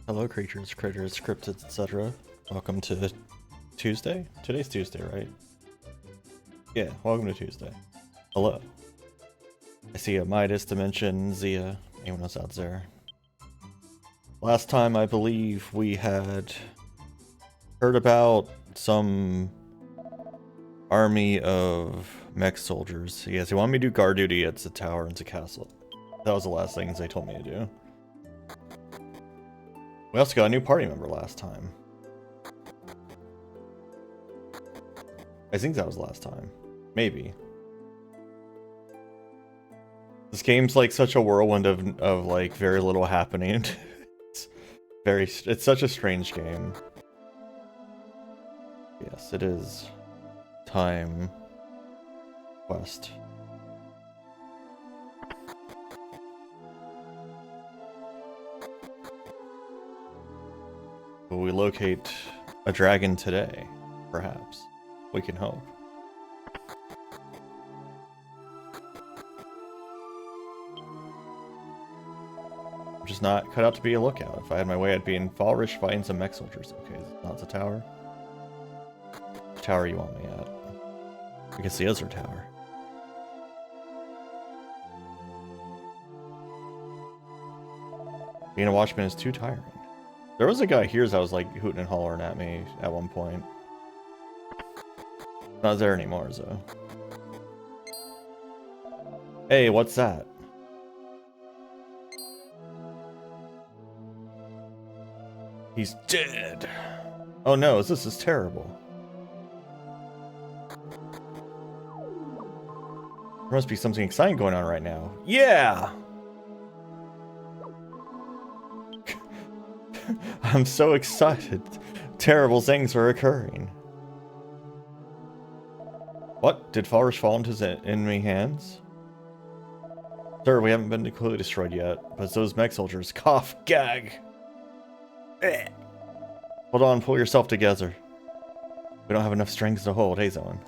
Hello, creatures, critters, cryptids, etc. Welcome to Tuesday? Today's Tuesday, right? Yeah, welcome to Tuesday. Hello. I see a Midas, Dimension, Zia. Anyone else out there? Last time, I believe we had heard about some army of mech soldiers. Yes, they wanted me to do guard duty at the tower and the castle. That was the last things they told me to do. We also got a new party member last time. I think that was last time. Maybe. This game's like such a whirlwind of like very little happening. It's such a strange game. Yes, it is. Time quest. Will we locate a dragon today? Perhaps. We can hope. I'm just not cut out to be a lookout. If I had my way, I'd be in Furry fighting some mech soldiers. Okay, not the tower. Which tower you want me at? I guess the other tower. Being a watchman is too tiring. There was a guy here that was like hooting and hollering at me at one point. Not there anymore, though. Hey, what's that? He's dead. Oh no, this is terrible. There must be something exciting going on right now. Yeah! I'm so excited. Terrible things are occurring. What? Did Farish fall into his enemy hands? Sir, we haven't been completely destroyed yet, but those mech soldiers. Cough, gag. Hold on, pull yourself together. We don't have enough strings to hold, hey Zoan.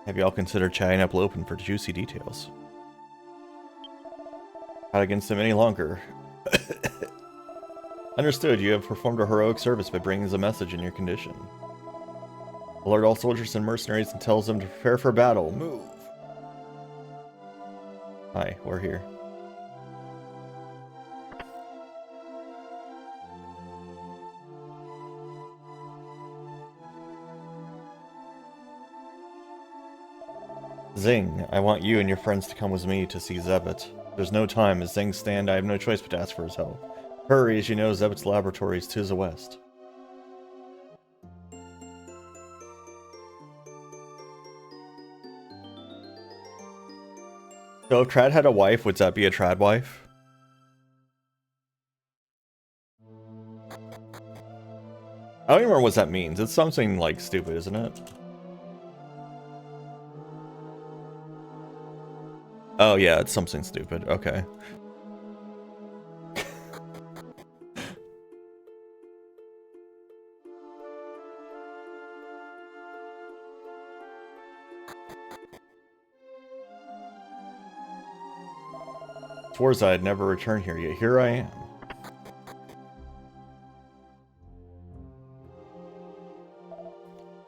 Have y'all considered chatting up Lopen for juicy details? Not against him any longer. Understood, you have performed a heroic service by bringing us a message in your condition. Alert all soldiers and mercenaries and tells them to prepare for battle. Move! Hi, we're here. Zing, I want you and your friends to come with me to see Zebet. There's no time. As things stand, I have no choice but to ask for his help. Furry, as you know, Zebet's laboratory is to the west. So if Trad had a wife, would that be a Trad wife? I don't even remember what that means. It's something like stupid, isn't it? Oh yeah, it's something stupid. Okay. Swears I'd never return here, yet here I am.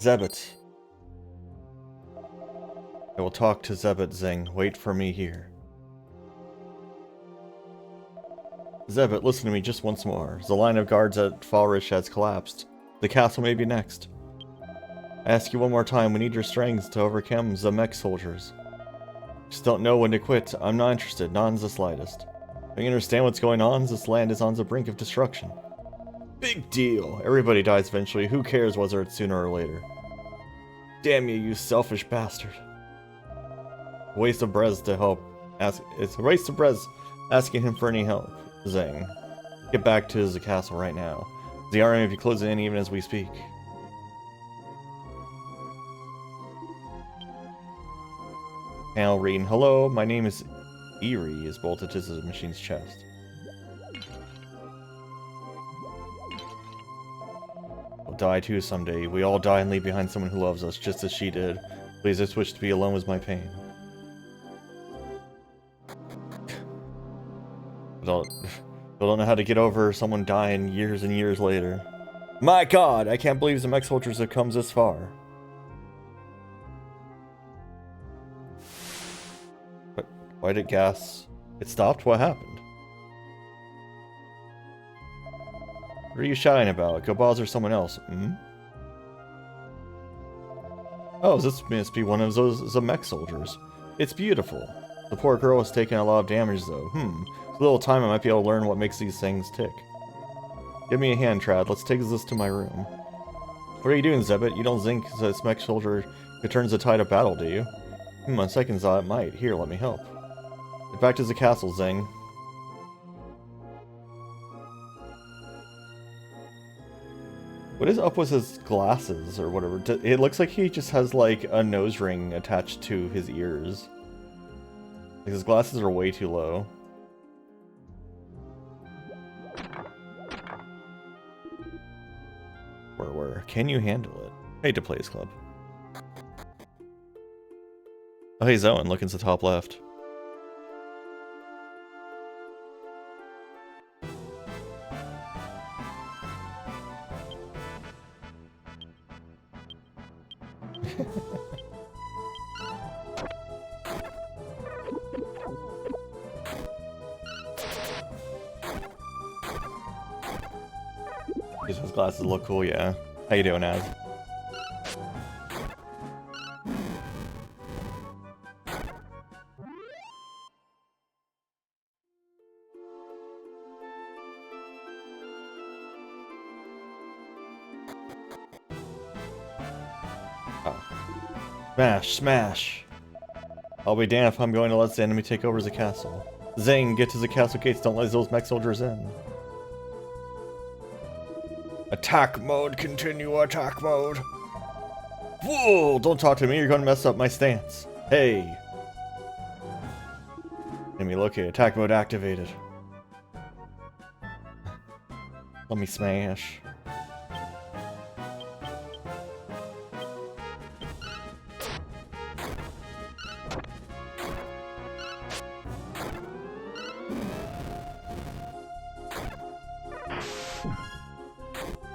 Zebet. I will talk to Zebet, Zing. Wait for me here. Zebet, listen to me just once more. The line of guards at Falrish has collapsed. The castle may be next. I ask you one more time, we need your strength to overcome the mech soldiers. Just don't know when to quit. I'm not interested, not in the slightest. Don't you understand what's going on? This land is on the brink of destruction. Big deal. Everybody dies eventually. Who cares whether it's sooner or later? Damn you, you selfish bastard. Waste of Brez to help. It's a waste of Brez asking him for any help. Zing. Get back to the castle right now. The army will be closing in even as we speak. Panel reading, hello, my name is Eerie, is bolted to the machine's chest. We'll die too someday. We all die and leave behind someone who loves us, just as she did. Please, I wish to be alone with my pain. Still don't know how to get over someone dying years and years later. My god, I can't believe the mech soldiers have come this far. But why did gas... It stopped? What happened? What are you shouting about? Go bother someone else. Hmm? Oh, this must be one of those mech soldiers. It's beautiful. The poor girl has taken a lot of damage though. With a little time I might be able to learn what makes these things tick. Give me a hand, Trad. Let's take this to my room. What are you doing, Zebit? You don't think this mech soldier could turn the tide of battle, do you? On second thought, it might. Here, let me help. Get back to the castle, Zing. What is up with his glasses, or whatever? It looks like he just has, like, a nose ring attached to his ears. Like, his glasses are way too low. Where? Can you handle it? Hey, to Players Club. Oh, hey, Zoan, look into the top left. His glasses look cool, yeah. How you doing, Az? Oh. Smash, smash! I'll be damned if I'm going to let the enemy take over the castle. Zing, get to the castle gates, don't let those mech soldiers in. Attack mode, continue attack mode. Whoa, don't talk to me, you're going to mess up my stance. Hey. Enemy located, attack mode activated. Let me smash.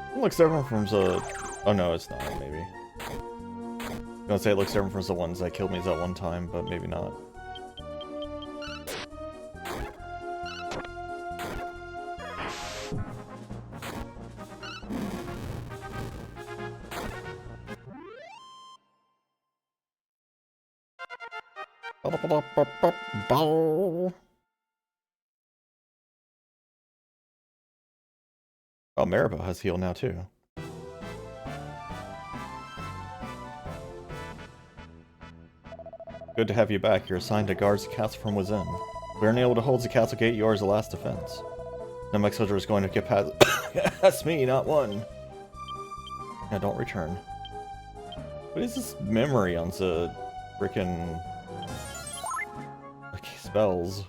It looks different from the... Oh no, it's not, maybe. I'm gonna say it looks different from the ones that killed me that one time, but maybe not. Oh, Maribel has heal now too. Good to have you back. You're assigned to guard the castle from within. We aren't able to hold the castle gate. Yours the last defense. No mech soldier is going to get past. That's me, not one. Now don't return. What is this memory on the frickin' spells?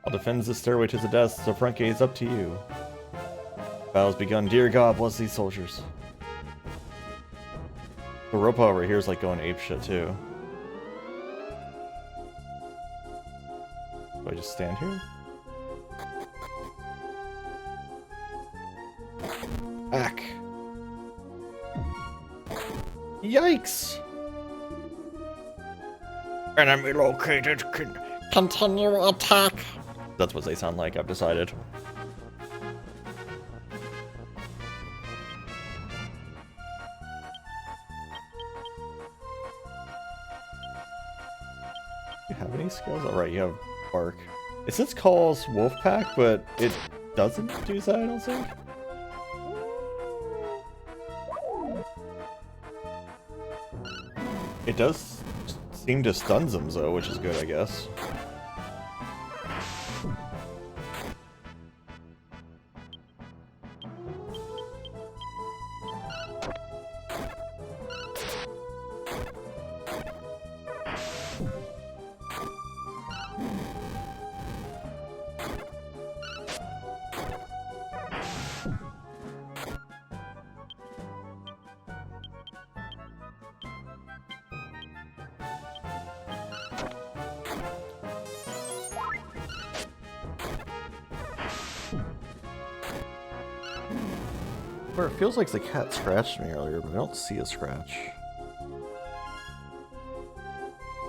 I'll defend the stairway to the desk. The front gate is up to you. Battle's begun. Dear God, bless these soldiers. The rope over here is like going apeshit too. Do I just stand here? Back. Yikes! Enemy located. Continue attack. That's what they sound like, I've decided. You have any skills? Alright, you have bark. It says calls Wolfpack, but it doesn't do that, I don't think. It does seem to stun them though, which is good, I guess. Where it feels like the cat scratched me earlier, but I don't see a scratch.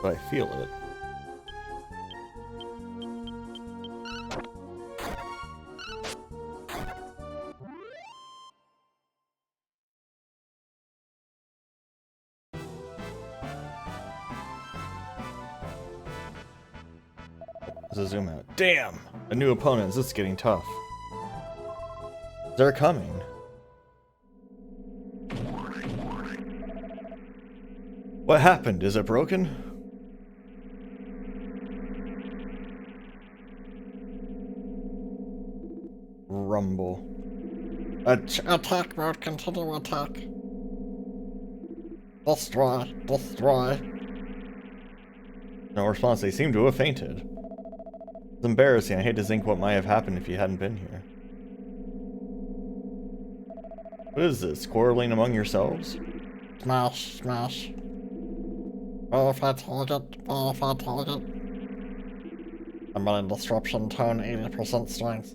But I feel it. There's a zoom out. Damn! A new opponent. This is getting tough. They're coming. What happened? Is it broken? Rumble. Attack mode, continue attack. Destroy, destroy. No response. They seem to have fainted. It's embarrassing. I hate to think what might have happened if you hadn't been here. What is this? Quarreling among yourselves? Smash, smash. Verify target, verify target. Combined disruption, tone 80% strength.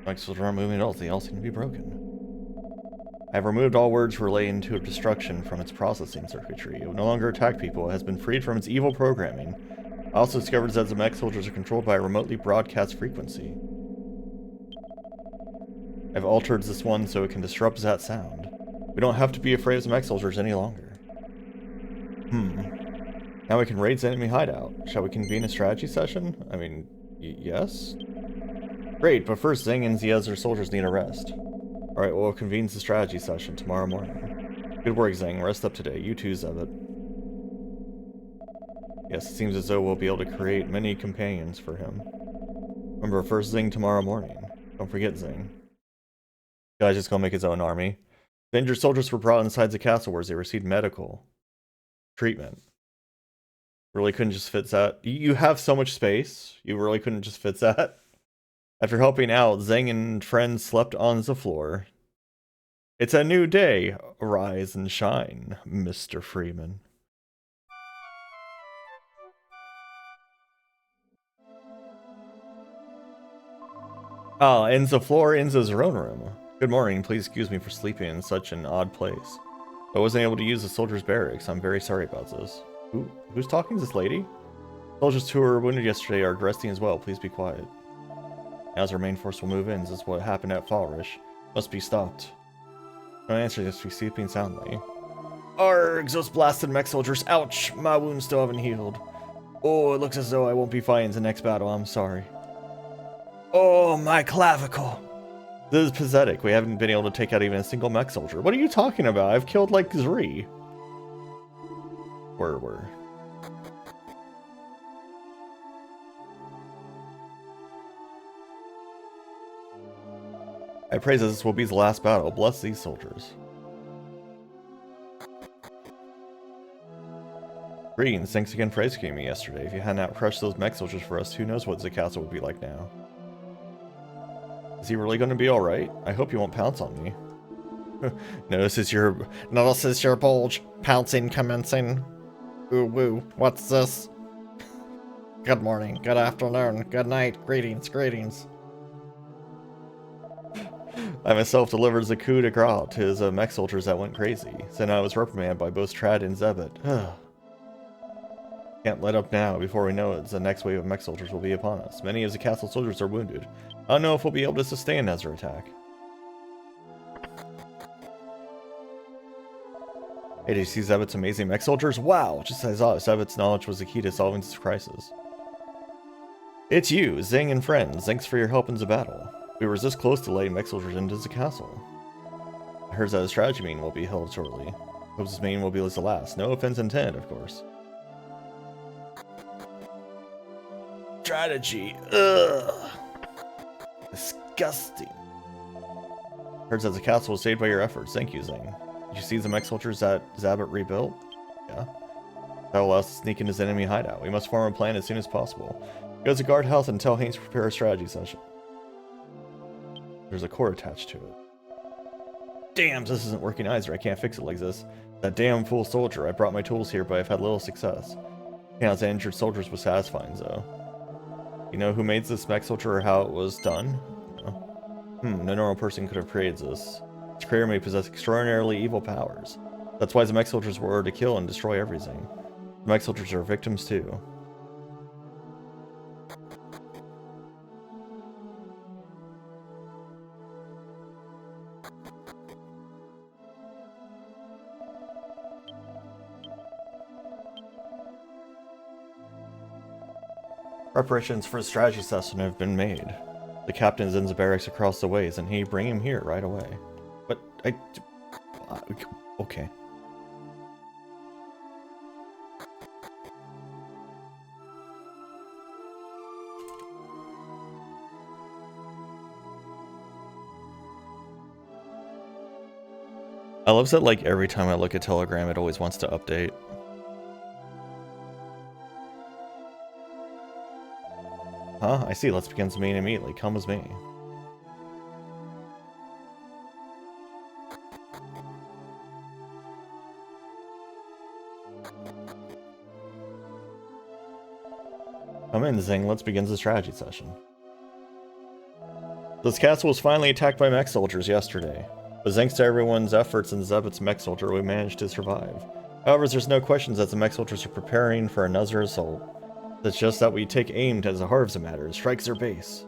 Mexels aren't moving at all. They all seem to be broken. I have removed all words relating to destruction from its processing circuitry. It will no longer attack people. It has been freed from its evil programming. I also discovered that the mech soldiers are controlled by a remotely broadcast frequency. I've altered this one so it can disrupt that sound. We don't have to be afraid of the mech soldiers any longer. Now we can raid the enemy hideout. Shall we convene a strategy session? I mean, yes? Great, but first Zing and the other soldiers need a rest. Alright, we'll convene the strategy session tomorrow morning. Good work, Zing. Rest up today. You too, Zebit. Yes, it seems as though we'll be able to create many companions for him. Remember, first Zing tomorrow morning. Don't forget Zing. Guy's just gonna make his own army. The injured soldiers were brought inside the castle where they received medical treatment. Really couldn't just fit that. You have so much space. You really couldn't just fit that. After helping out, Zeng and friends slept on the floor. It's a new day. Rise and shine, Mr. Freeman. Ah, Enzo floor, Enzo's own room. Good morning. Please excuse me for sleeping in such an odd place. I wasn't able to use the soldiers' barracks. I'm very sorry about this. Who's talking? This lady? Soldiers who were wounded yesterday are resting as well. Please be quiet. Now as our main force will move in, this is what happened at Fallrish. Must be stopped. No answer, just be sleeping soundly. Arg! Those blasted mech soldiers! Ouch! My wounds still haven't healed. Oh, it looks as though I won't be fighting the next battle. I'm sorry. Oh, my clavicle! This is pathetic. We haven't been able to take out even a single mech soldier. What are you talking about? I've killed like 3. Were. I pray that this will be the last battle. Bless these soldiers. Greetings. Thanks again for rescuing me yesterday. If you hadn't out-crushed those mech soldiers for us, who knows what the castle would be like now. Is he really going to be alright? I hope you won't pounce on me. Notice your bulge. Pouncing commencing. Ooh woo. What's this? Good morning. Good afternoon. Good night. Greetings. Greetings. I myself delivered the coup de grace to his mech soldiers that went crazy. Then I was reprimanded by both Trad and Zebit. Can't let up now. Before we know it, the next wave of mech soldiers will be upon us. Many of the castle soldiers are wounded. I don't know if we'll be able to sustain another attack. Hey, did you see Zebit's amazing mech soldiers? Wow! Just as I thought, Zebit's knowledge was the key to solving this crisis. It's you, Zing and friends. Thanks for your help in the battle. We were this close to letting mech soldiers into the castle. I heard that a strategy meeting will be held shortly. Hope this meeting will be the last. No offense intended, of course. Strategy. Ugh. Disgusting. Heard that the castle was saved by your efforts. Thank you, Zing. Did you see the mech soldiers that Zabit rebuilt? Yeah. That will allow us to sneak into the enemy hideout. We must form a plan as soon as possible. Go to the guardhouse and tell Haynes to prepare a strategy session. There's a core attached to it. Damn, this isn't working either. I can't fix it like this. That damn fool soldier. I brought my tools here, but I've had little success. Yeah, the injured soldiers was satisfying, though. You know who made this mech soldier or how it was done? No. No normal person could have created this. Its creator may possess extraordinarily evil powers. That's why the mech soldiers were ordered to kill and destroy everything. The mech soldiers are victims too. Preparations for a strategy session have been made. The captain is in the barracks across the ways, and he bring him here right away. But okay. I love that, like, every time I look at Telegram, it always wants to update. Huh? I see. Let's begin the meeting immediately. Come with me. Come in, Zing. Let's begin the strategy session. This castle was finally attacked by mech soldiers yesterday, but thanks to everyone's efforts and Zebet's mech soldier, we managed to survive. However, there's no question that the mech soldiers are preparing for another assault. It's just that we take aim at the heart of the matter and strike their base.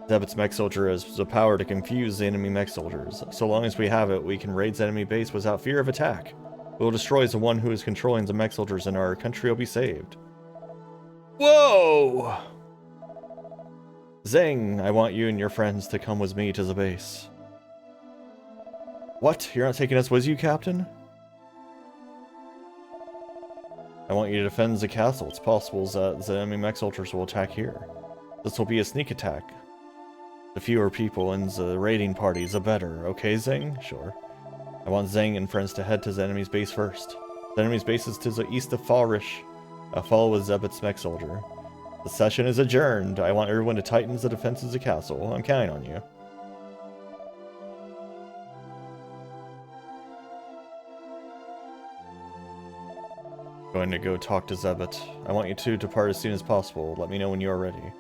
Zebet's mech soldier has the power to confuse the enemy mech soldiers. So long as we have it, we can raid the enemy base without fear of attack. We will destroy the one who is controlling the mech soldiers and our country will be saved. Whoa! Zing, I want you and your friends to come with me to the base. What? You're not taking us with you, Captain? I want you to defend the castle. It's possible that the enemy mech soldiers will attack here. This will be a sneak attack. The fewer people in the raiding party, the better. Okay, Zing? Sure. I want Zing and friends to head to the enemy's base first. The enemy's base is to the east of Fallrish. Follow with Zebet's mech soldier. The session is adjourned. I want everyone to tighten the defenses of the castle. I'm counting on you. Going to go talk to Zebet. I want you to depart as soon as possible. Let me know when you are ready.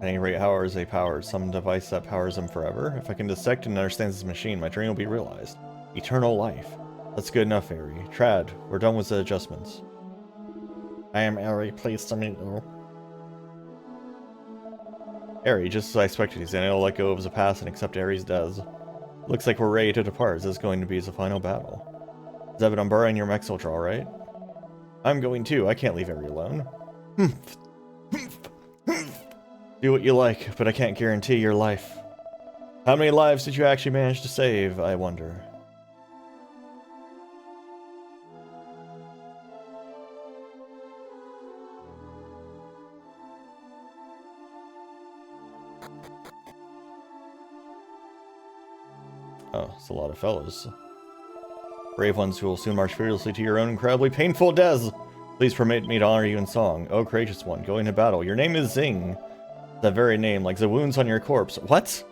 At any rate, how are they powered? Some device that powers them forever? If I can dissect and understand this machine, my dream will be realized. Eternal life. That's good enough, Furry. Trad, we're done with the adjustments. I am Ari, pleased to meet you. Ari, just as I expected, he's gonna let go of the past and accept Ari's death. Looks like we're ready to depart. This is going to be the final battle. Zebet, I'm borrowing your mech soldier, alright? I'm going too. I can't leave Ari alone. Do what you like, but I can't guarantee your life. How many lives did you actually manage to save, I wonder? Oh, it's a lot of fellows. Brave ones who will soon march fearlessly to your own incredibly painful deaths. Please permit me to honor you in song. Oh, courageous one, going to battle. Your name is Zing. That very name, like the wounds on your corpse. What?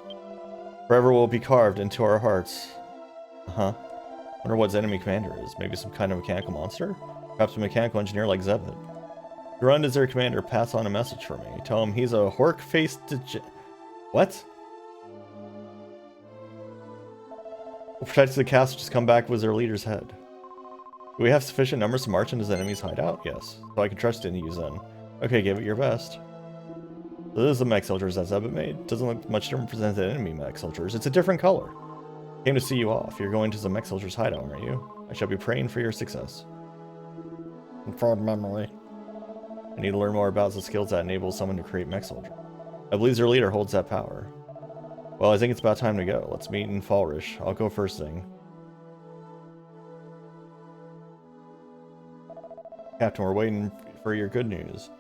Forever will be carved into our hearts. Uh-huh. Wonder what the enemy commander is. Maybe some kind of mechanical monster? Perhaps a mechanical engineer like Zebet. Run as their commander, pass on a message for me. Tell him he's a hork-faced What? Who protects the castle, just come back with their leader's head. Do we have sufficient numbers to march into the enemy's hideout? Yes. So I can trust in you then. Okay, give it your best. So this is the mech soldiers that Zebet made. Doesn't look much different from the enemy mech soldiers. It's a different color. Came to see you off. You're going to the mech soldiers hideout, aren't you? I shall be praying for your success. Confirmed memory. I need to learn more about the skills that enable someone to create mech soldier. I believe their leader holds that power. Well, I think it's about time to go. Let's meet in Fallrish. I'll go first thing. Captain, we're waiting for your good news.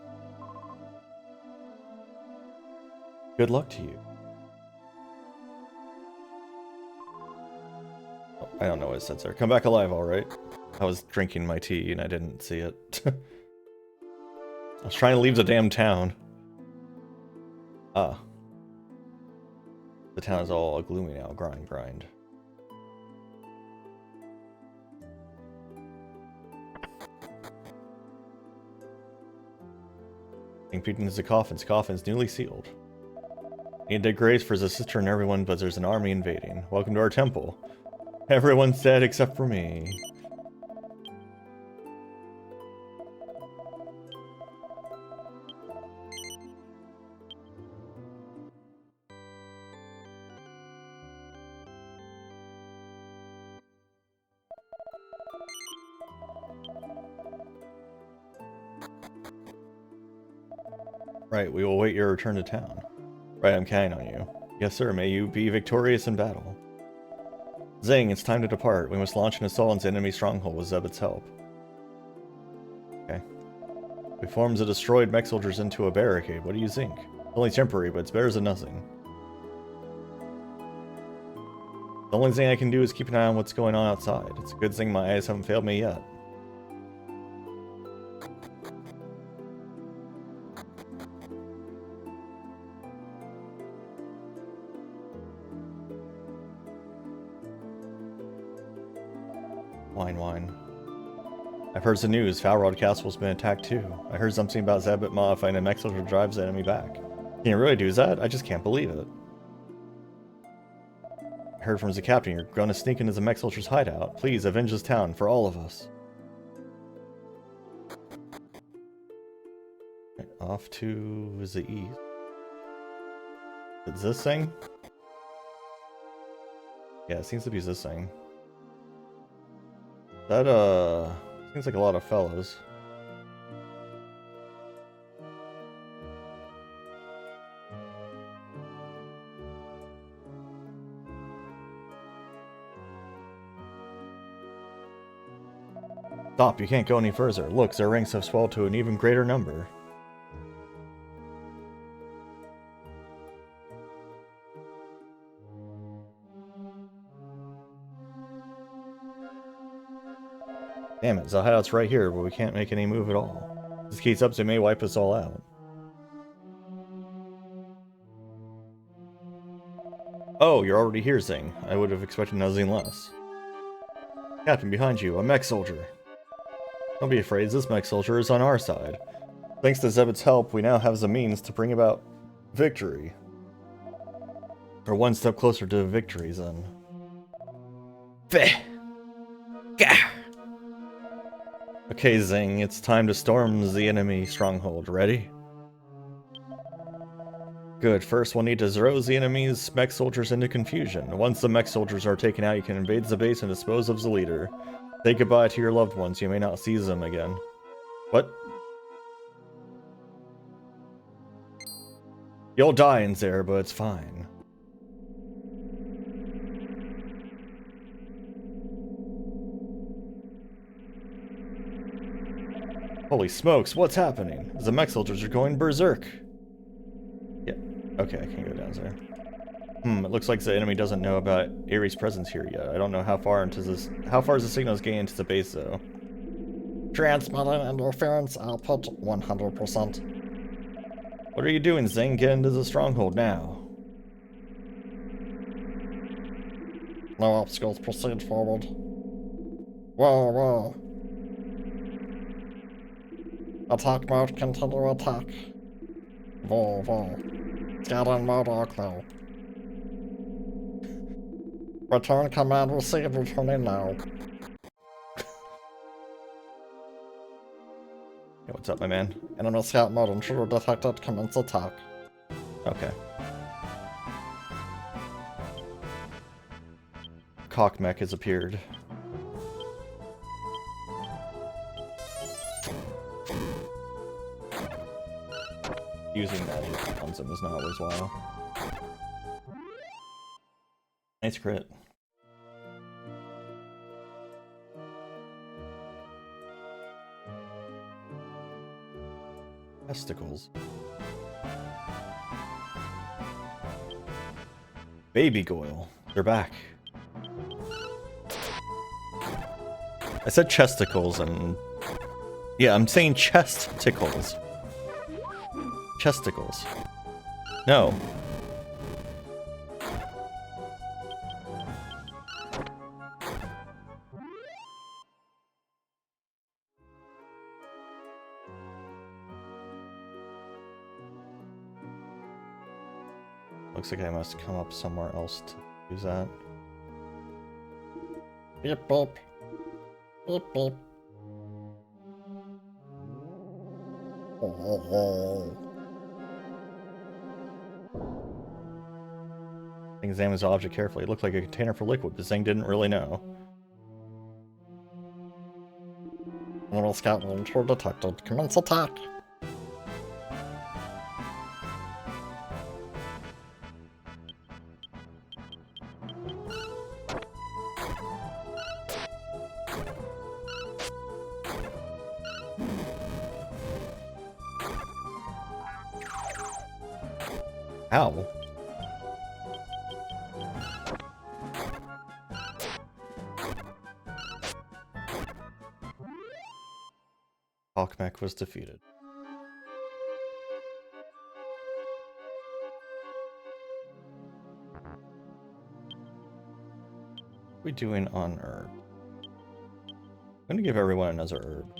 Good luck to you. Oh, I don't know what it says there. Come back alive, alright? I was drinking my tea and I didn't see it. I was trying to leave the damn town. Ah. The town is all gloomy now. Grind, grind. Being peeked into the coffins. Coffins newly sealed. Need to dig graves for his sister and everyone, but there's an army invading. Welcome to our temple. Everyone's dead except for me. Right, we will wait your return to town. Right, I'm counting on you. Yes, sir, may you be victorious in battle. Zing, it's time to depart. We must launch an assault on the enemy stronghold with Zebet's help. Okay. We form the destroyed mech soldiers into a barricade. What do you think? It's only temporary, but it's better than nothing. The only thing I can do is keep an eye on what's going on outside. It's a good thing my eyes haven't failed me yet. Wine. I've heard some news. Falrod Castle's been attacked too. I heard something about Zebet modifying a mech soldier drives the enemy back. Can you really do that? I just can't believe it. I heard from the captain you're gonna sneak into the mech soldier's hideout. Please avenge this town for all of us. Right, off to the east. Is this thing? Yeah, it seems to be this thing. That, seems like a lot of fellows. Stop, you can't go any further. Look, their ranks have swelled to an even greater number. Damn it, the hideout's right here, but we can't make any move at all. If this keeps up, they may wipe us all out. Oh, you're already here, Zing. I would have expected nothing less. Captain, behind you, a mech soldier. Don't be afraid, this mech soldier is on our side. Thanks to Zebet's help, we now have the means to bring about victory. Or one step closer to victory, then. Feh! Gah! Okay, Zing, it's time to storm the enemy stronghold. Ready? Good. First, we'll need to throw the enemy's mech soldiers into confusion. Once the mech soldiers are taken out, you can invade the base and dispose of the leader. Say goodbye to your loved ones. You may not see them again. What? You'll die in there, but it's fine. Holy smokes, what's happening? The mech soldiers are going berserk. Yeah, okay, I can't go down there. It looks like the enemy doesn't know about Ares' presence here yet. I don't know how far is the signals getting into the base, though. Transmitting interference output 100%. What are you doing, Zing? Get into the stronghold now. No obstacles, proceed forward. Whoa. Attack mode, continue attack. Whoa. Scattering mode, Oclo. Return command received, returning now. Hey, what's up, my man? Enemy scout mode, intruder detected, commence attack. Okay. Cock mech has appeared. Using magic on them is not worthwhile. Nice crit. Testicles. Baby Goyle. They're back. I said chesticles and... Yeah, I'm saying chest tickles. Chesticles. No. Looks like I must come up somewhere else to use that. Beep beep. Beep beep. Oh. Examines the object carefully. It looked like a container for liquid, but Zing didn't really know. Enemy scout intruder detected. Commence attack. Ow. Hawkmech was defeated. What are we doing on herb? I'm gonna give everyone another herb.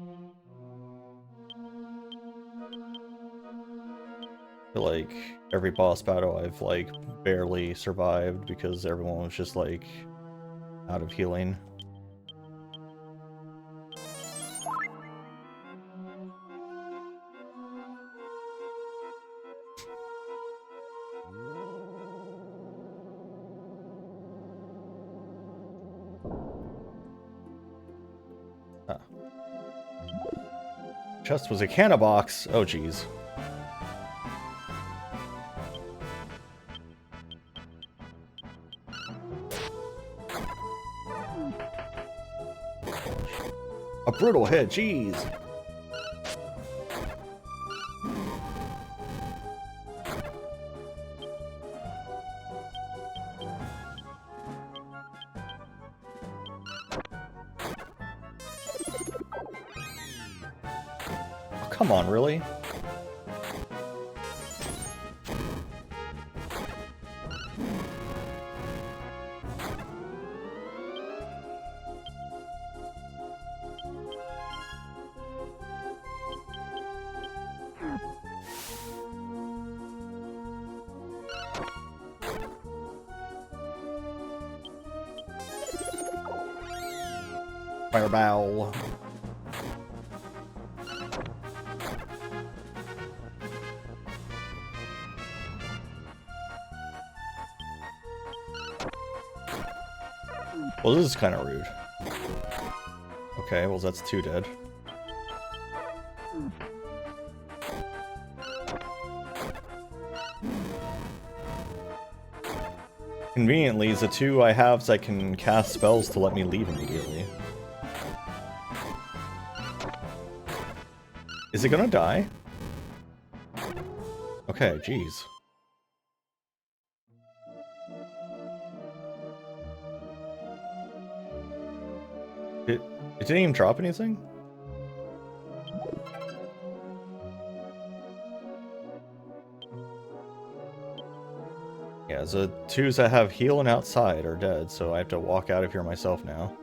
I feel like every boss battle I've like barely survived because everyone was just like out of healing. Ah. Chest was a canna box. Oh geez. A brutal hit, jeez. Oh, come on, really? Fireball. Well, this is kind of rude. Okay, well that's 2 dead. Conveniently, the 2 I have that can cast spells to let me leave immediately. Is it gonna die? Okay, jeez. It didn't even drop anything? Yeah, the 2s that have healing outside are dead, so I have to walk out of here myself now.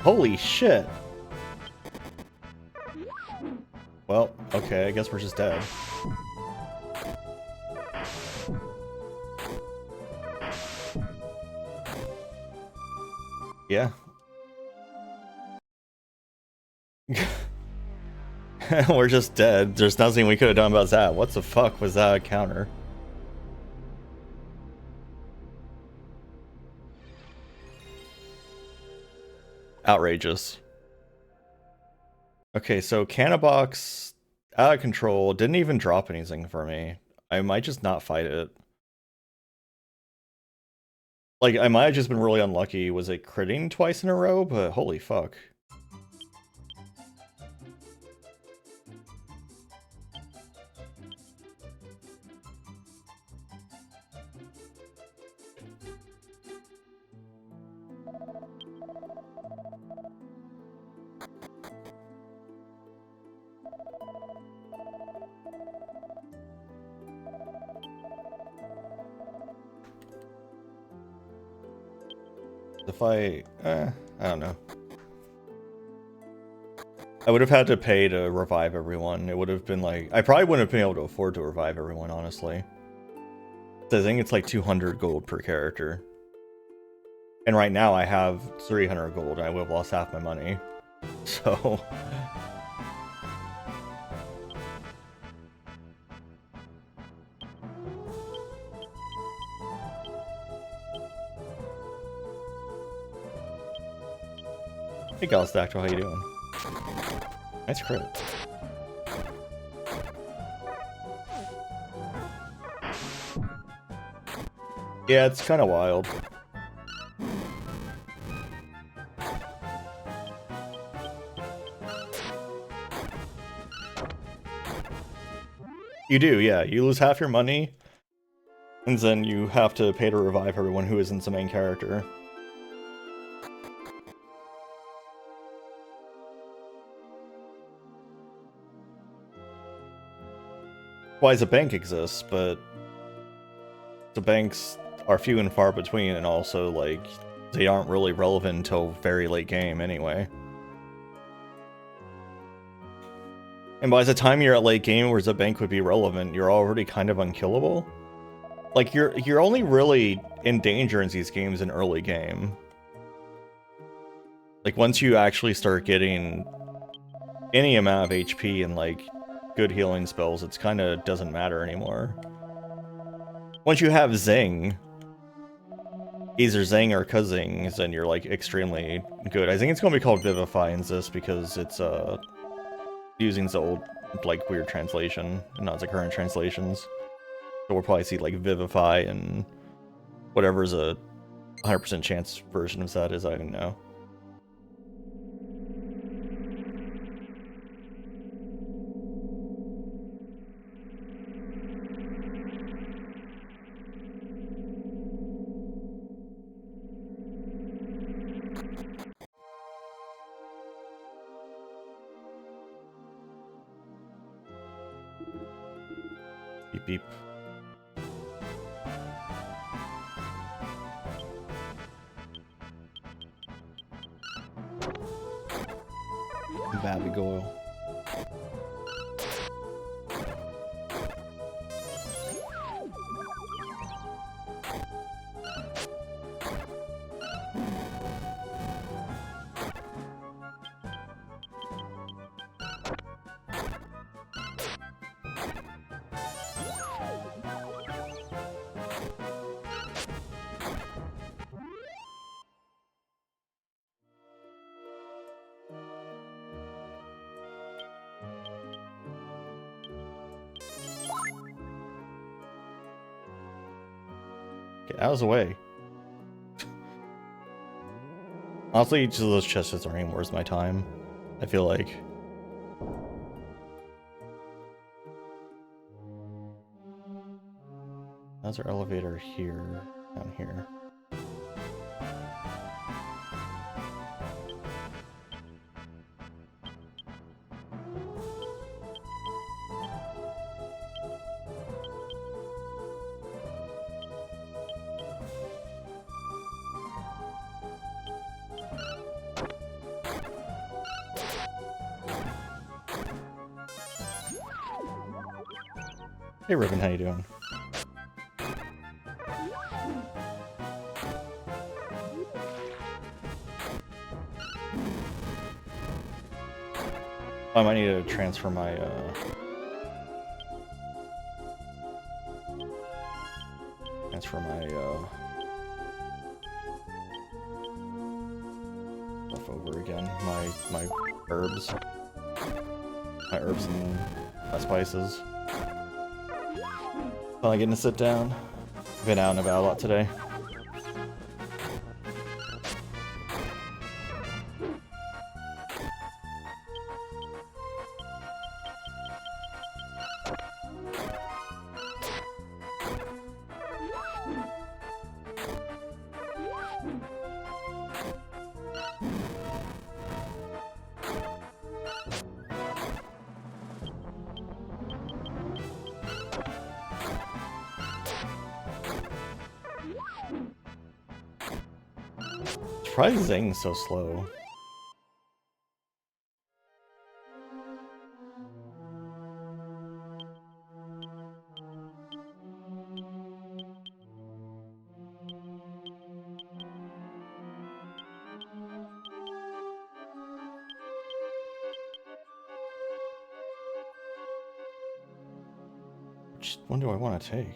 Holy shit! Well, okay, I guess we're just dead. Yeah. We're just dead. There's nothing we could have done about that. What the fuck was that counter? Outrageous. Okay, so Cannabox, out of control, didn't even drop anything for me. I might just not fight it. Like, I might have just been really unlucky. Was it critting twice in a row? But holy fuck. If I don't know. I would have had to pay to revive everyone. It would have been like, I probably wouldn't have been able to afford to revive everyone, honestly. So I think it's like 200 gold per character. And right now I have 300 gold and I would have lost half my money. So... Hey Galstacto, how you doing? Nice crit. Yeah, it's kind of wild. You do, yeah. You lose half your money, and then you have to pay to revive everyone who isn't the main character. Why the bank exists, but the banks are few and far between, and also, like, they aren't really relevant until very late game anyway. And by the time you're at late game where the bank would be relevant, you're already kind of unkillable. Like, you're only really in danger in these games in early game. Like, once you actually start getting any amount of HP and, like, good healing spells, it's kind of doesn't matter anymore. Once you have Zing, either Zing or Kazing, then you're, like, extremely good. I think it's going to be called Vivify in this because it's, using the old, like, weird translation, not the current translations. So we'll probably see, like, Vivify and whatever's a 100% chance version of that is, I don't know. Beep beep. Babigoyle. Get out of the way. Honestly, each of those chest hits aren't even worth my time, I feel like. How's our elevator here? Down here. Hey Ribbon, how you doing? I might need to transfer my stuff over again. My herbs. My herbs and my spices. Finally getting to sit down. Been out and about a lot today. surprised Zing's so slow. Which one do I want to take?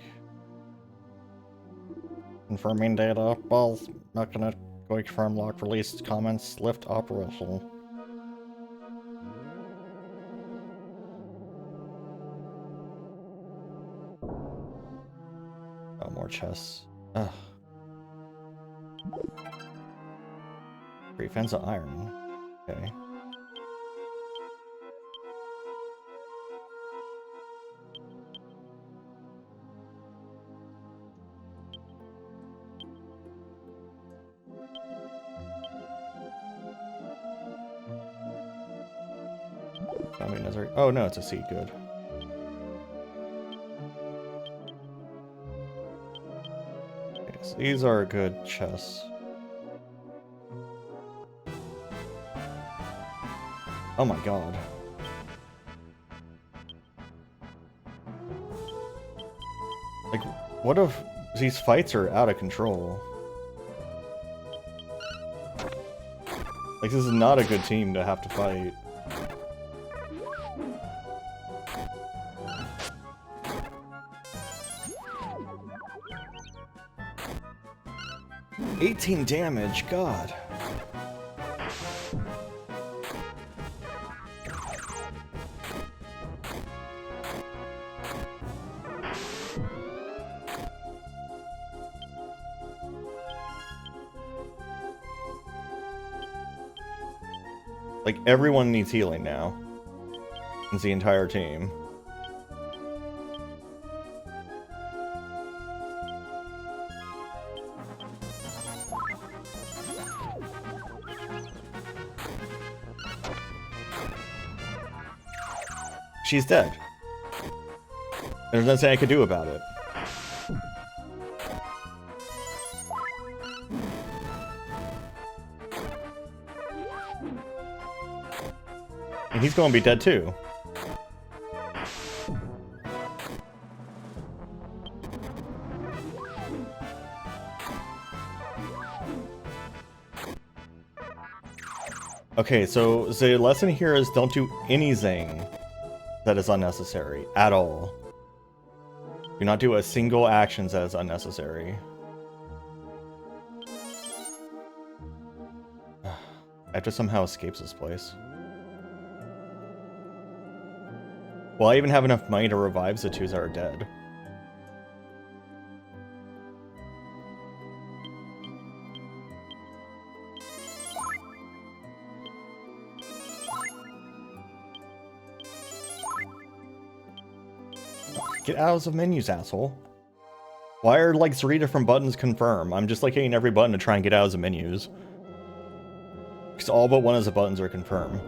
Confirming data. Balls. Not gonna go from lock release comments. Lift operational. Oh, more chests. Ugh. 3 fans of iron. Okay. I mean, is there... Oh no, it's a seed. Good. Okay, so these are good chests. Oh my god. Like, what if these fights are out of control? Like, this is not a good team to have to fight. $18 damage, god. Like, everyone needs healing now. It's the entire team. She's dead. There's nothing I could do about it. And he's gonna be dead too. Okay, so the lesson here is don't do anything that is unnecessary at all. Do not do a single action that is unnecessary. I have to somehow escape this place. Will I even have enough money to revive the 2 that are dead? Get out of the menus, asshole. Why are like 3 different buttons confirm? I'm just like hitting every button to try and get out of the menus. Because all but one of the buttons are confirm.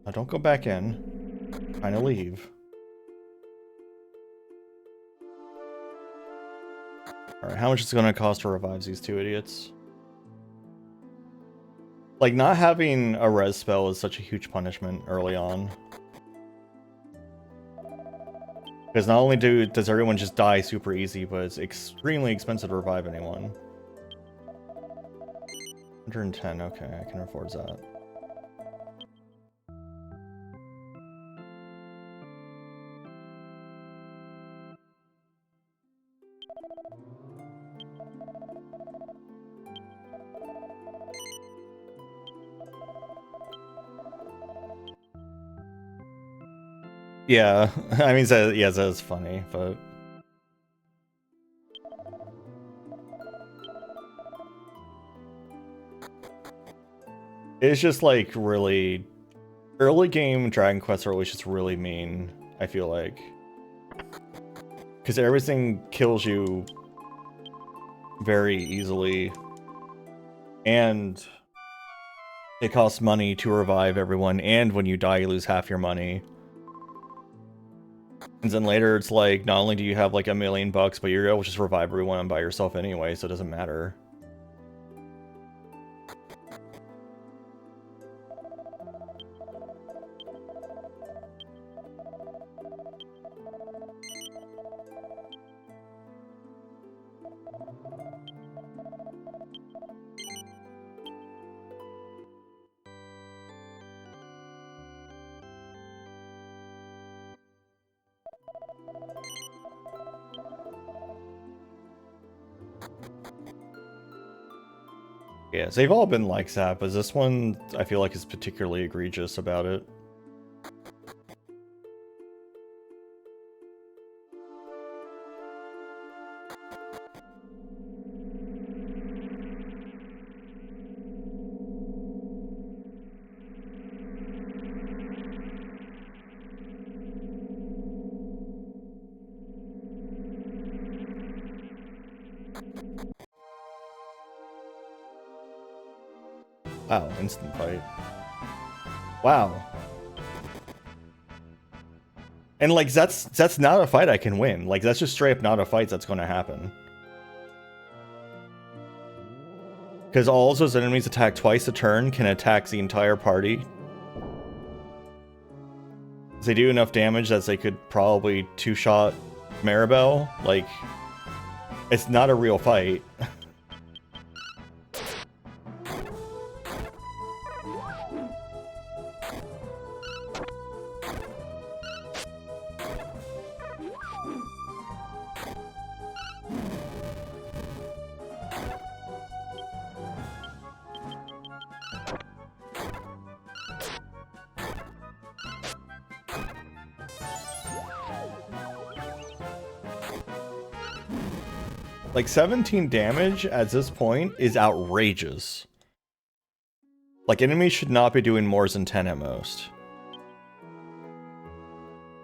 Now don't go back in. I'm trying to leave. Alright, how much is it going to cost to revive these 2 idiots? Like, not having a res spell is such a huge punishment early on. Because not only does everyone just die super easy, but it's extremely expensive to revive anyone. 110, okay, I can afford that. Yeah, I mean, yeah, that's funny, but it's just like really early game Dragon Quest are always just really mean, I feel like. Because everything kills you very easily. And it costs money to revive everyone, and when you die you lose half your money. And then later it's like, not only do you have like $1 million, but you're able to just revive everyone by yourself anyway, so it doesn't matter. Yeah, so they've all been like that, but this one I feel like is particularly egregious about it. Wow, instant fight. Wow. And like that's not a fight I can win. Like that's just straight up not a fight that's going to happen. Because all those enemies attack twice a turn can attack the entire party. They do enough damage that they could probably two-shot Maribel. Like, it's not a real fight. Like, 17 damage at this point is outrageous. Like, enemies should not be doing more than 10 at most.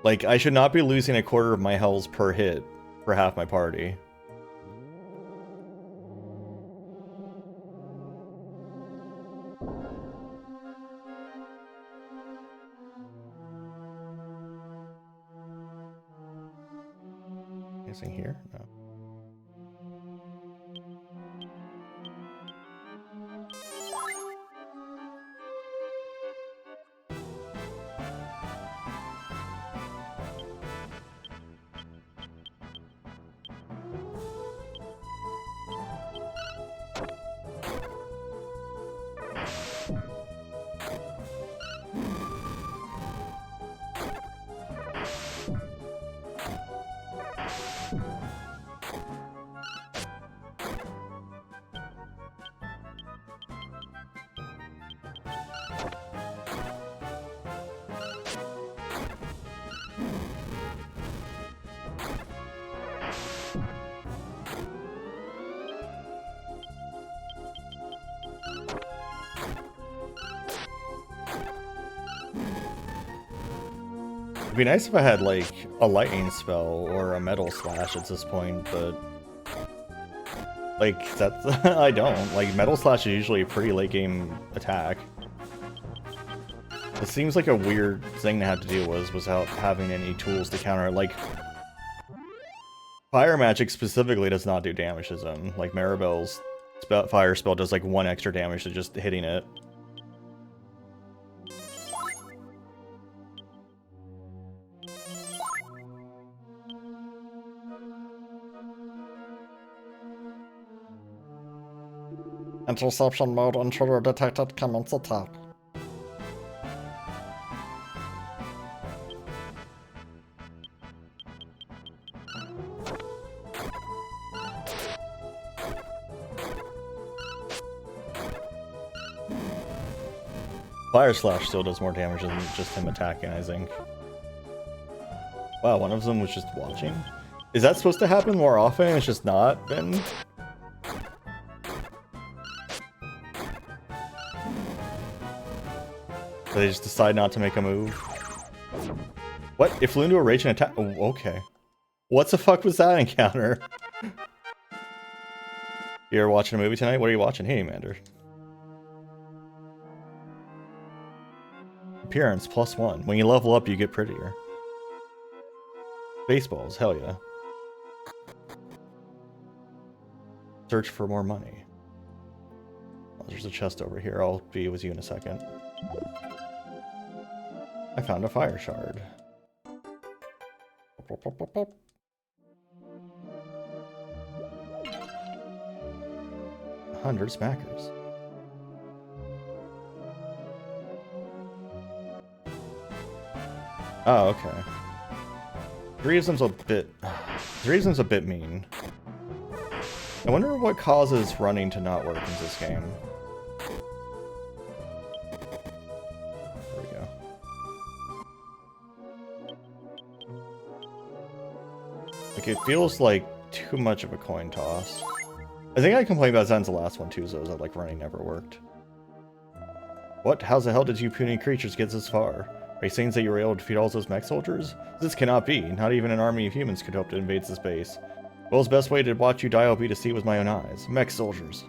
Like, I should not be losing a quarter of my health per hit for half my party. Anything here? No. It'd be nice if I had, like, a lightning spell or a metal slash at this point, but... Like, that's... I don't. Like, metal slash is usually a pretty late game attack. It seems like a weird thing to have to deal with without having any tools to counter it. Like, fire magic specifically does not do damage to them. Like, Maribel's fire spell does, like, 1 extra damage to just hitting it. Interception mode, intruder detected, commence attack. Fire slash still does more damage than just him attacking, I think. Wow, one of them was just watching? Is that supposed to happen more often? It's just not been? They just decide not to make a move. What? It flew into a rage and attack? Oh, okay. What the fuck was that encounter? You're watching a movie tonight? What are you watching? Hey, Mander. Appearance, +1. When you level up, you get prettier. Baseballs, hell yeah. Search for more money. Oh, there's a chest over here. I'll be with you in a second. I found a fire shard. 100 smackers. Oh, okay. 3 of them's a bit mean. I wonder what causes running to not work in this game. There we go. Like, it feels like too much of a coin toss. I think I complained about Zen's the last one too, so that like running never worked. What? How the hell did you puny creatures get this far? Are you saying that you were able to defeat all those mech soldiers? This cannot be. Not even an army of humans could hope to invade this base. Well, the best way to watch you die will be to see it with my own eyes. Mech soldiers.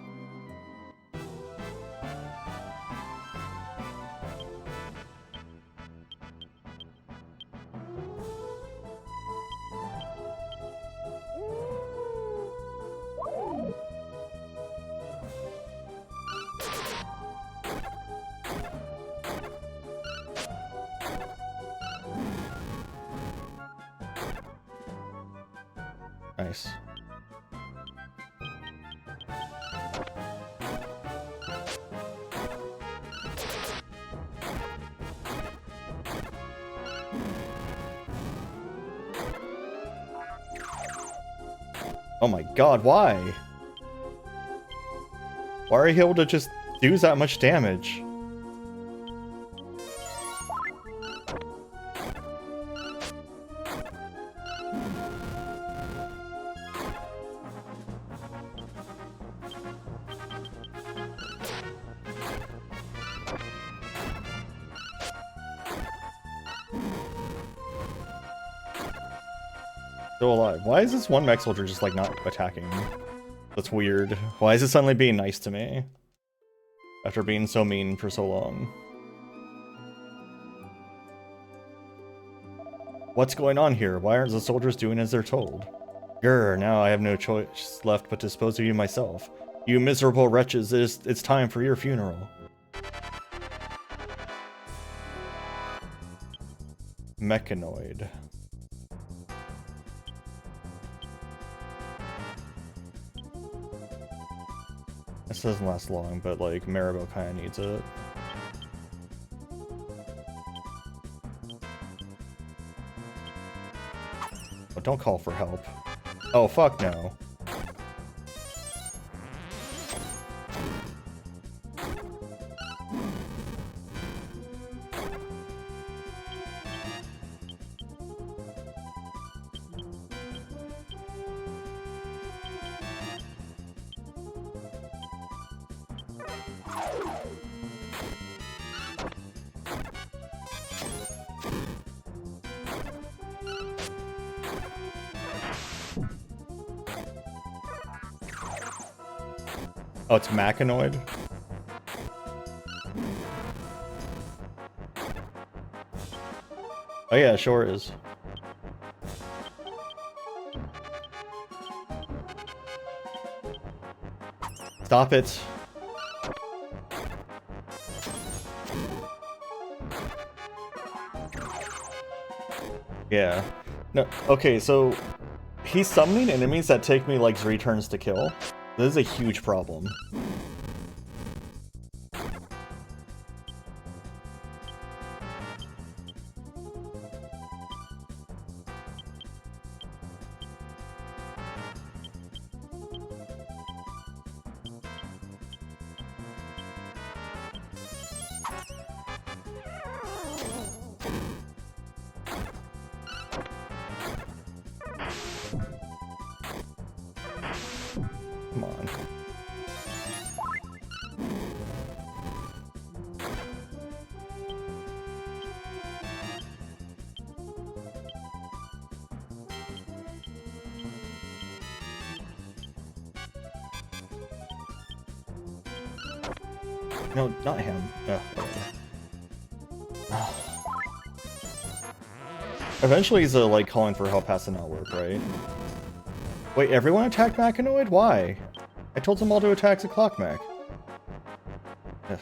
Nice. Oh my god, why? Why are you able to just do that much damage? Still alive. Why is this one mech soldier just like not attacking me? That's weird. Why is it suddenly being nice to me? After being so mean for so long. What's going on here? Why aren't the soldiers doing as they're told? Grr, now I have no choice left but to dispose of you myself. You miserable wretches, it's time for your funeral. Mechanoid. This doesn't last long, but like Maribel kind of needs it. Oh, don't call for help. Oh, fuck no. Oh, it's Mechanoid? Oh yeah, sure is. Stop it. Yeah. No, okay, so he's summoning enemies that take me like 3 turns to kill. This is a huge problem. No, not him. Eventually he's like calling for help has to not work, right? Wait, everyone attacked Machinoid? Why? I told them all to attack the clock mech. Ugh.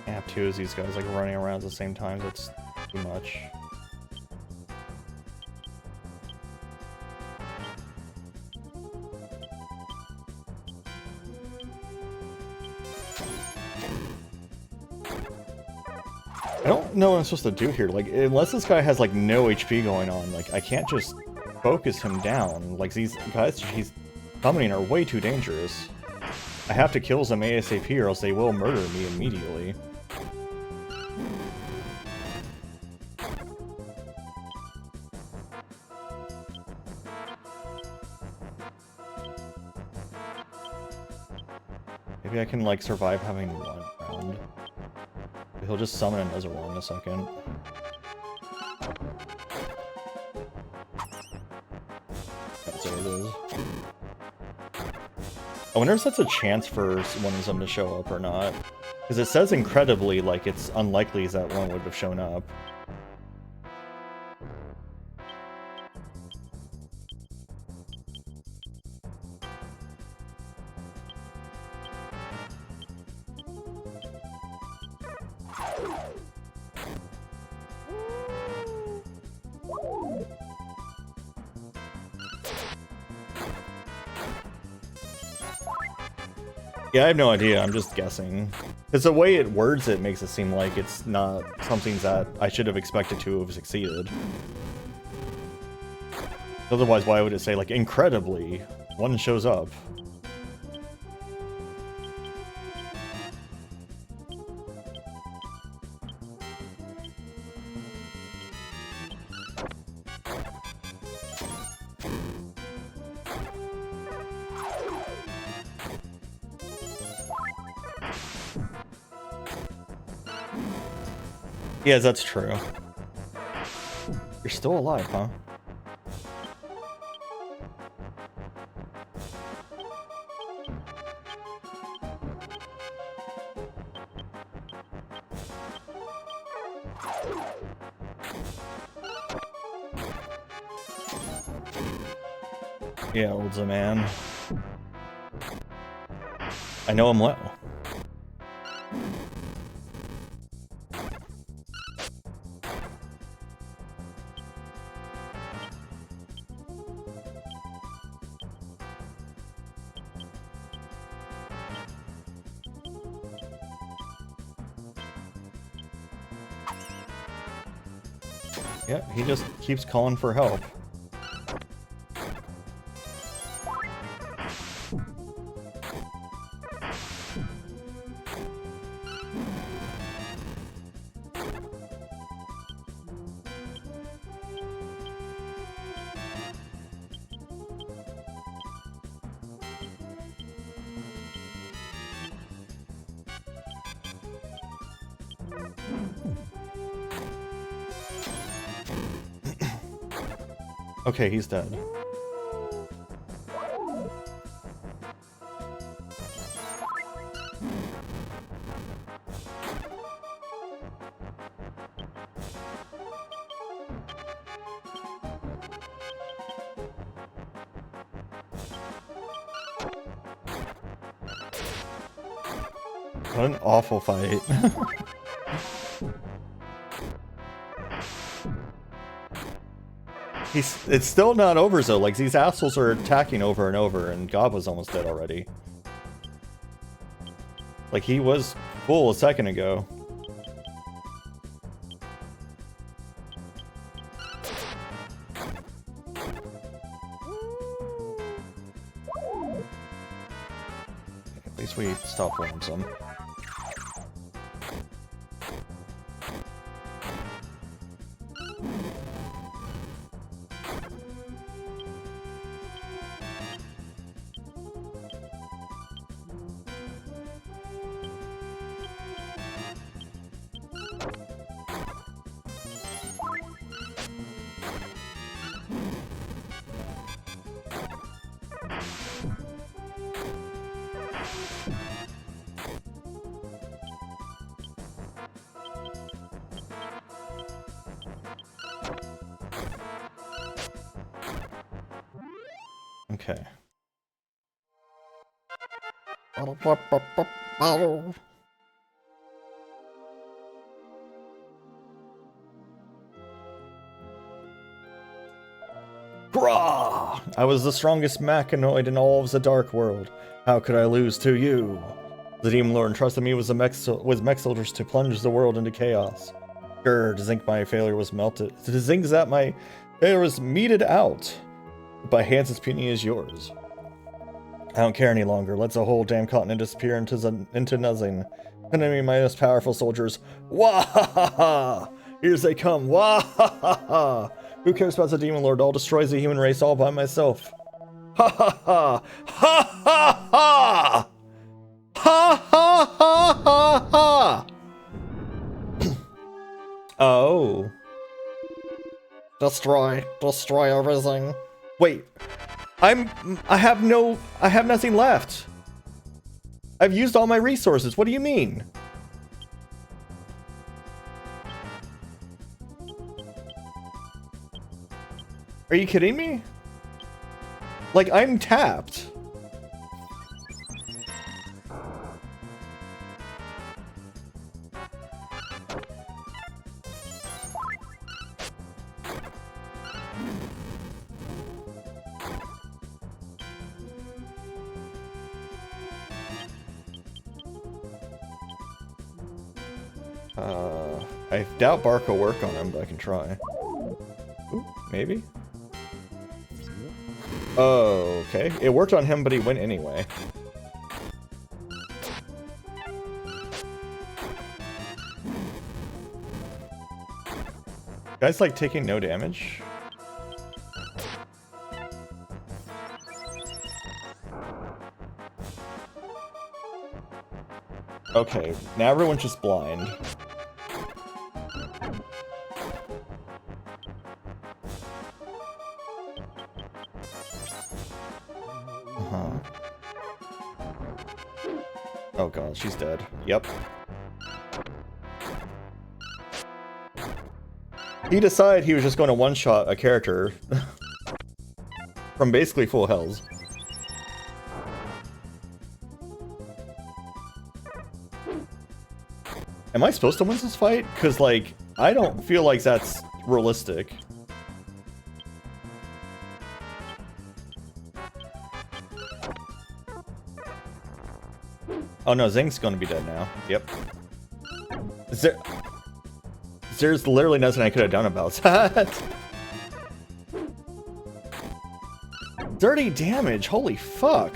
I have two of these guys like running around at the same time. That's too much. I don't know what I'm supposed to do here. Like, unless this guy has like no HP going on, like I can't just focus him down. Like these guys he's summoning are way too dangerous. I have to kill them ASAP or else they will murder me immediately. Maybe I can like survive having one round. He'll just summon another one in a second. That's what it is. I wonder if that's a chance for one of them to show up or not. Because it says incredibly like it's unlikely that one would have shown up. Yeah, I have no idea. I'm just guessing. Because the way it words it makes it seem like it's not something that I should have expected to have succeeded. Otherwise, why would it say, like, incredibly, one shows up? Yeah, that's true. You're still alive, huh? Yeah, old's a man. I know him well. Yeah, he just keeps calling for help. Okay, he's dead. What an awful fight. It's still not over though, like these assholes are attacking over and over and God was almost dead already. Like he was full a second ago. At least we stopped pulling some. Okay. Grah! I was the strongest mechanoid in all of the Dark World. How could I lose to you? The Demon Lord entrusted me with mech soldiers to plunge the world into chaos. Grr, to think my failure was melted. To think that my failure was meted out. By hands as puny as yours. I don't care any longer. Let the whole damn continent disappear into nothing. Enemy, my most powerful soldiers. Wahaha! Here they come. Wahaha! Who cares about the Demon Lord? I'll destroy the human race all by myself. Ha ha ha! Ha ha ha! Ha ha ha ha ha! Oh. Destroy everything. Wait. I have nothing left. I've used all my resources. What do you mean? Are you kidding me? Like, I'm tapped. I doubt Bark will work on him, but I can try. Ooh, maybe? Oh, okay. It worked on him, but he went anyway. Guy's like taking no damage. Okay, now everyone's just blind. Oh god, she's dead. Yep. He decided he was just going to one-shot a character from basically full health. Am I supposed to win this fight? Because, like, I don't feel like that's realistic. Oh no, Zing's gonna be dead now. Yep. There's literally nothing I could have done about that. 30 damage, holy fuck.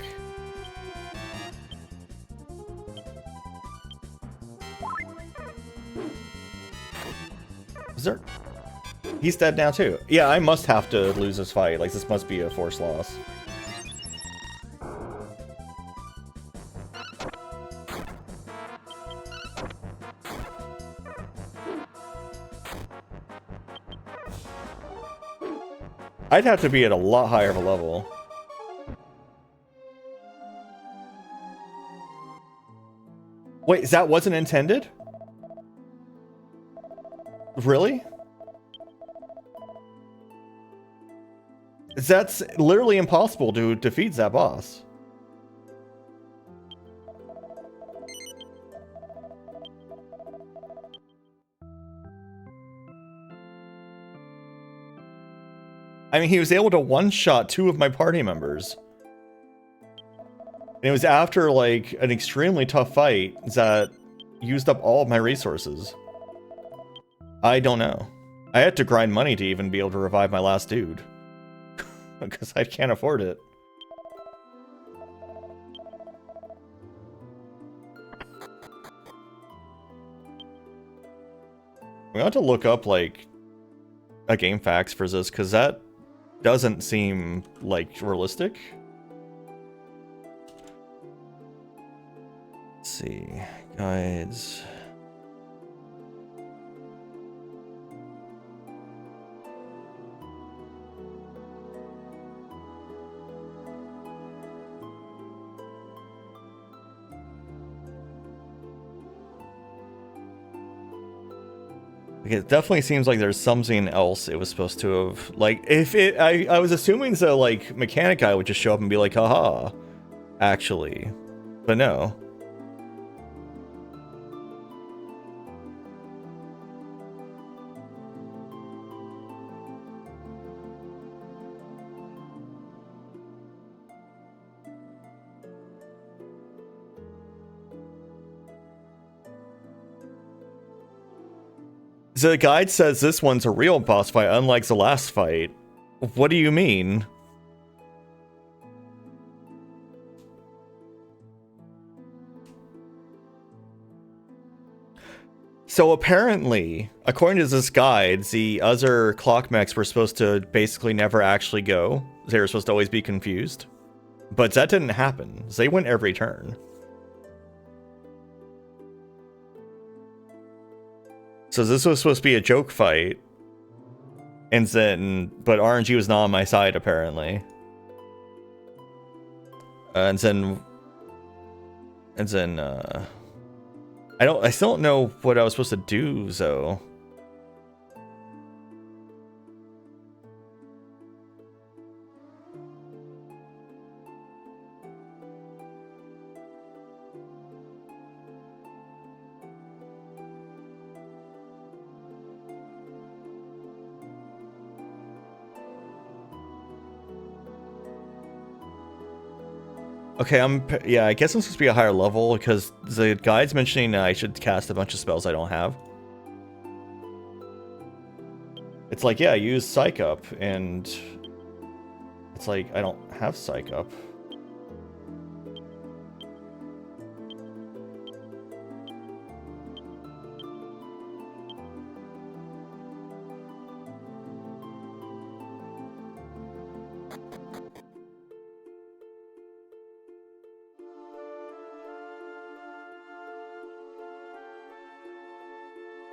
Is there... He's dead now too. Yeah, I must have to lose this fight. Like, this must be a forced loss. I'd have to be at a lot higher of a level. Wait, that wasn't intended? Really? That's literally impossible to defeat that boss. I mean, he was able to one-shot 2 of my party members. And it was after, like, an extremely tough fight that used up all of my resources. I don't know. I had to grind money to even be able to revive my last dude. Because I can't afford it. We ought to look up, like, a game facts for this, because that doesn't seem, like, realistic. Let's see. Guides. It definitely seems like there's something else it was supposed to have, like, if it, I was assuming the, like, mechanic guy would just show up and be like, haha, actually, but no. The guide says this one's a real boss fight, unlike the last fight. What do you mean? So apparently, according to this guide, the other clock mechs were supposed to basically never actually go. They were supposed to always be confused. But that didn't happen. They went every turn. So this was supposed to be a joke fight. And then, but RNG was not on my side, apparently. I still don't know what I was supposed to do, though. Okay, yeah, I guess I'm supposed to be a higher level because the guide's mentioning I should cast a bunch of spells I don't have. It's like, yeah, use Psych Up, and it's like, I don't have Psych Up.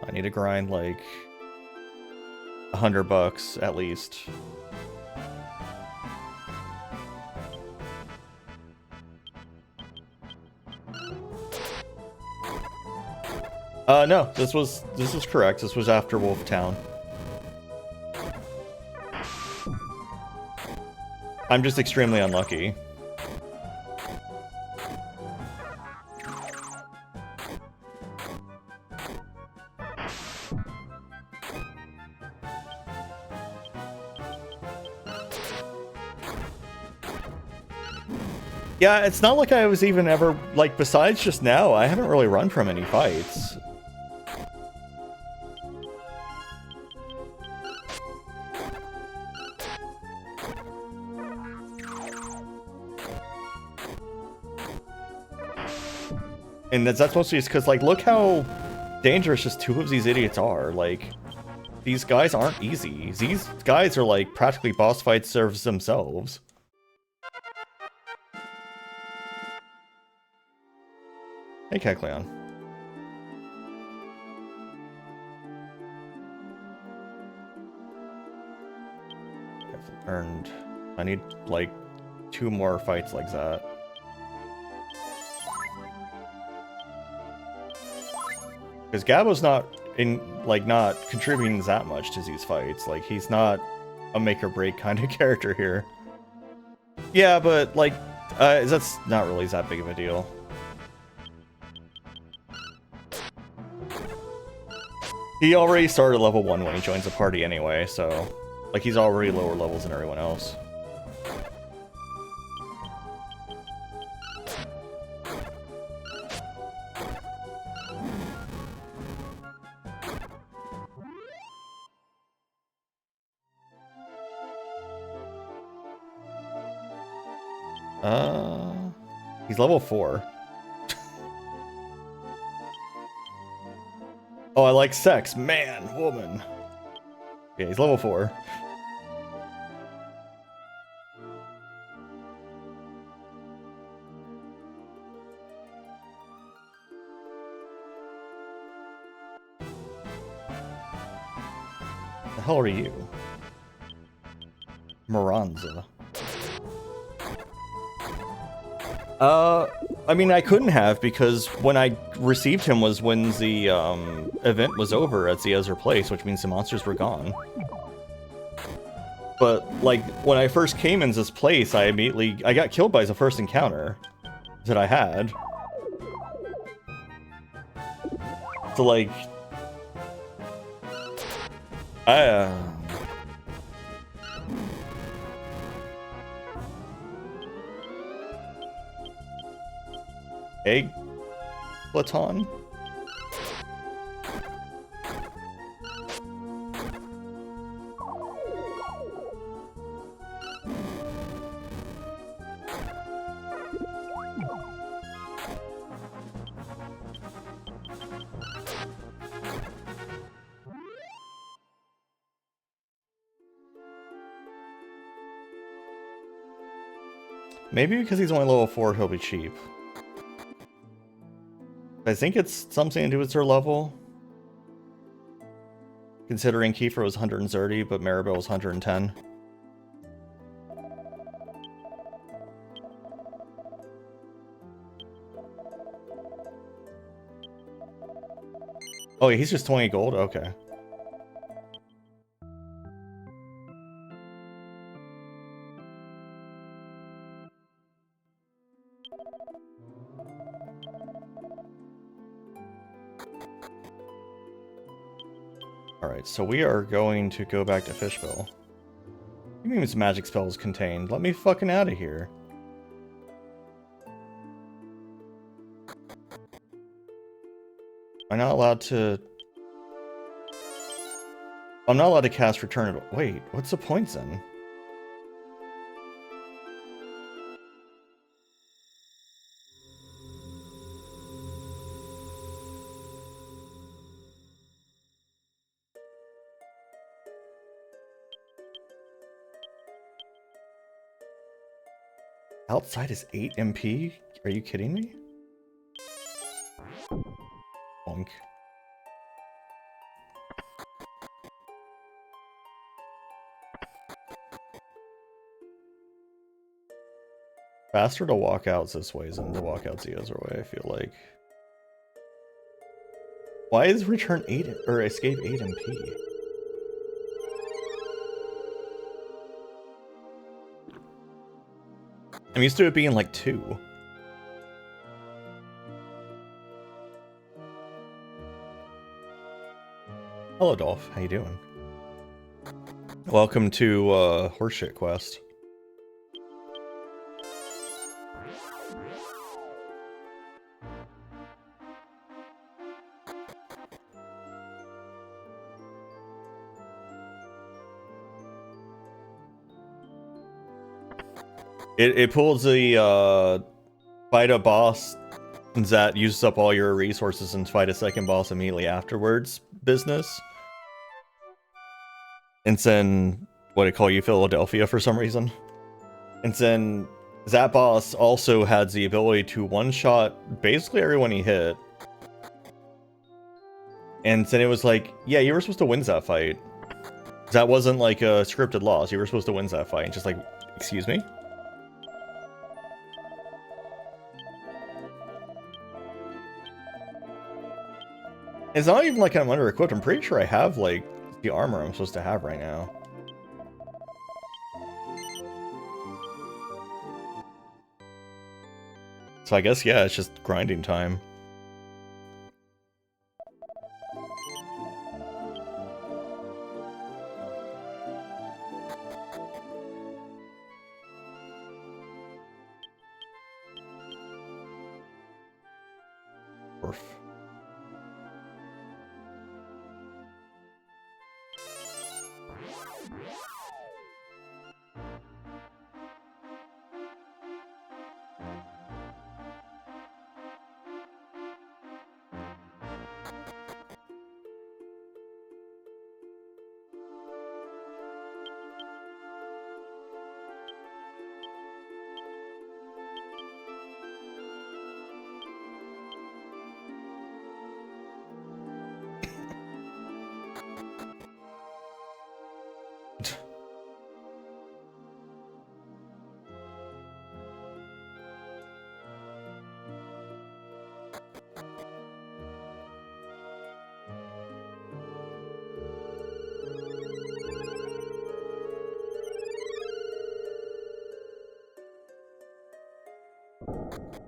I need to grind like $100 at least. No, this was correct. This was after Wolf Town. I'm just extremely unlucky. Yeah, it's not like I was even ever, like, besides just now, I haven't really run from any fights. And that's mostly just because, like, look how dangerous just two of these idiots are. Like, these guys aren't easy. These guys are, like, practically boss fight serves themselves. Hey, Kecleon. I've earned... I need, like, 2 more fights like that. Because Gabo's not not contributing that much to these fights. Like, he's not a make or break kind of character here. Yeah, but like, that's not really that big of a deal. He already started level 1 when he joins the party anyway, so like he's already lower levels than everyone else. He's level 4. Oh, I like sex. Man, woman. Yeah, he's level 4. The hell are you? Miranza. I mean, I couldn't have, because when I received him was when the event was over at the Ezra place, which means the monsters were gone. But, like, when I first came in this place, I got killed by the first encounter that I had. So, like, Egg Platon? Maybe because he's only level 4, he'll be cheap. I think it's something to do with their level. Considering Kiefer was 130, but Maribel was 110. Oh, he's just 20 gold? Okay. Alright, so we are going to go back to Fishbill. You mean this magic spell is contained? Let me fucking out of here. I'm not allowed to... I'm not allowed to cast Return... Wait, what's the point then? Outside is 8 MP? Are you kidding me? Bonk. Faster to walk out this way than to walk out the other way, I feel like. Why is return 8 or escape 8 MP? I'm used to it being like 2. Hello, Dolph. How you doing? Welcome to Horseshit Quest. It pulls the fight a boss that uses up all your resources and fight a second boss immediately afterwards business. And then, what I call you, Philadelphia, for some reason. And then that boss also had the ability to one-shot basically everyone he hit. And then it was like, yeah, you were supposed to win that fight. That wasn't like a scripted loss. You were supposed to win that fight. And just like, excuse me? It's not even like I'm under-equipped. I'm pretty sure I have, like, the armor I'm supposed to have right now. So I guess, yeah, it's just grinding time. Orf.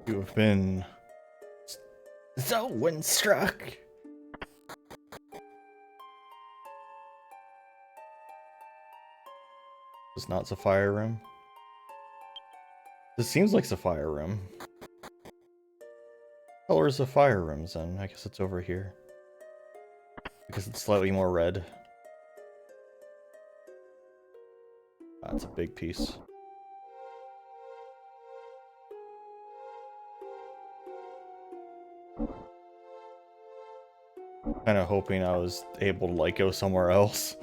You have been so windstruck. It's not Sapphire Room. This seems like Sapphire Room. What color is Sapphire Room's in? I guess it's over here. Because it's slightly more red. That's a big piece. Kind of hoping I was able to like go somewhere else.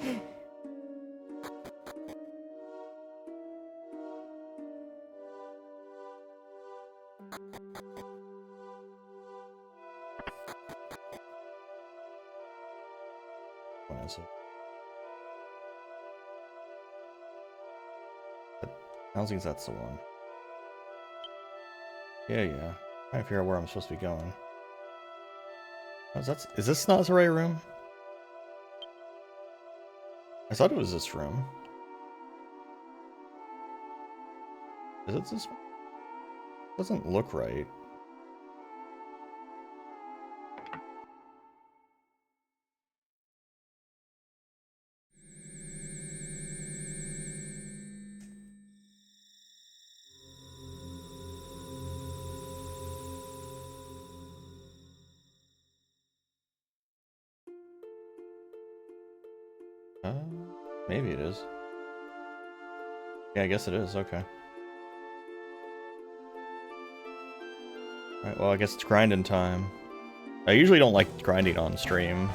What is it? I don't think that's the one. Yeah. Trying to figure out where I'm supposed to be going. Oh, is this not the right room? I thought it was this room. Is it this one? Doesn't look right. Maybe it is. Yeah, I guess it is. Okay. Alright, well, I guess it's grinding time. I usually don't like grinding on stream.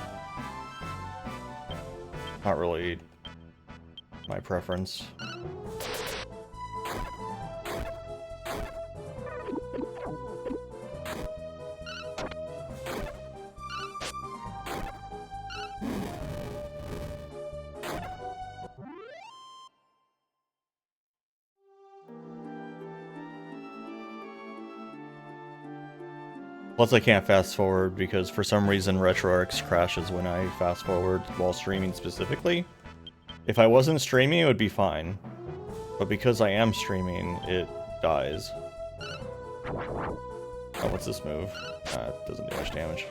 Not really my preference. Plus I can't fast forward because for some reason RetroArx crashes when I fast forward while streaming specifically. If I wasn't streaming it would be fine. But because I am streaming, it dies. Oh, what's this move? It doesn't do much damage.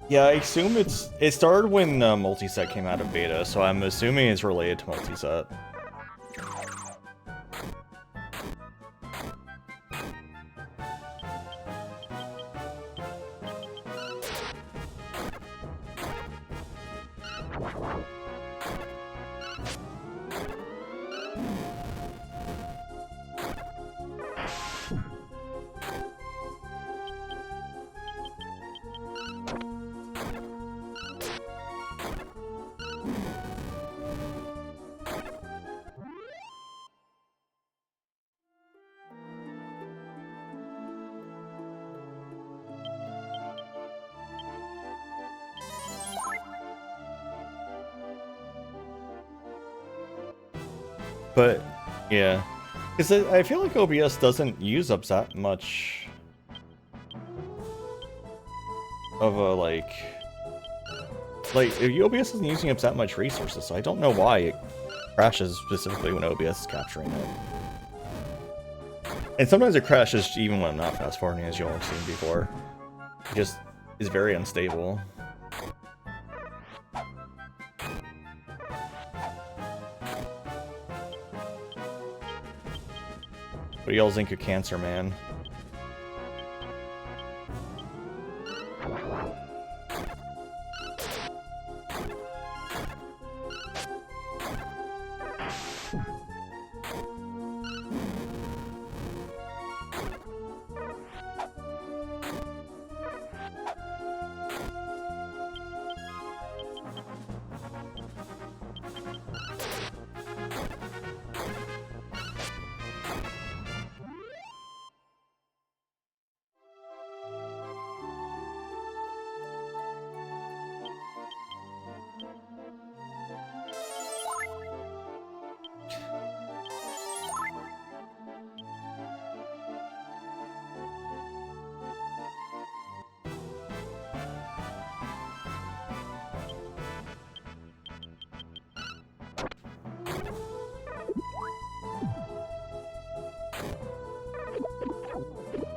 Yeah, I assume it started when multiset came out of beta, so I'm assuming it's related to multiset. But, yeah. Because I feel like OBS doesn't use up that much of a, like, OBS isn't using up that much resources, so I don't know why it crashes specifically when OBS is capturing it. And sometimes it crashes even when I'm not fast forwarding, as you'll have seen before. It just is very unstable. What do y'all think of Cancer Man?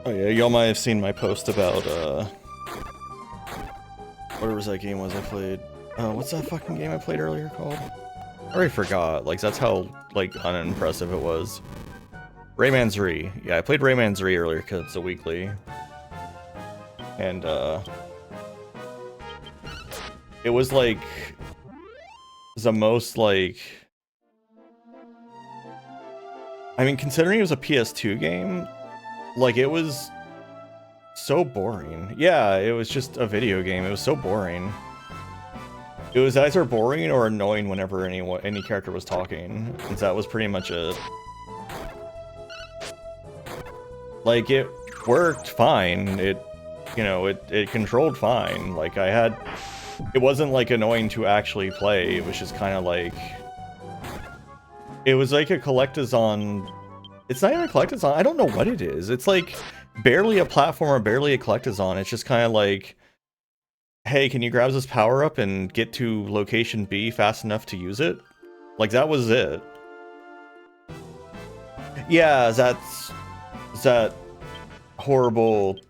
Oh yeah, y'all might have seen my post about whatever that game was I played. What's that fucking game I played earlier called? I already forgot. Like that's how like unimpressive it was. Rayman's Re. Yeah, I played Rayman's Re earlier because it's a weekly. And it was like the most like, I mean, considering it was a PS2 game, like it was so boring. Yeah, it was just a video game. It was so boring. It was either boring or annoying whenever any character was talking. And that was pretty much it. Like it worked fine. It, you know, it controlled fine. Like it wasn't like annoying to actually play. It was just kind of like, it was like a collectathon. It's not even a collectathon. I don't know what it is. It's like barely a platformer, barely a collectathon. It's just kind of like, hey, can you grab this power up and get to location B fast enough to use it? Like that was it. Yeah, that's that horrible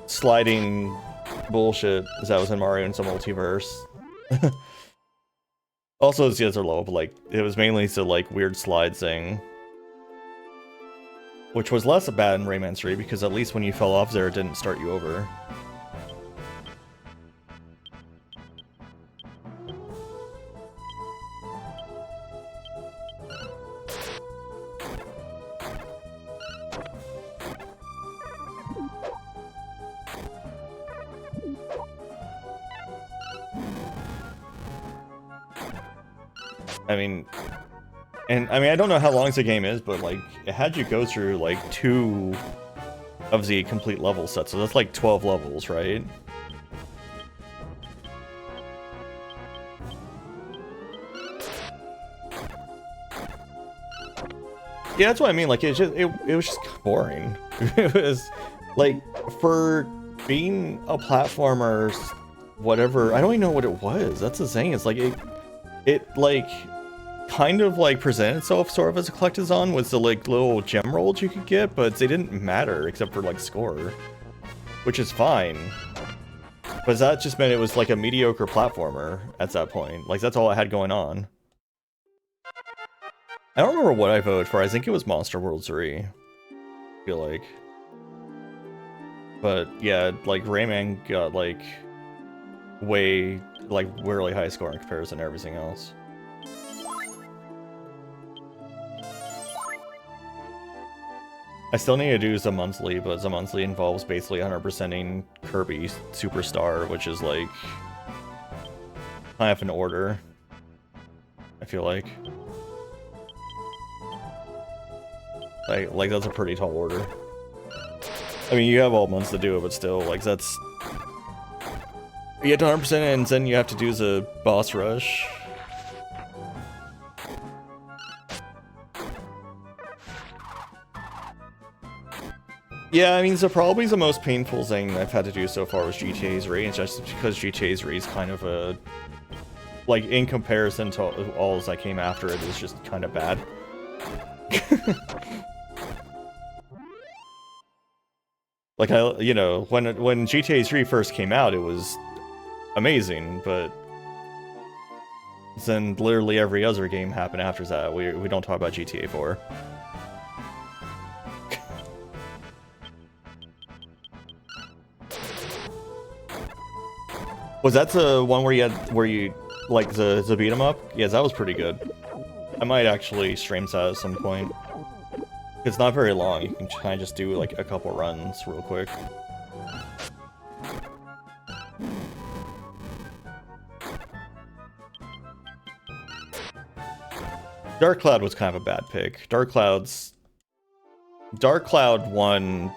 sliding bullshit that was in Mario and some multiverse. Also, the other low, but like it was mainly the like weird slide thing, which was less bad in Rayman 3 because at least when you fell off there, it didn't start you over. I mean, I don't know how long the game is, but like it had you go through like 2 of the complete level sets, so that's like 12 levels, right? Yeah, that's what I mean. Like it was just boring. It was like, for being a platformer, whatever. I don't even know what it was. That's the thing. It's like it like kind of like presented itself sort of as a collectathon with the like little gem rolls you could get, but they didn't matter except for like score, which is fine. But that just meant it was like a mediocre platformer at that point. Like that's all it had going on. I don't remember what I voted for. I think it was Monster World 3. I feel like. But yeah, like Rayman got like way like really high score in comparison to everything else. I still need to do the monthly, but the monthly involves basically 100%ing Kirby Superstar, which is like kind of an order, I feel like. Like that's a pretty tall order. I mean, you have all months to do it, but still, like that's, you get to 100% and then you have to do the boss rush. Yeah, I mean, so probably the most painful thing I've had to do so far was GTA's Re, and just because GTA's Re is kind of a, like, in comparison to all that came after it, is just kind of bad. Like, you know, when GTA 3 first came out, it was amazing, but then literally every other game happened after that. We don't talk about GTA 4. Was that the one where you like the beat 'em up? Yeah, that was pretty good. I might actually stream that at some point. It's not very long. You can kind of just do like a couple runs real quick. Dark Cloud was kind of a bad pick. Dark Cloud 1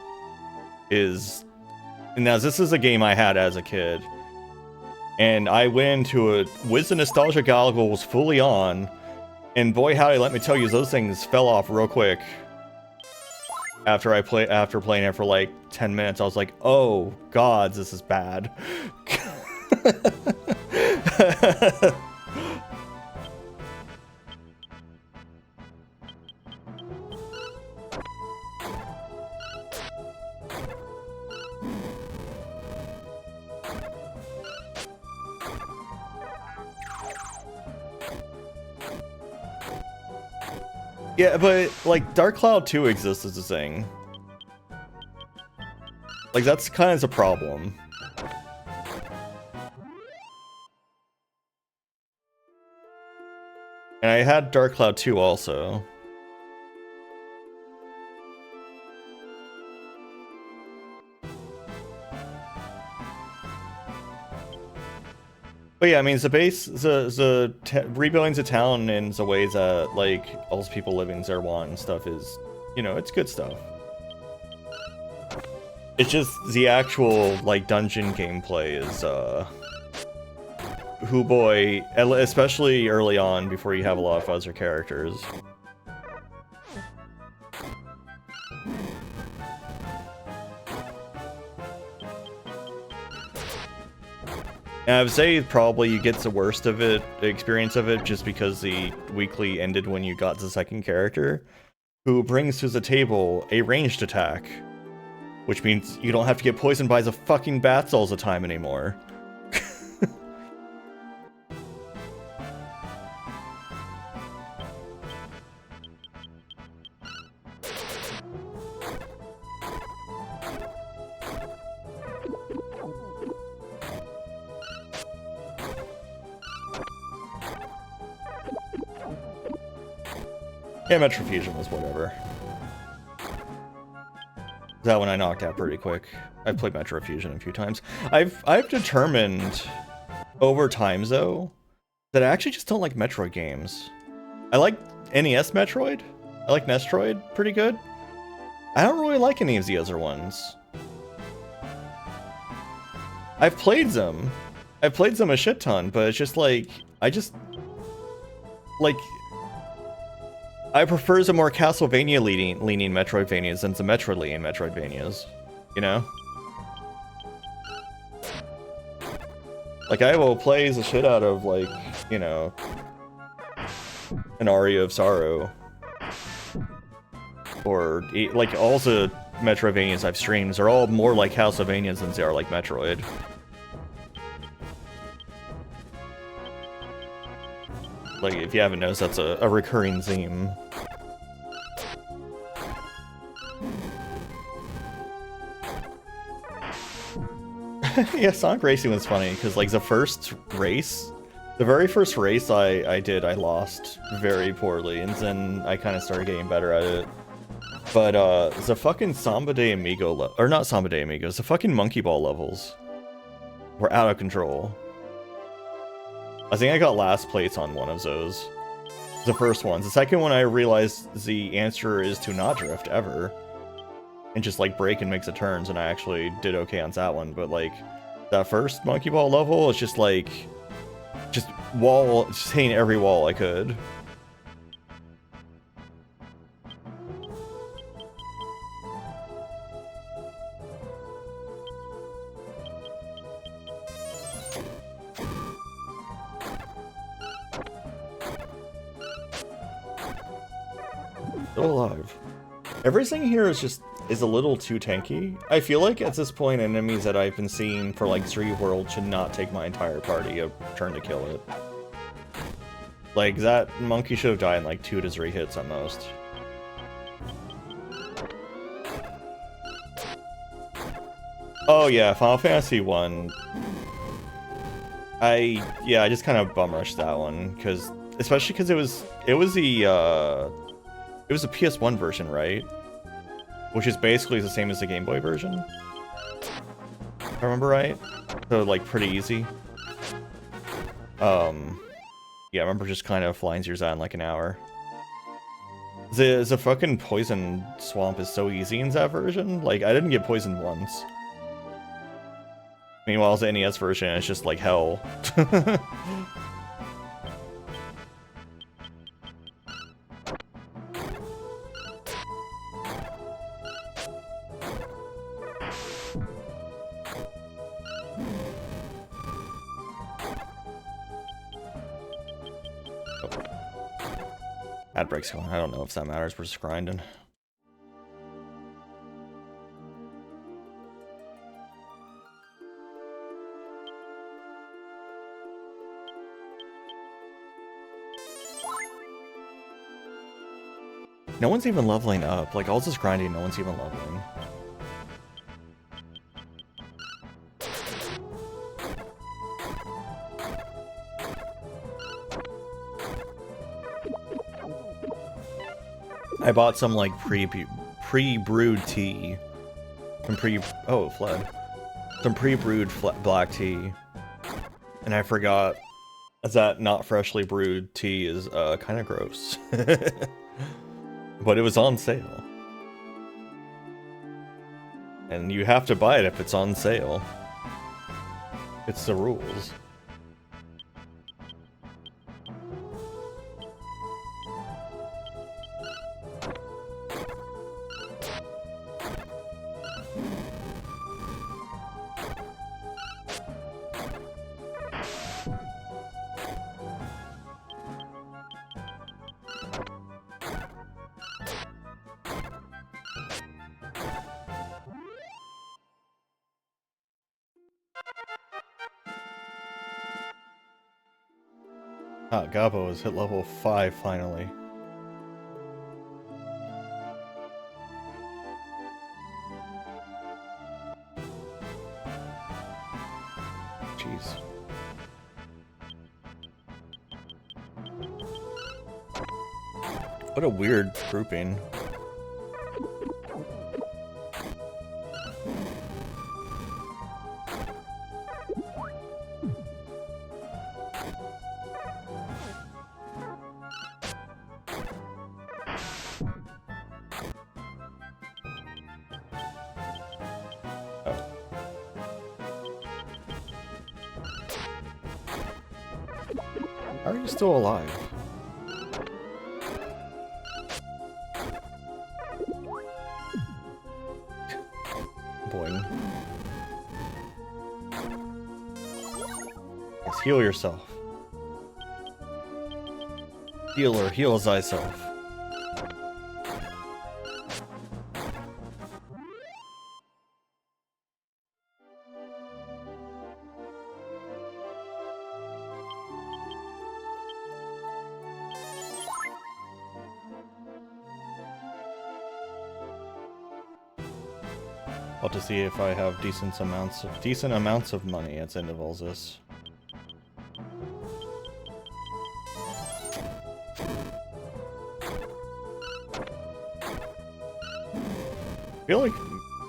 is, now this is a game I had as a kid, and I went into it with the nostalgia goggles fully on, and boy howdy, let me tell you, those things fell off real quick. After playing it for like 10 minutes, I was like, oh god, this is bad. Yeah, but like Dark Cloud 2 exists as a thing. Like that's kind of a problem. And I had Dark Cloud 2 also. But yeah, I mean, rebuilding the town in the ways that, like, all those people living there want and stuff is, you know, it's good stuff. It's just the actual, like, dungeon gameplay is, hoo boy, especially early on before you have a lot of other characters. And I would say probably you get the worst of it, the experience of it, just because the weekly ended when you got the second character, who brings to the table a ranged attack, which means you don't have to get poisoned by the fucking bats all the time anymore. Yeah, Metrofusion was whatever. That one I knocked out pretty quick. I've played Metrofusion a few times. I've determined over time though that I actually just don't like Metroid games. I like NES Metroid. I like Nestroid pretty good. I don't really like any of the other ones. I've played them. I've played them a shit ton, but it's just like I prefer the more Castlevania leaning Metroidvanias than the Metroid leaning Metroidvanias, you know? Like, I will play the shit out of, like, you know, an Aria of Sorrow. Or, like, all the Metroidvanias I've streamed are all more like Castlevanias than they are like Metroid. Like, if you haven't noticed, that's a recurring theme. Yeah, Sonic Racing was funny, because, like, the very first race I did, I lost very poorly, and then I kind of started getting better at it. But, the fucking Samba de Amigo, or not Samba de Amigos, the fucking Monkey Ball levels were out of control. I think I got last place on one of those. The first ones. The second one, I realized the answer is to not drift ever. And just, like, brake and make the turns, and I actually did okay on that one. But, like, that first Monkey Ball level is just, like, just hitting every wall I could. Still alive. Everything here is a little too tanky. I feel like at this point enemies that I've been seeing for like 3 worlds should not take my entire party a turn to kill it. Like, that monkey should have died in like 2 to 3 hits at most. Oh yeah, Final Fantasy 1. I just kind of bum rushed that one, especially because it was a PS1 version, right? Which is basically the same as the Game Boy version. If I remember right. So, like, pretty easy. Yeah, I remember just kind of flying through that in like an hour. The fucking poison swamp is so easy in that version. Like, I didn't get poisoned once. Meanwhile, the NES version is just like hell. Ad breaks going. I don't know if that matters. We're just grinding. No one's even leveling up. Like, all this grinding, no one's even leveling. I bought some, like, pre-brewed tea. Some oh, fled. Some pre-brewed black tea. And I forgot that not freshly brewed tea is, kind of gross. But it was on sale. And you have to buy it if it's on sale. It's the rules. Ah, Gabo has hit level 5 finally. Jeez. What a weird grouping. How are you still alive? Boing. Yes, heal yourself. Healer, heal thyself. I'll to see if I have decent amounts of money at end of all this. I feel like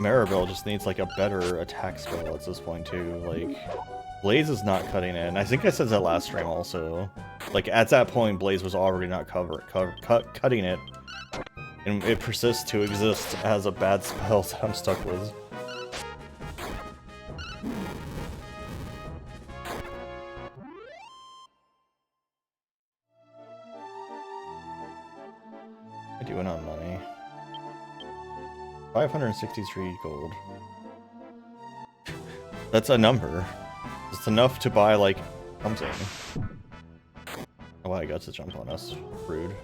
Maribel just needs like a better attack spell at this point too. Like, Blaze is not cutting it. And I think I said that last stream also. Like, at that point, Blaze was already not cutting it. And it persists to exist as a bad spell that I'm stuck with. I do win on money. 563 gold. That's a number. It's enough to buy, like, something. Oh, wow, he got to jump on us. Rude.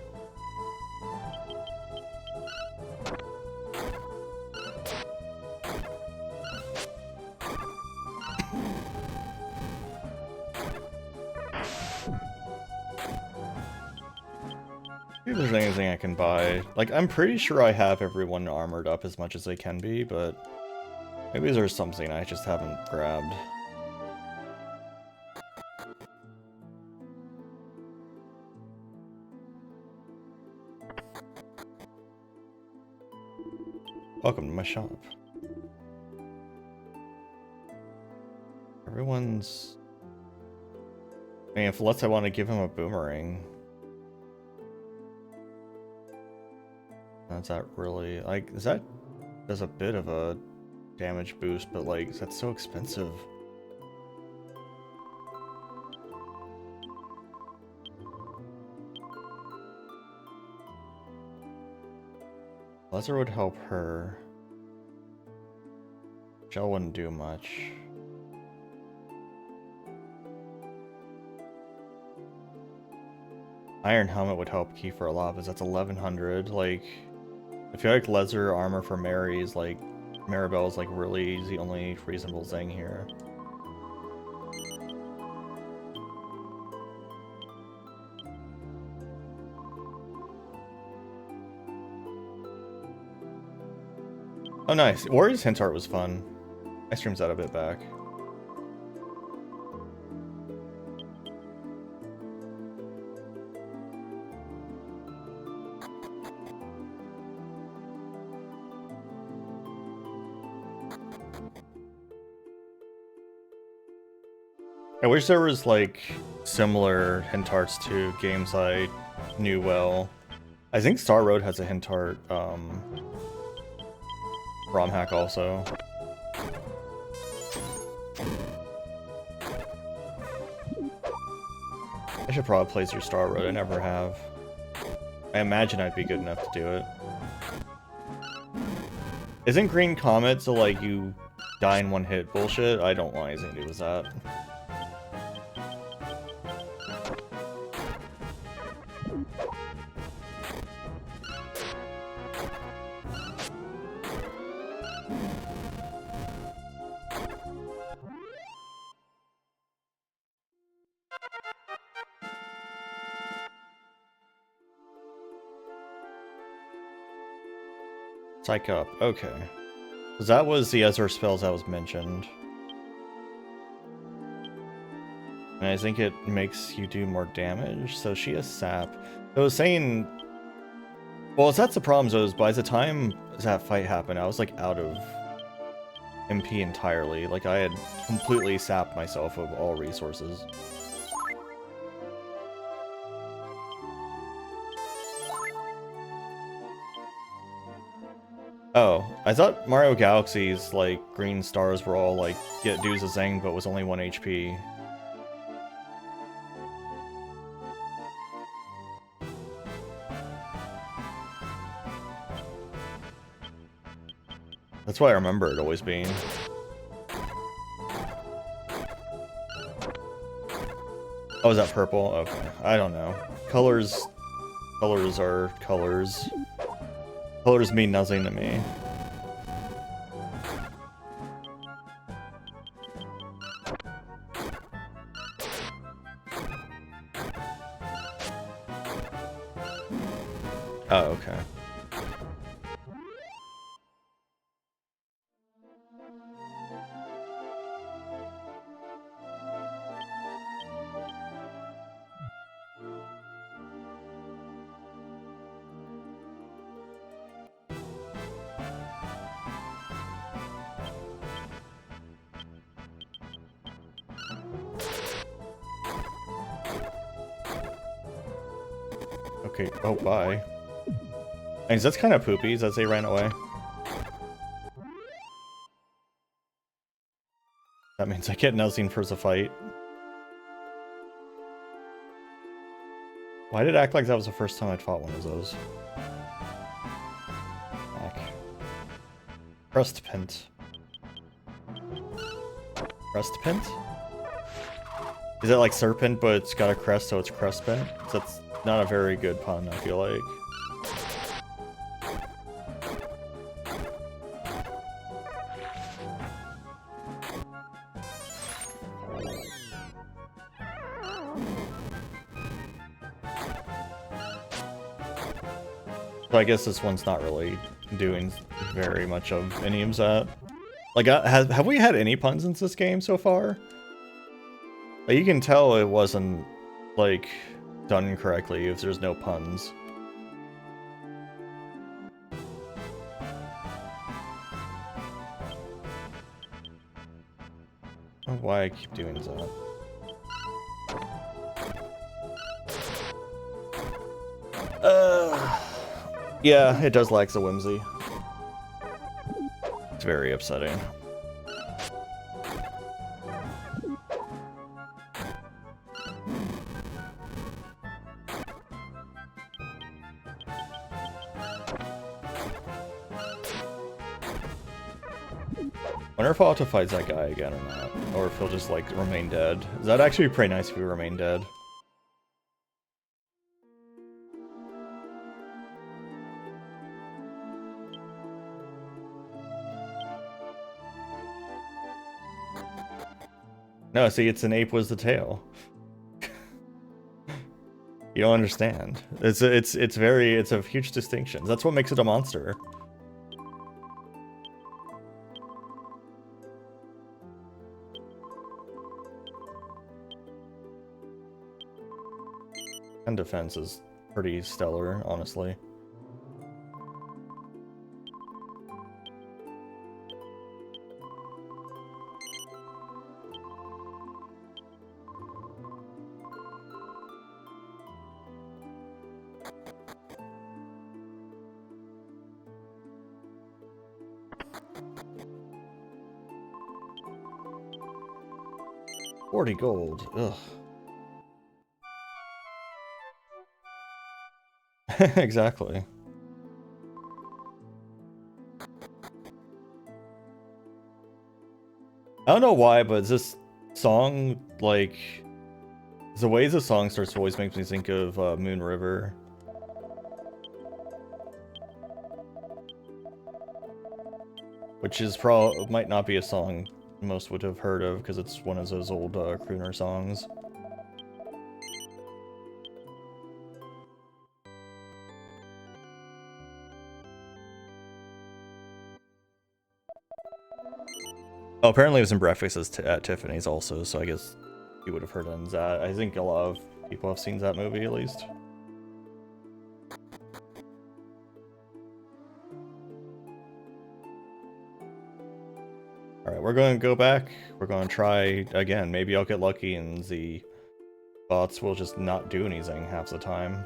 If there's anything I can buy. Like, I'm pretty sure I have everyone armored up as much as they can be, but maybe there's something I just haven't grabbed. Welcome to my shop. Everyone's... I mean, unless I want to give him a boomerang. That's not really... Like, is that... Does a bit of a damage boost, but like, that's so expensive. Lesser would help her. Gel wouldn't do much. Iron Helmet would help Kiefer a lot, because that's 1100. Like, I feel like Lesser armor for Mary is like... Maribel is like really the only reasonable thing here. Oh, nice. Warriors Hint Art was fun. I streamed that a bit back. I wish there was, like, similar hint arts to games I knew well. I think Star Road has a hint art, ROM hack also. I should probably play through Star Road, I never have. I imagine I'd be good enough to do it. Isn't Green Comet so, like, you die in one hit bullshit? I don't want anything to do with that. Psych up, okay. Because that was the Ezra spells that was mentioned. And I think it makes you do more damage, so she has sap. I was saying... Well, that's the problem, so is by the time that fight happened, I was like out of MP entirely. Like I had completely sapped myself of all resources. Oh, I thought Mario Galaxy's, like, green stars were all, like, get dudes a zing, but was only 1 HP. That's what I remember it always being. Oh, is that purple? Okay, I don't know. Colors are colors. Colors mean nothing to me. Oh, okay. Okay, oh, bye. And that's kind of poopy, as they ran away. That means I get nothing for the fight. Why did it act like that was the first time I'd fought one of those? Back. Crust pint. Crust pint? Is it like serpent, but it's got a crest, so it's crust pint? That's not a very good pun, I feel like. So I guess this one's not really doing very much of any of that. Like, have we had any puns in this game so far? Like, you can tell it wasn't, like, done correctly if there's no puns. I don't know why I keep doing that. Yeah, it does lack the whimsy. It's very upsetting. Wonder if I'll have to fight that guy again or not. Or if he'll just, like, remain dead. That'd actually be pretty nice if he remained dead. No, see, it's an ape was the tail. You don't understand. It's a huge distinction. That's what makes it a monster. And defense is pretty stellar, honestly. $40 gold. Ugh. Exactly. I don't know why, but this song, like, the way the song starts always makes me think of Moon River. Which is might not be a song most would have heard of, because it's one of those old crooner songs. Oh, apparently it was in Breakfast at Tiffany's also, so I guess you would have heard of that. I think a lot of people have seen that movie, at least. Alright, we're going to go back. We're going to try again. Maybe I'll get lucky and the bots will just not do anything half the time.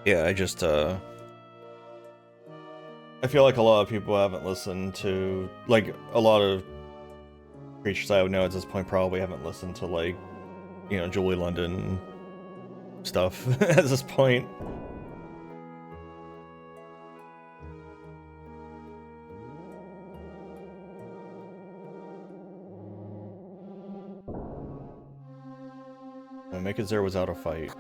Yeah, I just, I feel like a lot of people haven't listened to, like, a lot of creatures I would know at this point probably haven't listened to, like, you know, Julie London stuff at this point. Make it there without a fight.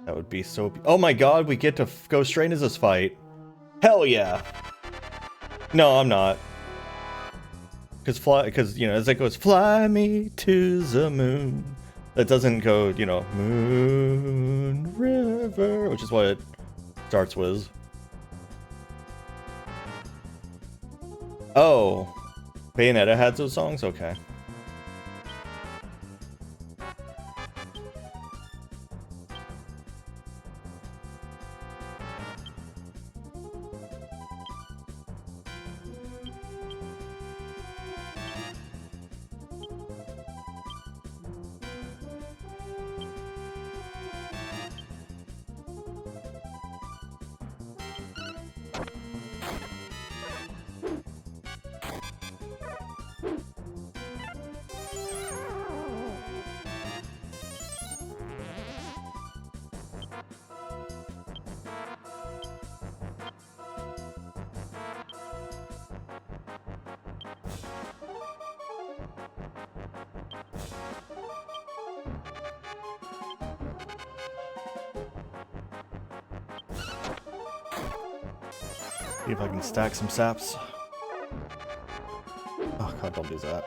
That would be so... Oh my god, we get to go straight into this fight. Hell yeah! No, I'm not. Because, you know, as it goes, fly me to the moon. That doesn't go, you know, Moon River, which is what it starts with. Oh. Bayonetta had those songs? Okay. See if I can stack some saps. Oh god, don't do that.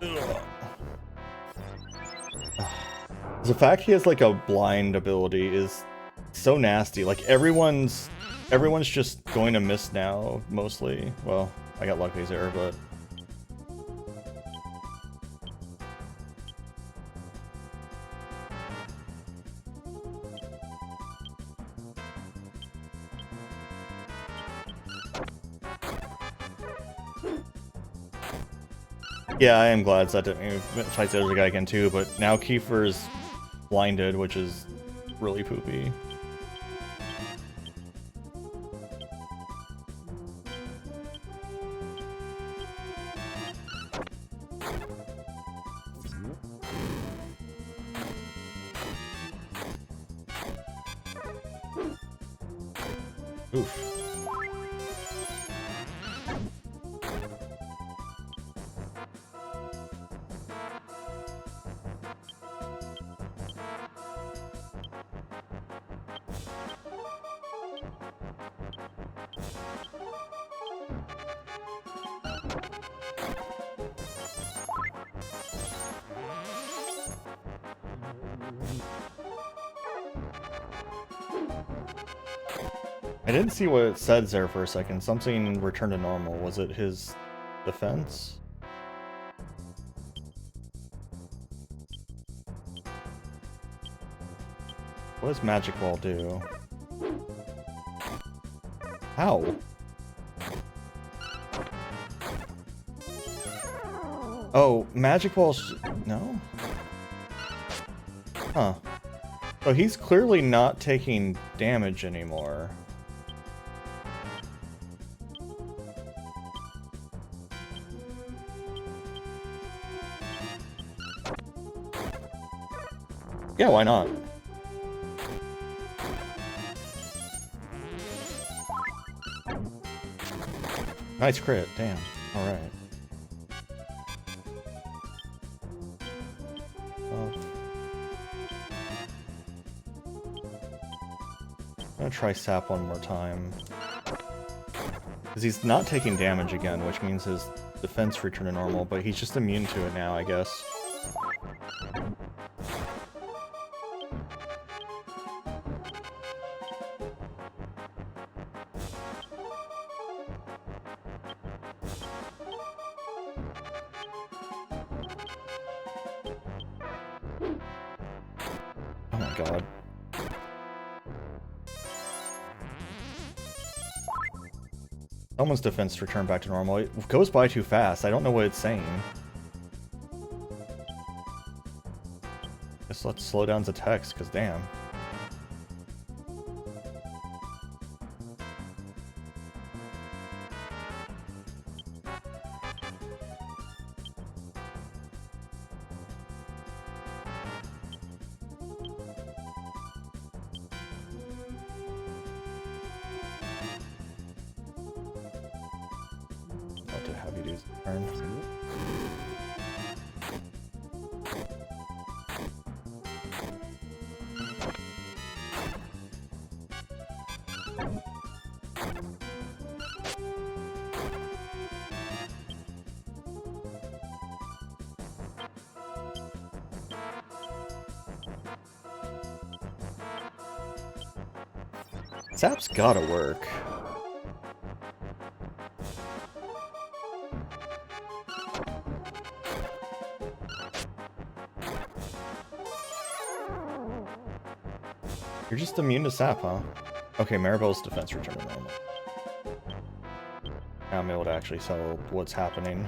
Ugh. The fact he has like a blind ability is so nasty. Like everyone's just going to miss now, mostly. Well, I got lucky there, but... Yeah, I am glad that didn't fight the other guy again too, but now Kiefer's blinded, which is really poopy. Oof. I didn't see what it said there for a second. Something returned to normal. Was it his defense? What does Magic Ball do? How? Oh, Magic Ball no? Huh. Oh, he's clearly not taking damage anymore. Yeah, why not? Nice crit, damn. Alright. I'm gonna try Sap one more time. Because he's not taking damage again, which means his defense returned to normal, but he's just immune to it now, I guess. Oh my god. Someone's defense returned back to normal. It goes by too fast. I don't know what it's saying. Guess let's slow down the text, because damn. To have you do this turn. Zap's gotta work. You're just immune to Sap, huh? Okay, Maribel's defense returned to normal. Now I'm able to actually tell what's happening.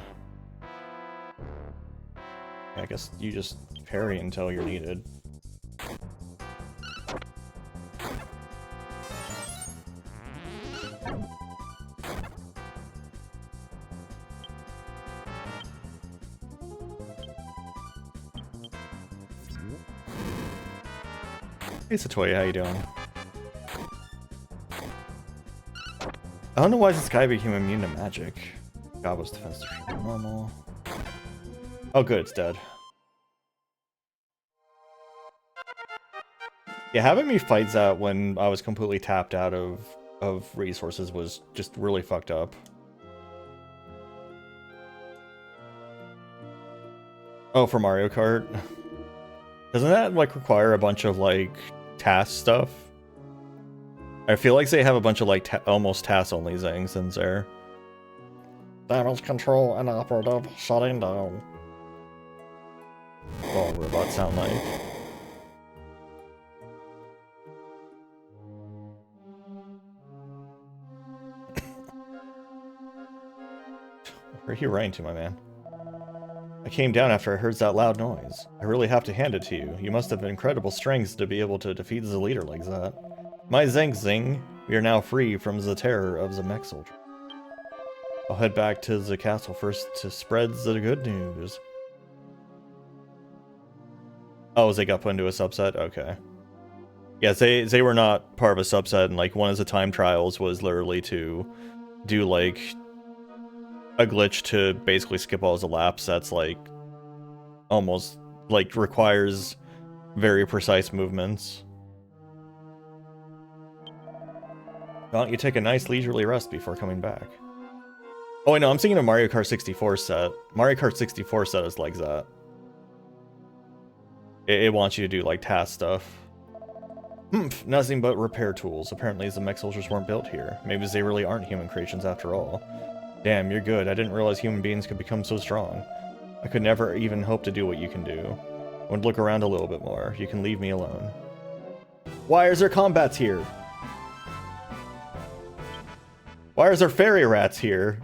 Yeah, I guess you just parry until you're needed. Hey Satoya, how you doing? I don't know why this guy became immune to magic. Gobbo's defense is normal. Oh good, it's dead. Yeah, having me fight that when I was completely tapped out of resources was just really fucked up. Oh, for Mario Kart? Doesn't that, like, require a bunch of, like, task stuff? I feel like they have a bunch of, like, almost task-only things in there. Damage control and operative shutting down. What all robots sound like. Where are you running to, my man? I came down after I heard that loud noise. I really have to hand it to you. You must have incredible strength to be able to defeat the leader like that. My Zeng Zing, we are now free from the terror of the mech soldier. I'll head back to the castle first to spread the good news. Oh, they got put into a subset? Okay. Yeah, they were not part of a subset, and like one of the time trials was literally to do like a glitch to basically skip all the laps that's like almost like requires very precise movements. Why don't you take a nice leisurely rest before coming back? Oh, I know, I'm thinking of Mario Kart 64 set. Mario Kart 64 set is like that. It wants you to do like task stuff. Nothing but repair tools. Apparently the mech soldiers weren't built here. Maybe they really aren't human creations after all. Damn, you're good. I didn't realize human beings could become so strong. I could never even hope to do what you can do. I would look around a little bit more. You can leave me alone. Why is there combats here? Why is there fairy rats here?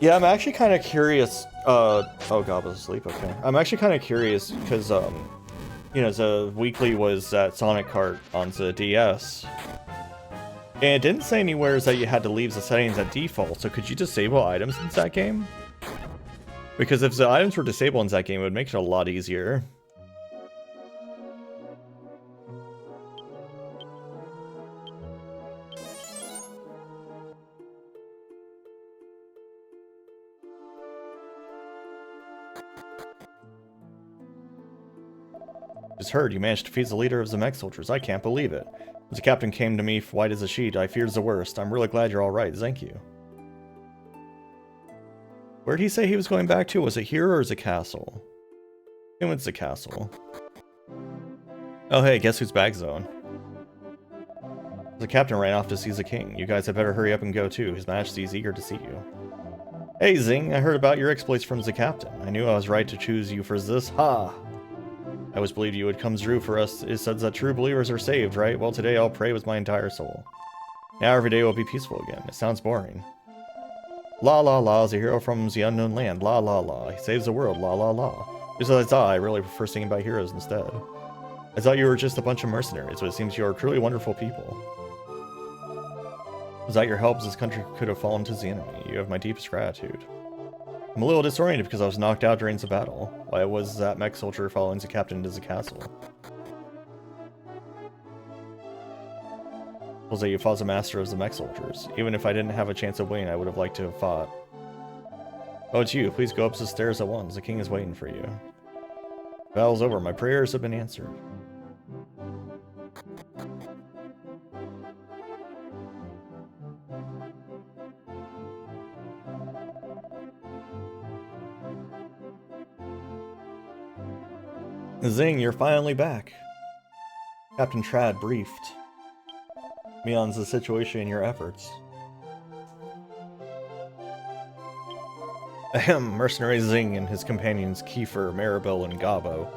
Yeah, I'm actually kind of curious. Oh god, was asleep. Okay, I'm actually kind of curious because you know, the weekly was that Sonic Kart on the DS, and it didn't say anywhere that you had to leave the settings at default. So could you disable items in that game? Because if the items were disabled in that game, it would make it a lot easier. Just heard you managed to defeat the leader of the mech soldiers. I can't believe it. As the captain came to me white as a sheet, I feared the worst. I'm really glad you're alright, thank you. Where'd he say he was going back to? Was it here or is it castle? I think it's the castle. Oh hey, guess who's back zone? The captain ran off to see the king. You guys had better hurry up and go too. His Majesty's eager to see you. Hey Zing, I heard about your exploits from the captain. I knew I was right to choose you for this. Ha! I always believed you would come through for us. It says that true believers are saved, right? Well, today I'll pray with my entire soul. Now every day will be peaceful again. It sounds boring. La la la is a hero from the unknown land. La la la. He saves the world. La la la. Just as I thought, I really prefer singing about heroes instead. I thought you were just a bunch of mercenaries, but it seems you are truly wonderful people. Without your help, this country could have fallen to the enemy. You have my deepest gratitude. I'm a little disoriented because I was knocked out during the battle. Why was that mech soldier following the captain into the castle? Was that you fought the master of the mech soldiers. Even if I didn't have a chance of winning, I would have liked to have fought. Oh, it's you. Please go up the stairs at once. The king is waiting for you. The battle's over. My prayers have been answered. Zing, you're finally back. Captain Trad briefed me on the situation and your efforts. Ahem, mercenary Zing and his companions Kiefer, Maribel, and Gabo,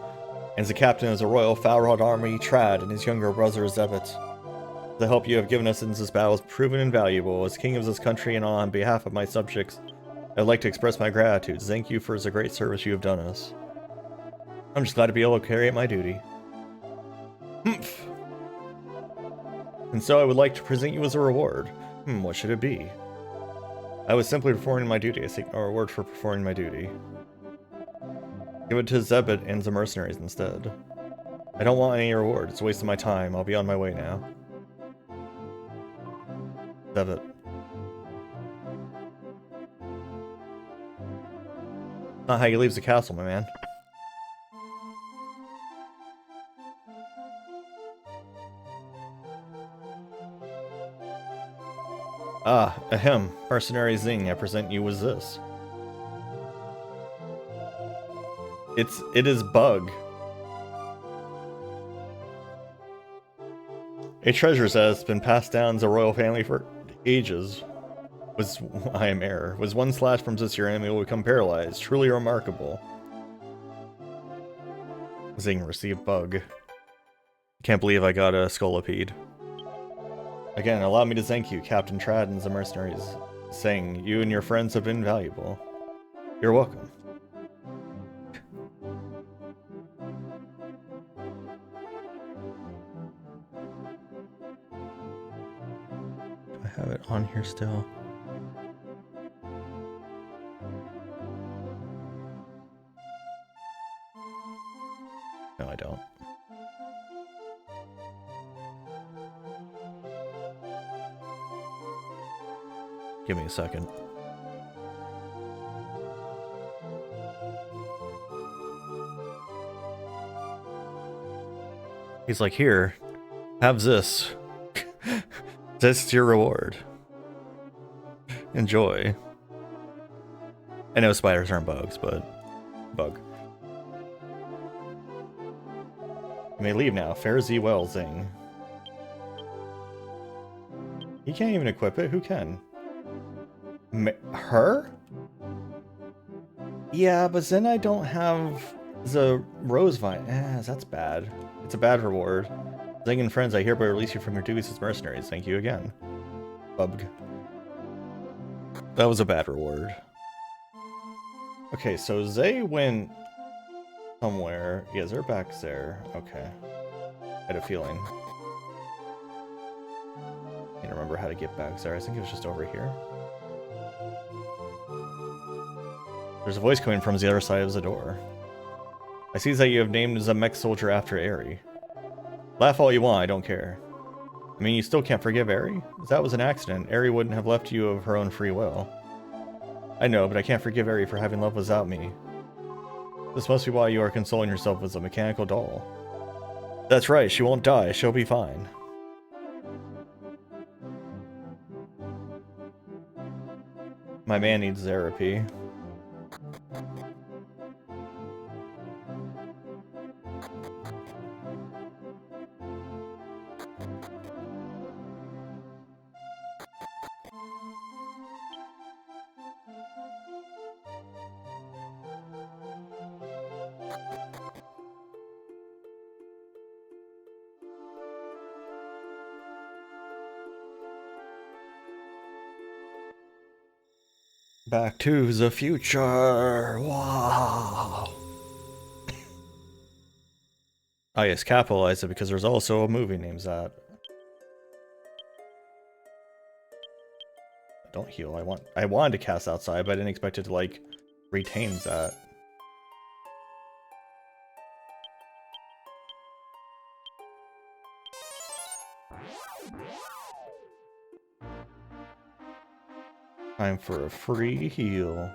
and the captain of the Royal Falrod Army, Trad, and his younger brother Zevit. The help you have given us in this battle has proven invaluable. As king of this country and on behalf of my subjects, I'd like to express my gratitude. Thank you for the great service you have done us. I'm just glad to be able to carry out my duty. Humph. And so I would like to present you as a reward. What should it be? I was simply performing my duty. I seek no reward for performing my duty. Give it to Zebit and the mercenaries instead. I don't want any reward. It's a waste of my time. I'll be on my way now. Zebit. Not how you leave the castle, my man. Ah, ahem, mercenary Zing, I present you with this. It is Bug. A treasure that has been passed down the royal family for ages. I am error. Was one slash from this your enemy will become paralyzed. Truly remarkable. Zing received Bug. Can't believe I got a Scolipede. Again, allow me to thank you, Captain Trad and the mercenaries, saying you and your friends have been valuable. You're welcome. Do I have it on here still? No, I don't. Give me a second. He's like, here, have this. This is your reward. Enjoy. I know spiders aren't bugs, but bug. You may leave now. Fare thee well, Zing. You can't even equip it. Who can? Her? Yeah, but then I don't have the rose vine. That's bad. It's a bad reward. Zing and friends, I hereby release you from your duties as mercenaries. Thank you again. Bug. That was a bad reward. Okay, so they went somewhere. Yeah, they're back there. Okay. I had a feeling. I can't remember how to get back there. I think it was just over here. There's a voice coming from the other side of the door. I see that you have named the mech soldier after Eri. Laugh all you want, I don't care. I mean, you still can't forgive Eri? If that was an accident, Eri wouldn't have left you of her own free will. I know, but I can't forgive Eri for having love without me. This must be why you are consoling yourself with a mechanical doll. That's right, she won't die, she'll be fine. My man needs therapy. Back to the future. Wow. I just capitalized it because there's also a movie named that. Don't heal. I wanted to cast outside, but I didn't expect it to like retain that. Time for a free heal.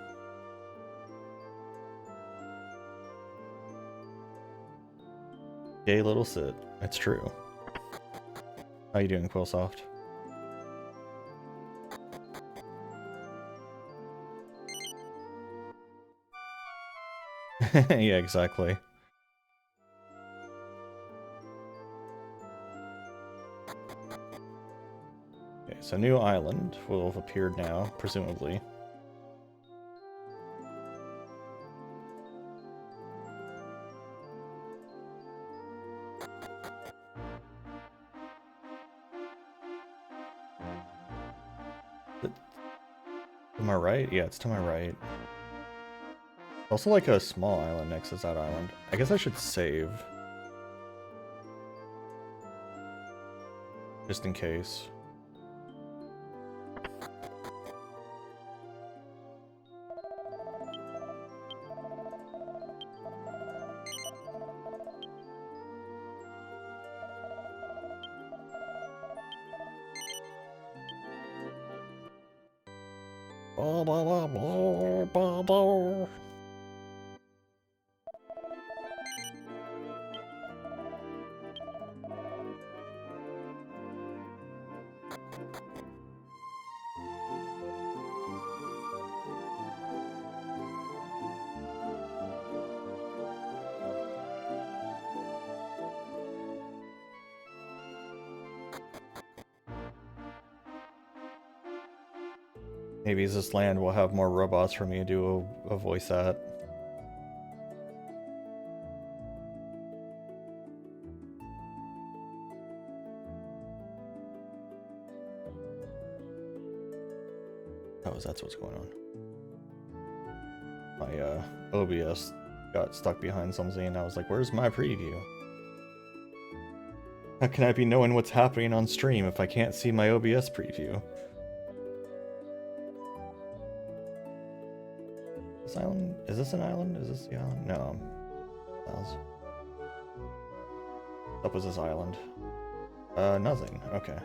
Gay little sit. It's true. How you doing, Quillsoft? Yeah, exactly. Okay, so new island will have appeared now, presumably. To my right? Yeah, it's to my right. Also like a small island next to that island. I guess I should save. Just in case. Maybe this land will have more robots for me to do a voice at. Oh, that's what's going on. My OBS got stuck behind something and I was like, where's my preview? How can I be knowing what's happening on stream if I can't see my OBS preview? This island? Is this an island? Is this the island? No. What's up with this island? Nothing. Okay.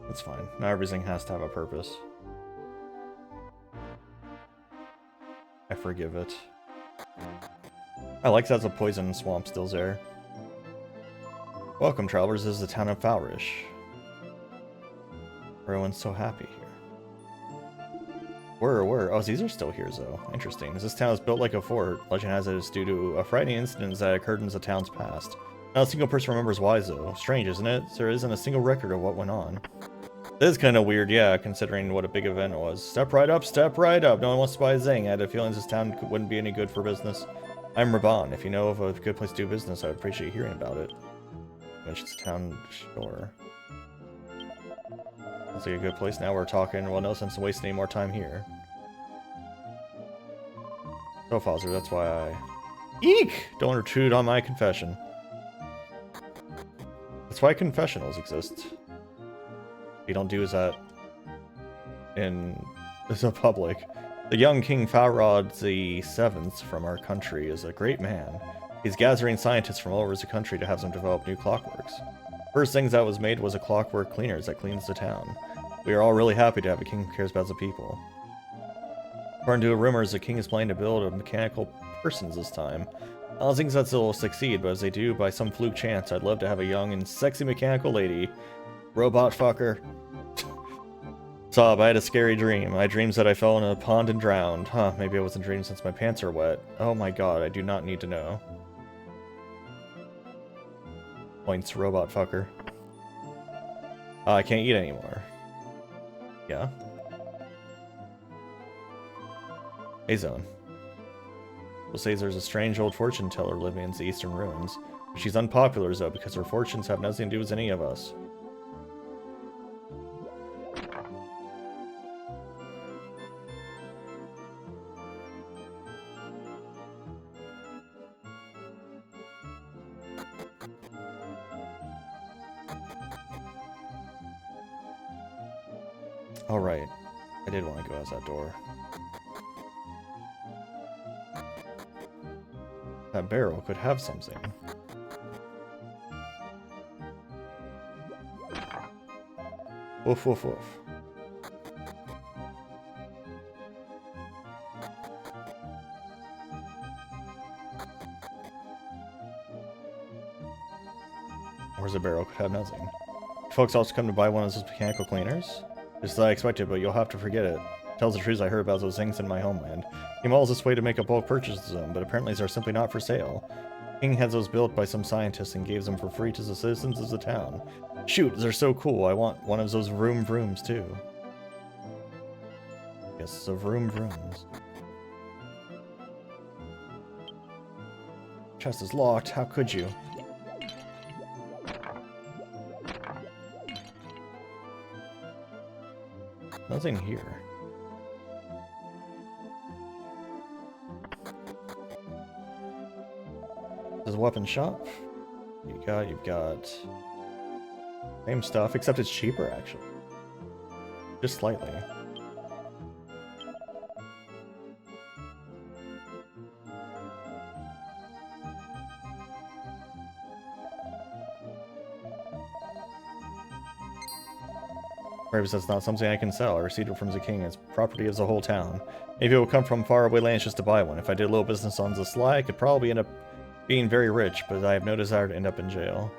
That's fine. Now everything has to have a purpose. I forgive it. I like that the poison swamp still's there. Welcome, travelers. This is the town of Furry. Everyone's so happy here. Where? Oh, these are still here, though. Interesting. This town is built like a fort. Legend has it is due to a frightening incident that occurred in the town's past. Not a single person remembers why, though. Strange, isn't it? There isn't a single record of what went on. This is kind of weird, yeah, considering what a big event it was. Step right up, step right up. No one wants to buy a zing. I had a feeling this town wouldn't be any good for business. I'm Raban. If you know of a good place to do business, I would appreciate hearing about it. Mentions town store. Looks like a good place. Now we're talking. Well, no sense in wasting any more time here. So, Foster, that's why I... Eek! Don't intrude on my confession. That's why confessionals exist. You don't do that in the public. The young King Farod the Seventh from our country is a great man. He's gathering scientists from all over the country to have them develop new clockworks. First things that was made was a clockwork cleaners that cleans the town. We are all really happy to have a king who cares about the people. According to rumors, the king is planning to build a mechanical persons this time. I don't think that they'll succeed, but as they do, by some fluke chance, I'd love to have a young and sexy mechanical lady. Robot fucker. Sob, I had a scary dream. I dreamed that I fell in a pond and drowned. Huh, maybe I wasn't dreaming since my pants are wet. Oh my god, I do not need to know. Points, robot fucker. I can't eat anymore. Yeah? Hey, Zone. We'll say there's a strange old fortune teller living in the eastern ruins. She's unpopular, though, because her fortunes have nothing to do with any of us. Alright. I did want to go out that door. That barrel could have something. Woof, woof, woof. Where's the barrel? Could have nothing. Folks also come to buy one of those mechanical cleaners? Just as I expected, but you'll have to forget it. Tells the truth, I heard about those things in my homeland. He models this way to make a bulk purchase of them, but apparently they're simply not for sale. King has those built by some scientists and gave them for free to the citizens of the town. Shoot, they're so cool. I want one of those vroom vrooms too. Yes, the vroom vrooms. Chest is locked. How could you? Nothing here. There's a weapon shop. You've got same stuff, except it's cheaper actually. Just slightly. Perhaps that's not something I can sell. I received it from the king. It's property of the whole town. Maybe it will come from faraway lands just to buy one. If I did a little business on the sly, I could probably end up being very rich, but I have no desire to end up in jail.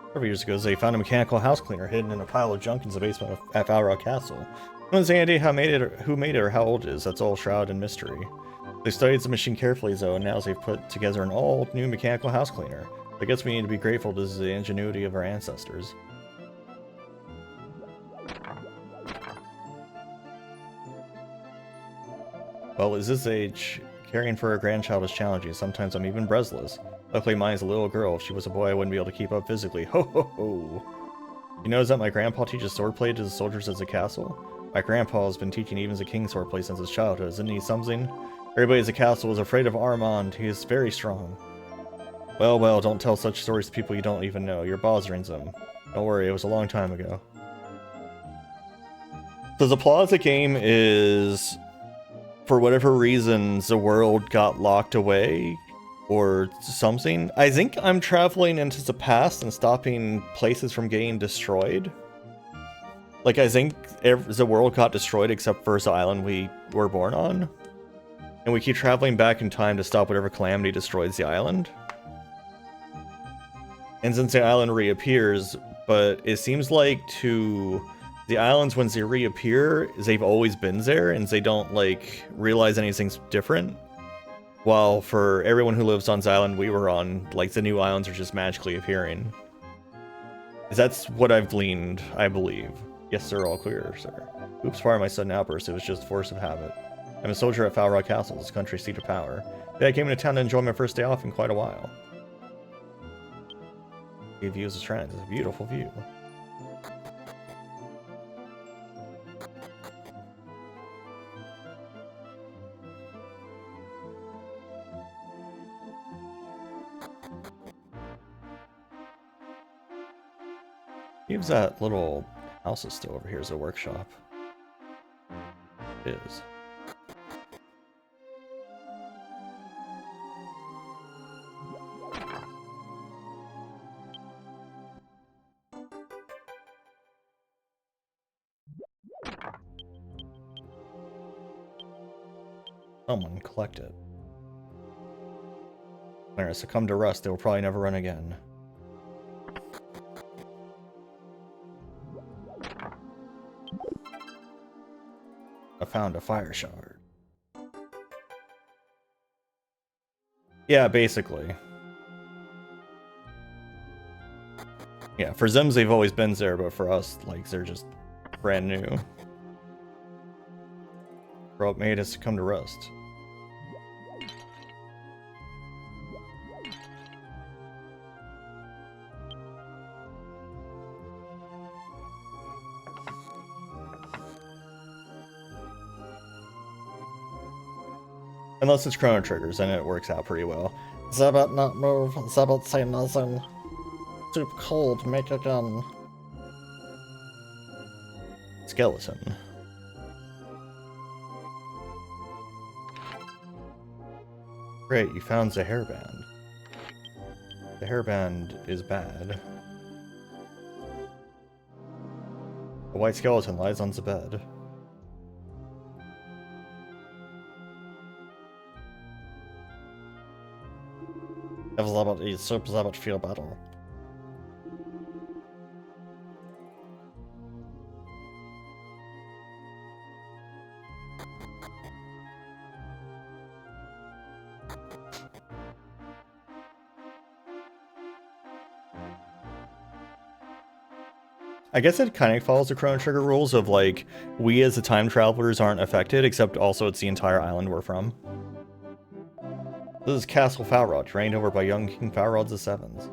Several years ago, they found a mechanical house cleaner hidden in a pile of junk in the basement of Valra Castle. No one's any idea who made it or how old it is. That's all shrouded in mystery. They studied the machine carefully, though, and now they've put together an all-new mechanical house cleaner. I guess we need to be grateful to the ingenuity of our ancestors. Well, at this age, caring for a grandchild is challenging. Sometimes I'm even breathless. Luckily, mine's a little girl. If she was a boy, I wouldn't be able to keep up physically. Ho ho ho! You notice that my grandpa teaches swordplay to the soldiers at the castle? My grandpa has been teaching even the king swordplay since his childhood. Isn't he something? Everybody at the castle is afraid of Armand. He is very strong. Well, well, don't tell such stories to people you don't even know. You're bothering them. Don't worry, it was a long time ago. So the plot of the game is, for whatever reasons, the world got locked away or something. I think I'm traveling into the past and stopping places from getting destroyed. Like, I think the world got destroyed except for the island we were born on. And we keep traveling back in time to stop whatever calamity destroys the island. And since the island reappears, but it seems like to the islands, when they reappear, they've always been there, and they don't, like, realize anything's different. While for everyone who lives on the island we were on, like, the new islands are just magically appearing. That's what I've gleaned, I believe. Yes, sir, all clear, sir. Oops, pardon my sudden outburst, it was just force of habit. I'm a soldier at Falrod Castle, this country's seat of power. Today I came into town to enjoy my first day off in quite a while. The view is a strand, it's a beautiful view. Seems that little house is still over here as a workshop. It is. Someone collect it. When it succumb to rust, they will probably never run again. I found a fire shard. Yeah, basically. Yeah, for Zims they've always been there, but for us, like, they're just brand new. For what made us succumb to rust. Unless it's Chrono Triggers, then it works out pretty well. Zabot not move. Zabot say nothing. Soup cold, make again. Skeleton. Great, you found the hairband. The hairband is bad. A white skeleton lies on the bed. If Zabot eats soup, Zabot feel better. I guess it kind of follows the Chrono Trigger rules of, like, we as the time travelers aren't affected, except also it's the entire island we're from. This is Castle Falrod, reigned over by young King Falrod the Seventh.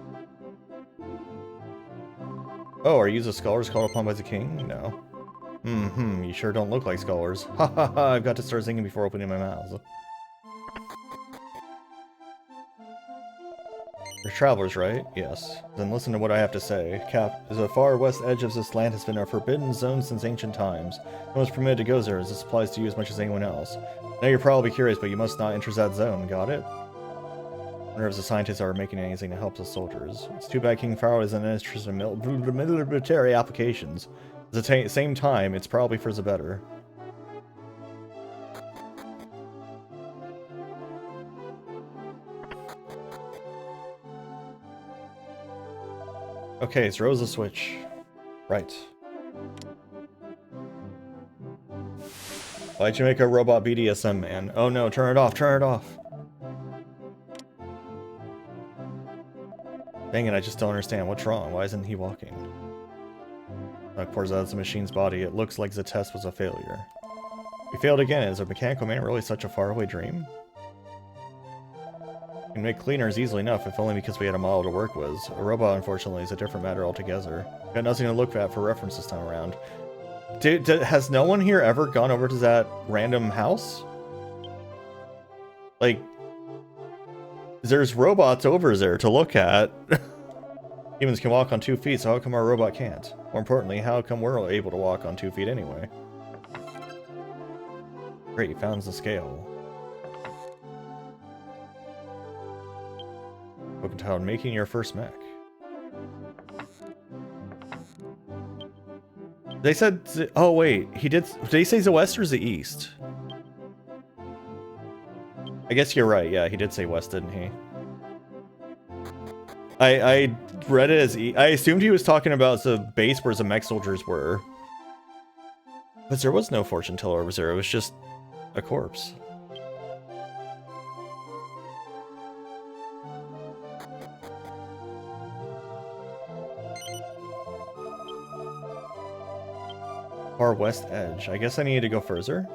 Oh, are you the scholars called upon by the king? No. You sure don't look like scholars. Ha ha ha, I've got to start singing before opening my mouth. You're travelers, right? Yes. Then listen to what I have to say. Cap, the far west edge of this land has been a forbidden zone since ancient times. No one's permitted to go there, as this applies to you as much as anyone else. I know you're probably curious, but you must not enter that zone, got it? I wonder if the scientists are making anything to help the soldiers. It's too bad King Pharaoh isn't interested in military applications. At the same time, it's probably for the better. Okay, throws a switch. Right. Why'd you make a robot BDSM man? Oh no, turn it off, turn it off. Dang it, I just don't understand. What's wrong? Why isn't he walking? Smoke pours out of the machine's body. It looks like the test was a failure. We failed again. Is a mechanical man really such a faraway dream? We can make cleaners easily enough, if only because we had a model to work with. A robot, unfortunately, is a different matter altogether. Got nothing to look at for reference this time around. Has no one here ever gone over to that random house? Like, there's robots over there to look at. Humans can walk on 2 feet, so how come our robot can't? More importantly, how come we're able to walk on 2 feet anyway? Great, you found the scale. on making your first mech. They said... Oh, wait. Did he say the west or the east? I guess you're right. Yeah, he did say west, didn't he? I read it as... I assumed he was talking about the base where the mech soldiers were. But there was no fortune teller over there. It was just a corpse. Far west edge. I guess I need to go further.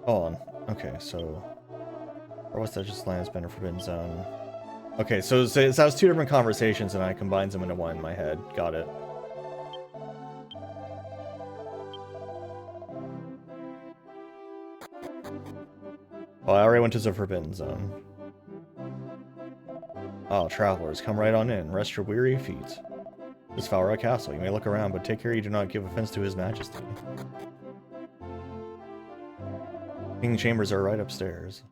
Hold on. Okay, so... Far west edge of land has been a forbidden zone. Okay, so that was two different conversations and I combined them into one in my head. Got it. Well, I already went to the forbidden zone. Oh, travelers, come right on in. Rest your weary feet. This is Furry Castle. You may look around, but take care you do not give offense to His Majesty. King chambers are right upstairs.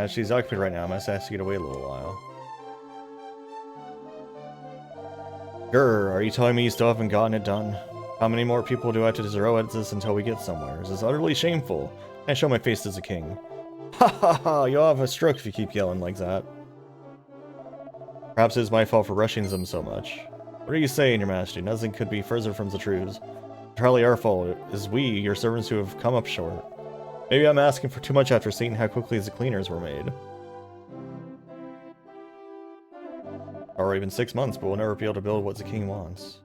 She's occupied right now. I must ask you to wait a little while. Grr, are you telling me you still haven't gotten it done? How many more people do I have to throw at this until we get somewhere? This is utterly shameful. I show my face as a king. Ha ha ha! You'll have a stroke if you keep yelling like that. Perhaps it is my fault for rushing them so much. What are you saying, Your Majesty? Nothing could be further from the truth. Entirely our fault. It is we, your servants, who have come up short. Maybe I'm asking for too much after seeing how quickly the cleaners were made. Or even 6 months, but we'll never be able to build what the king wants.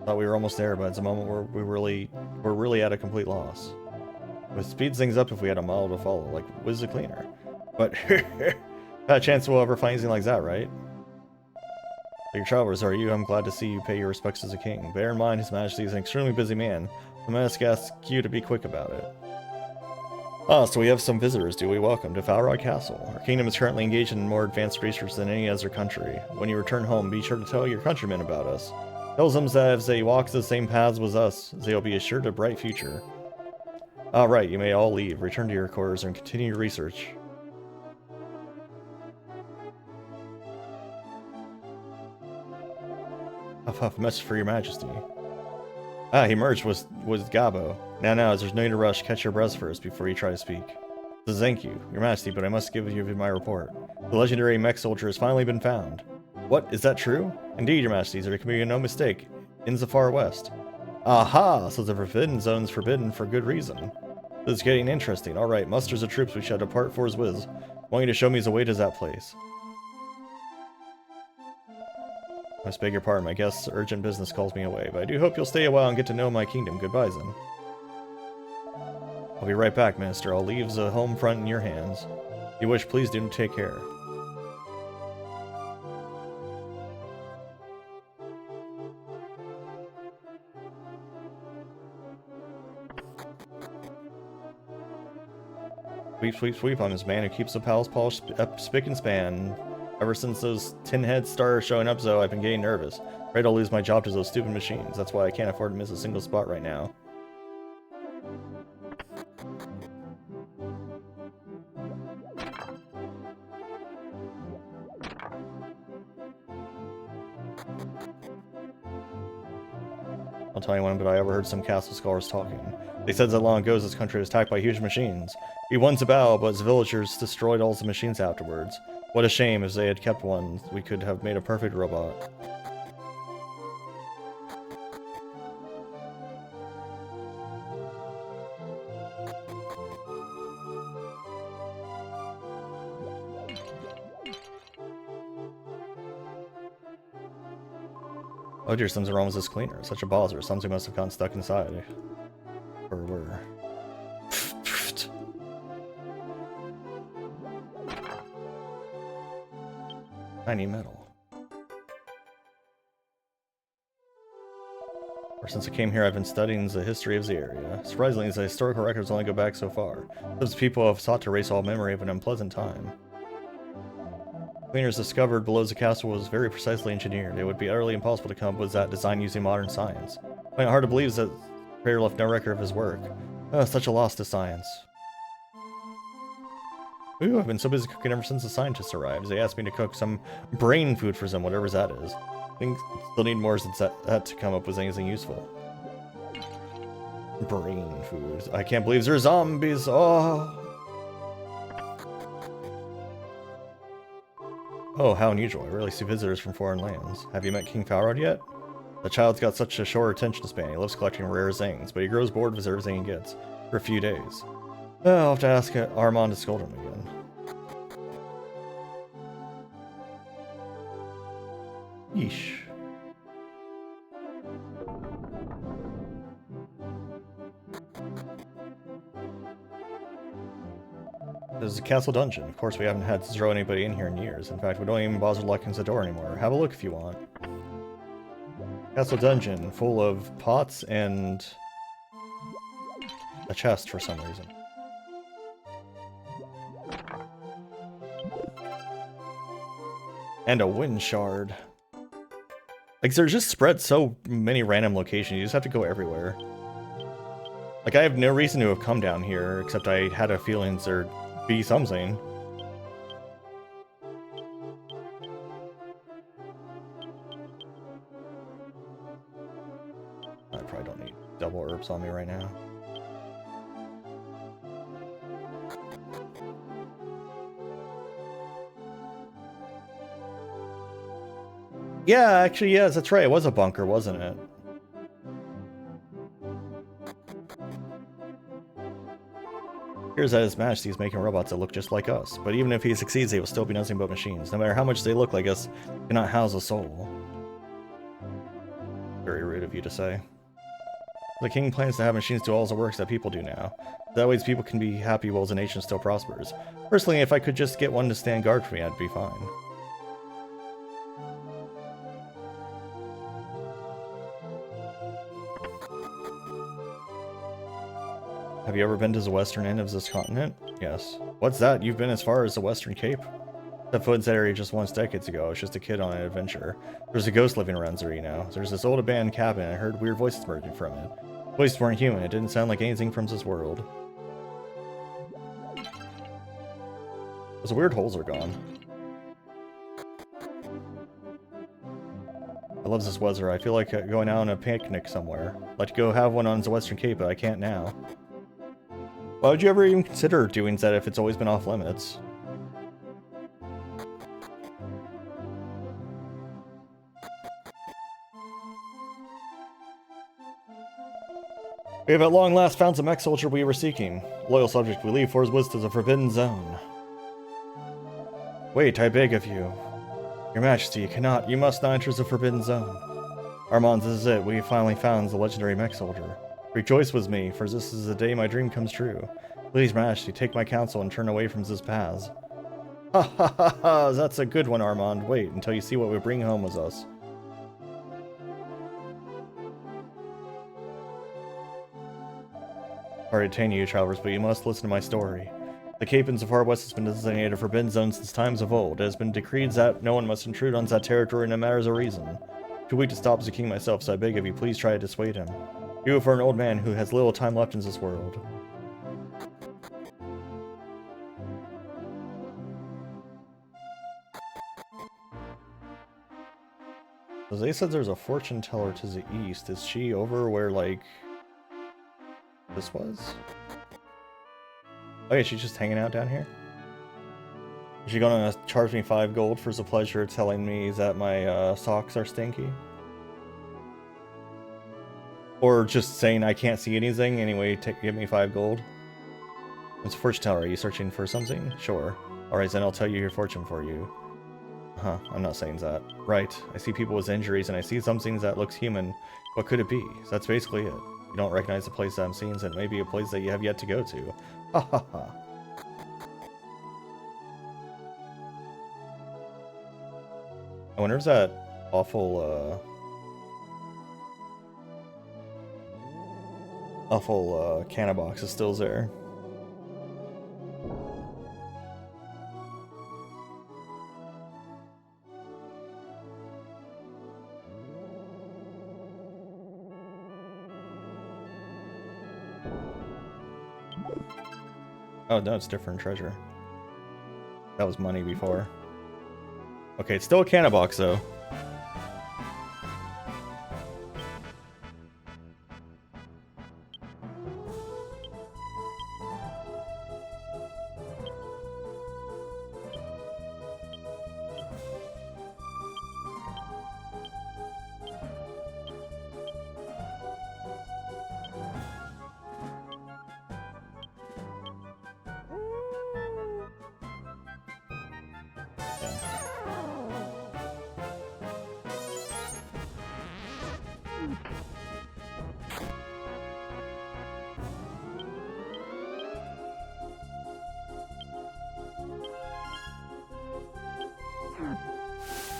Thought we were almost there, but at the moment we're really at a complete loss. It would speed things up if we had a model to follow, like Wiz the Cleaner. But not a chance we'll ever find anything like that, right? Your travelers are you. I'm glad to see you pay your respects as a king. Bear in mind, His Majesty is an extremely busy man. I must ask you to be quick about it. Ah, so we have some visitors, do we? Welcome to Furry Castle. Our kingdom is currently engaged in more advanced research than any other country. When you return home, be sure to tell your countrymen about us. Tell them that if they walk the same paths with us, they'll be assured a bright future. Alright, you may all leave. Return to your quarters and continue your research. Huff huff, message for Your Majesty. Ah, he merged with Gabo. Now, there's no need to rush. Catch your breath first before you try to speak. So thank you, Your Majesty, but I must give you my report. The legendary mech soldier has finally been found. What? Is that true? Indeed, Your Majesty, there can be no mistake. In the far west. Aha! So the forbidden zone's forbidden for good reason. This is getting interesting. Alright, musters of troops we shall depart for his whiz. Want you to show me the way to that place. I must beg your pardon, my guest's urgent business calls me away, but I do hope you'll stay a while and get to know my kingdom. Goodbye, then. I'll be right back, Minister. I'll leave the home front in your hands. If you wish, please do take care. Sweep, sweep, sweep. I'm this man who keeps the palace polished up spick and span. Ever since those tin heads started showing up, though, I've been getting nervous. Afraid I'll lose my job to those stupid machines. That's why I can't afford to miss a single spot right now. I'll tell you one, but I overheard some castle scholars talking. They said that long ago this country was attacked by huge machines. We won the battle, but the villagers destroyed all the machines afterwards. What a shame. If they had kept one, we could have made a perfect robot. Oh dear, something's wrong with this cleaner. Such a bother. Something must have gotten stuck inside. Or were. Tiny metal. Ever since I came here, I've been studying the history of the area. Surprisingly, the historical records only go back so far. Those people have sought to erase all memory of an unpleasant time. Cleaners discovered below the castle was very precisely engineered. It would be utterly impossible to come up with that design using modern science. I find it hard to believe that Creator left no record of his work. Oh, such a loss to science. Ooh, I've been so busy cooking ever since the scientists arrived. They asked me to cook some brain food for them, whatever that is. I think still need more since that to come up with anything useful. Brain food. I can't believe there's zombies. Oh. Oh, how unusual. I rarely see visitors from foreign lands. Have you met King Falrod yet? The child's got such a short attention span. He loves collecting rare things, but he grows bored with everything he gets for a few days. I'll have to ask Armand to scold him again. Yeesh. This is a castle dungeon. Of course, we haven't had to throw anybody in here in years. In fact, we don't even bother locking the door anymore. Have a look if you want. Castle dungeon full of pots and a chest for some reason. And a wind shard. Like, they're just spread so many random locations. You just have to go everywhere. Like, I have no reason to have come down here, except I had a feeling there'd be something. I probably don't need double herbs on me right now. Yeah, actually, yes, that's right. It was a bunker, wasn't it? Here's that His Majesty is making robots that look just like us. But even if he succeeds, they will still be nothing but machines. No matter how much they look like us, they cannot house a soul. Very rude of you to say. The king plans to have machines do all the work that people do now. That way people can be happy while the nation still prospers. Personally, if I could just get one to stand guard for me, I'd be fine. Have you ever been to the western end of this continent? Yes. What's that? You've been as far as the Western Cape? That foot in that area just once decades ago. I was just a kid on an adventure. There's a ghost living around there, you know. There's this old abandoned cabin, and I heard weird voices emerging from it. The voices weren't human. It didn't sound like anything from this world. Those weird holes are gone. I love this weather. I feel like going out on a picnic somewhere. I'd like to go have one on the Western Cape, but I can't now. Why would you ever even consider doing that if it's always been off limits? We have at long last found the mech soldier we were seeking. Loyal subject, we leave for his woods to the Forbidden Zone. Wait, I beg of you. Your Majesty, you must not enter the Forbidden Zone. Armand, this is it. We finally found the legendary mech soldier. Rejoice with me, for this is the day my dream comes true. Please, Majesty, take my counsel and turn away from this paths. Ha ha ha ha! That's a good one, Armand. Wait until you see what we bring home with us. Sorry to detain you, travelers, but you must listen to my story. The Cape in the far west has been designated a forbidden zone since times of old. It has been decreed that no one must intrude on that territory no matter the reason. Too weak to stop the king myself, so I beg of you, please try to dissuade him. You for an old man who has little time left in this world. So they said there's a fortune teller to the east. Is she over where, like, this was? Oh yeah, she's just hanging out down here? Is she gonna charge me 5 gold for the pleasure of telling me that my socks are stinky? Or just saying I can't see anything, anyway, give me 5 gold? It's a fortune teller. Are you searching for something? Sure. Alright, then I'll tell you your fortune for you. Huh, I'm not saying that. Right, I see people with injuries and I see something that looks human. What could it be? That's basically it. You don't recognize the place that I'm seeing, so it may be a place that you have yet to go to. Ha ha ha. I wonder if that awful, canna box is still there. Oh, no, it's different treasure. That was money before. Okay, it's still a cannon box, though.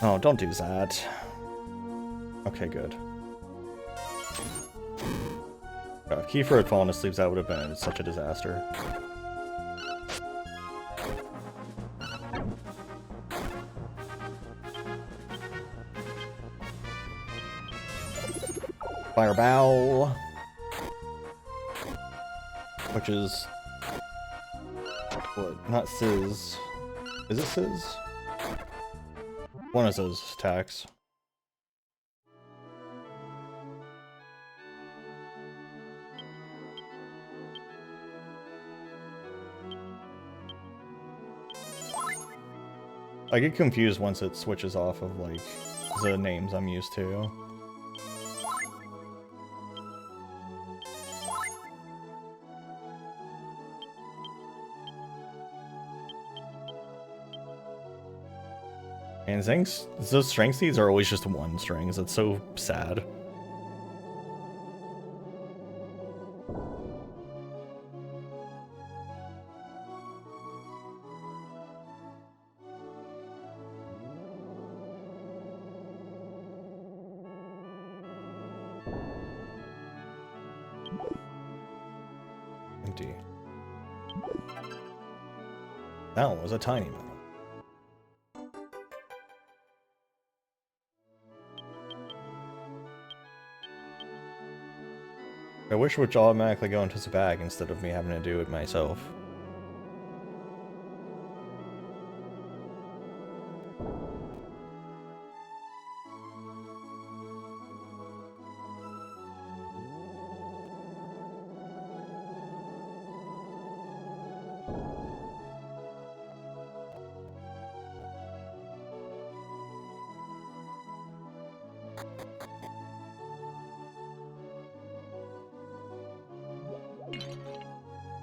Oh, don't do that. Okay, good. God, if Kiefer had fallen asleep, that would have been such a disaster. Fireball! Which is... what? Not Sizz. Is it Sizz? One of those attacks. I get confused once it switches off of, like, the names I'm used to. And things, those strength seeds are always just one strings. It's so sad. Empty. That one was a tiny one. I wish it would automatically go into his bag instead of me having to do it myself.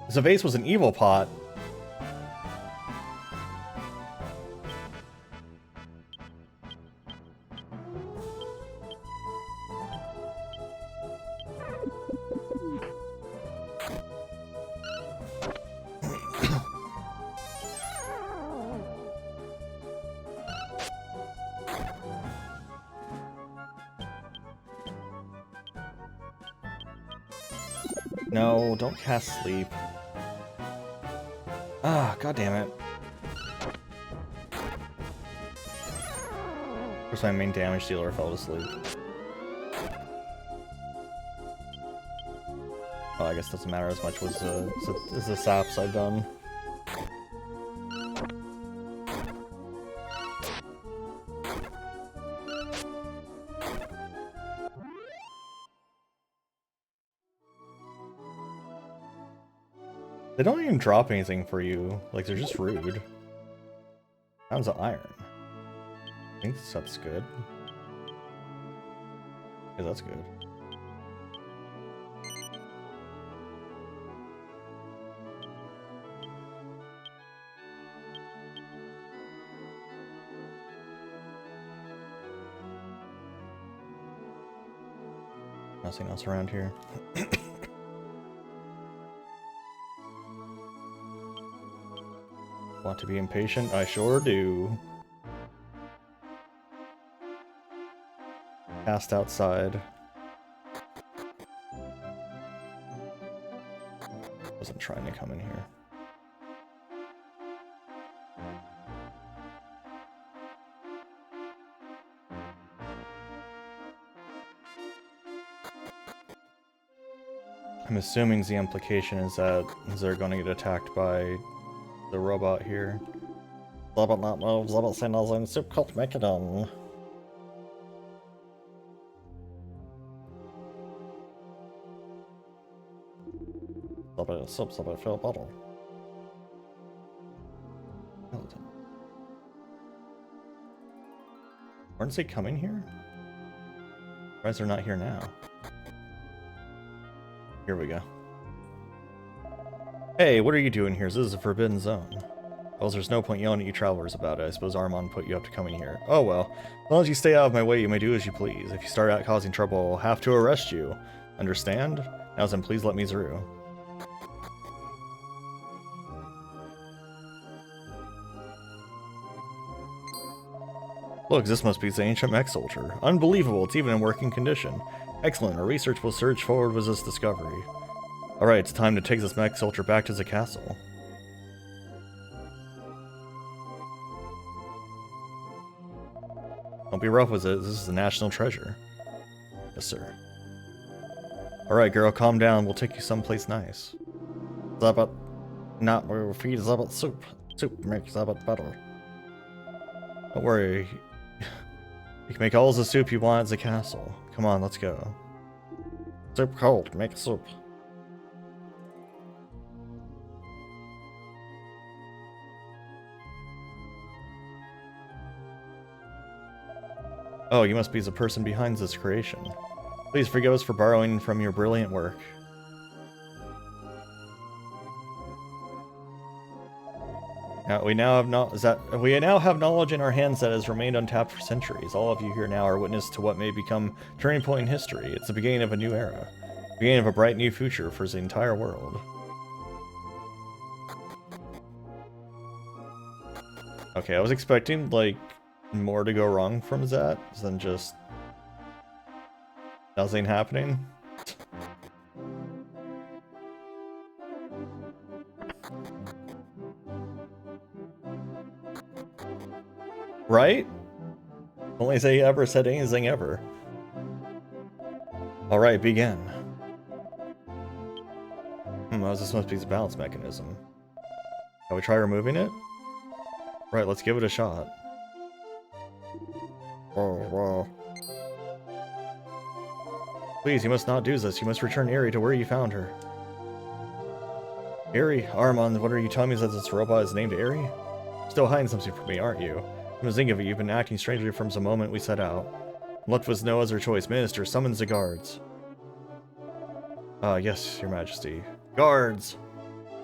The vase was an evil pot. No, don't cast sleep. Ah, god damn it. Of course, my main damage dealer fell asleep. Well, I guess it doesn't matter as much as the saps I've done. They don't even drop anything for you. Like, they're just rude. Sounds of iron. I think that's good. Yeah, that's good. Nothing else around here. Want to be impatient? I sure do. Cast outside. Wasn't trying to come in here. I'm assuming the implication is that they're going to get attacked by the robot here. Zabot not move, Zabot say nothing, soup cult make it on. Zabot soup, Zabot fill bottle. Weren't they coming here? Why is they're not here now? Here we go. Hey, what are you doing here? This is a forbidden zone. Well, there's no point yelling at you travelers about it. I suppose Armand put you up to coming here. Oh well. As long as you stay out of my way, you may do as you please. If you start out causing trouble, I'll have to arrest you. Understand? Now then, please let me through. Look, this must be the ancient mech soldier. Unbelievable, it's even in working condition. Excellent, our research will surge forward with this discovery. Alright, it's time to take this mech soldier back to the castle. Don't be rough with it, this is a national treasure. Yes, sir. Alright, girl, calm down, we'll take you someplace nice. Zabot not move, feed Zabot soup. Soup makes Zabot better. Don't worry. You can make all the soup you want at the castle. Come on, let's go. Soup cold, make soup. Oh, you must be the person behind this creation. Please forgive us for borrowing from your brilliant work. We now have knowledge in our hands that has remained untapped for centuries. All of you here now are witness to what may become a turning point in history. It's the beginning of a new era. The beginning of a bright new future for the entire world. Okay, I was expecting, like, more to go wrong from that than just nothing happening. Right? Only say he ever said anything ever. Alright, begin. This must be the balance mechanism. Shall we try removing it? Right, let's give it a shot. Whoa. Please, you must not do this. You must return Eri to where you found her. Eri? Armand, what are you telling me that this robot is named Eri? Still hiding something from me, aren't you? Come to think of it, you've been acting strangely from the moment we set out. Left was no other choice. Minister, summons the guards. Yes, your majesty. Guards!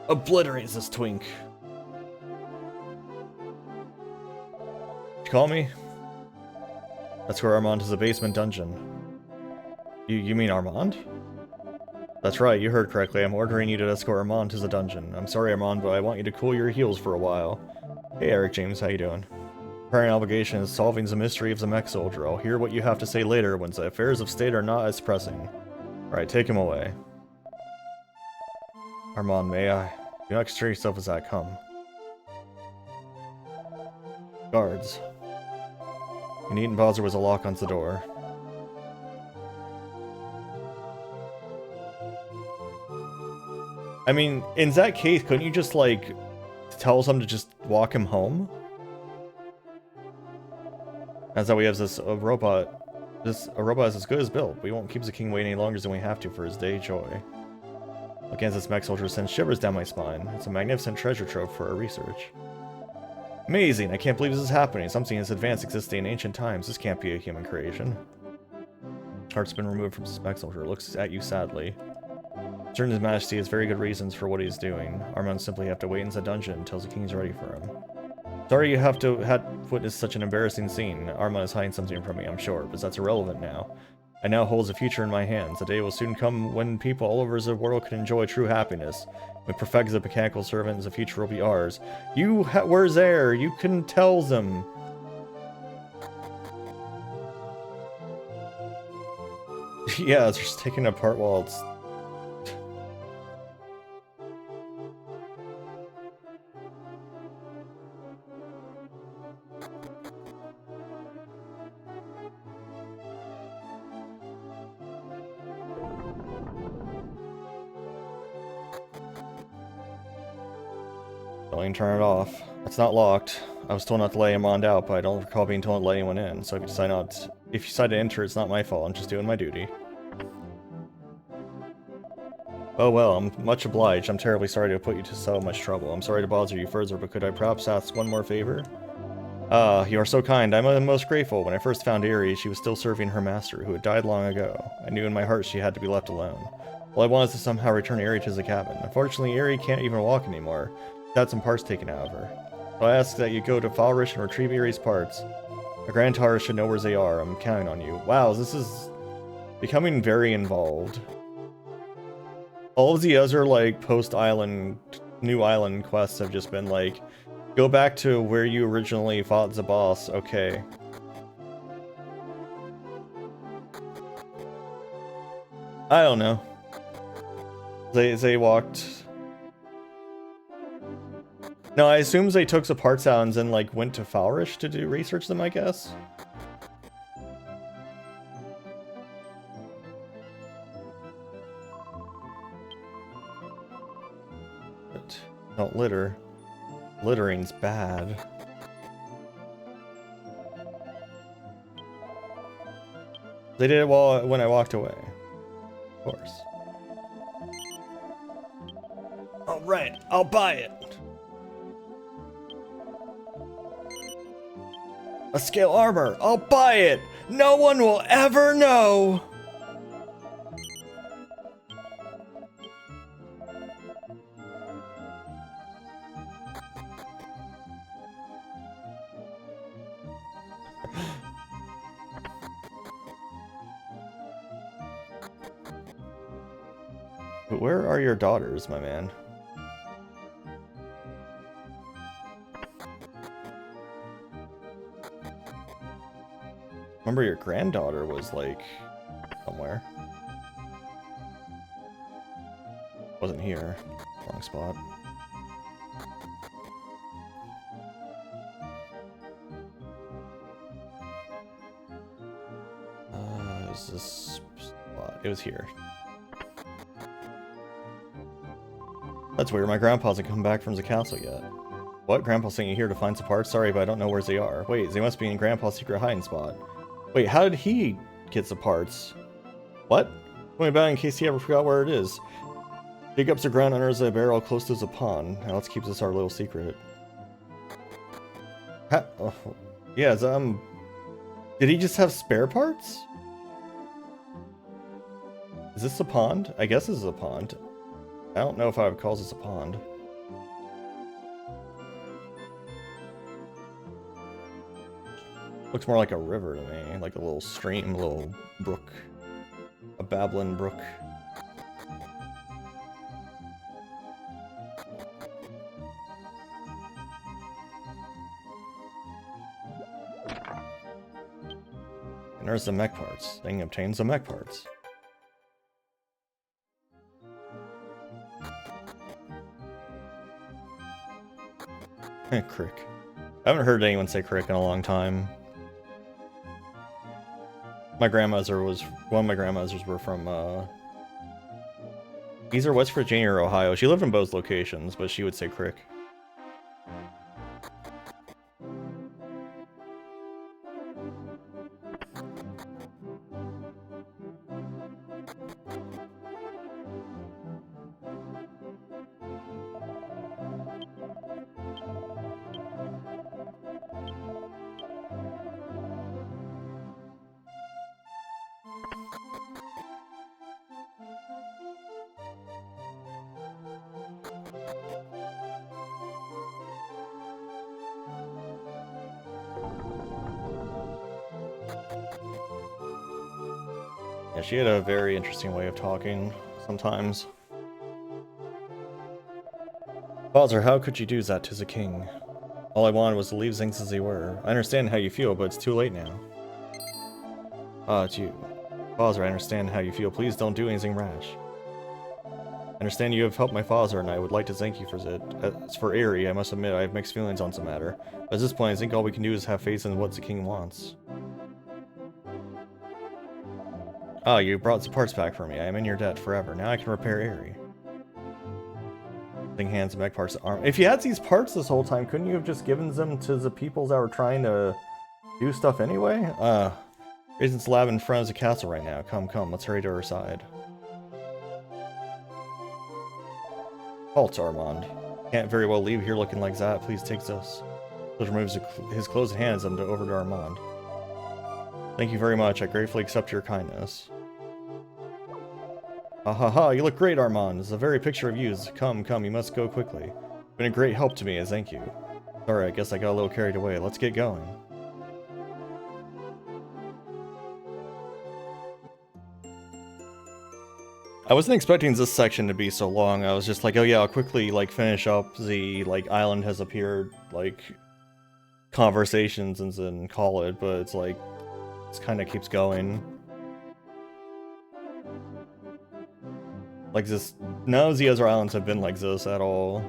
Obliterate this twink. Did you call me? That's where Armand is, the basement dungeon. You mean Armand? That's right, you heard correctly. I'm ordering you to escort Armand to the dungeon. I'm sorry, Armand, but I want you to cool your heels for a while. Hey, Eric James, how you doing? Current obligation is solving the mystery of the mech soldier. I'll hear what you have to say later when the affairs of state are not as pressing. Alright, take him away. Armand, may I? Do not concern yourself as I come. Guards. You needn't bother with a lock on the door. I mean, in that case, couldn't you just, like, tell them to just walk him home? That's how we have this robot. A robot is as good as built. We won't keep the king waiting any longer than we have to for his day joy. Looking at this mech soldier sends shivers down my spine. It's a magnificent treasure trove for our research. Amazing! I can't believe this is happening. Something as advanced existed in ancient times. This can't be a human creation. Heart's been removed from this mech soldier. Looks at you sadly. Certain His Majesty has very good reasons for what he's doing. Armand simply have to wait in the dungeon until the king's ready for him. Sorry you have to witness such an embarrassing scene. Armand is hiding something from me, I'm sure, but that's irrelevant now. I now hold the future in my hands. The day will soon come when people all over the world can enjoy true happiness. We perfect the mechanical servant, and the future will be ours. You were there. You can tell them. Yeah, it's just taking it apart while it's... Don't even turn it off. It's not locked. I was told not to let anyone out, but I don't recall being told to let anyone in. So if you decide to enter, it's not my fault. I'm just doing my duty. Oh well, I'm much obliged. I'm terribly sorry to have put you to so much trouble. I'm sorry to bother you further, but could I perhaps ask one more favor? You are so kind. I'm most grateful. When I first found Eri, she was still serving her master, who had died long ago. I knew in my heart she had to be left alone. All I wanted was to somehow return Eri to the cabin. Unfortunately, Eri can't even walk anymore. She's had some parts taken out of her. So I ask that you go to Falrish and retrieve Eri's parts. My granddaughter should know where they are. I'm counting on you. Wow, this is becoming very involved. All of the other, like, post-island, new island quests have just been, like, go back to where you originally fought the boss, okay. I don't know. They walked... No, I assume they took the parts out and then, like, went to Falrish to do research them, I guess? But don't litter. Littering's bad. They did it when I walked away. Of course. Alright, I'll buy it. A scale armor! I'll buy it! No one will ever know! But where are your daughters, my man? Remember your granddaughter was, like, somewhere. Wasn't here. Wrong spot. It was this spot. It was here. That's weird. My grandpa hasn't come back from the castle yet. What? Grandpa sent you here to find some parts? Sorry, but I don't know where they are. Wait, they must be in Grandpa's secret hiding spot. Wait, how did he get the parts? What? Going back in case he ever forgot where it is. Dig up the ground under the barrel close to the pond. Now let's keep this our little secret. Oh, yeah, did he just have spare parts? Is this a pond? I guess this is a pond. I don't know if I would call this a pond. Looks more like a river to me, like a little stream, a little brook. A babbling brook. And there's the mech parts. Thing obtains the mech parts. Crick. I haven't heard anyone say crick in a long time. One of my grandmothers were from, either West Virginia or Ohio. She lived in both locations, but she would say crick. Yeah, she had a very interesting way of talking, sometimes. Father, how could you do that to the king? All I wanted was to leave things as they were. I understand how you feel, but it's too late now. It's you. Father, I understand how you feel. Please don't do anything rash. I understand you have helped my father, and I would like to thank you for it. As for Eri, I must admit I have mixed feelings on the matter. But at this point, I think all we can do is have faith in what the king wants. You brought the parts back for me. I am in your debt forever. Now I can repair Eri. Thing hands and back parts of arm. If you had these parts this whole time, couldn't you have just given them to the peoples that were trying to do stuff anyway? Raisin's lab in front of the castle right now. Come, let's hurry to her side. Halt, Armand. Can't very well leave here looking like that. Please take this. He removes his closed hands and over to Armand. Thank you very much. I gratefully accept your kindness. Ha ha ha, you look great, Armand. It's the very picture of you. Come, you must go quickly. You've been a great help to me, thank you. Sorry, I guess I got a little carried away. Let's get going. I wasn't expecting this section to be so long. I was just like, oh yeah, I'll quickly, like, finish up the, like, island has appeared, like, conversations and then call it, but it's like, it kind of keeps going. Like this, none of the other islands have been like this at all.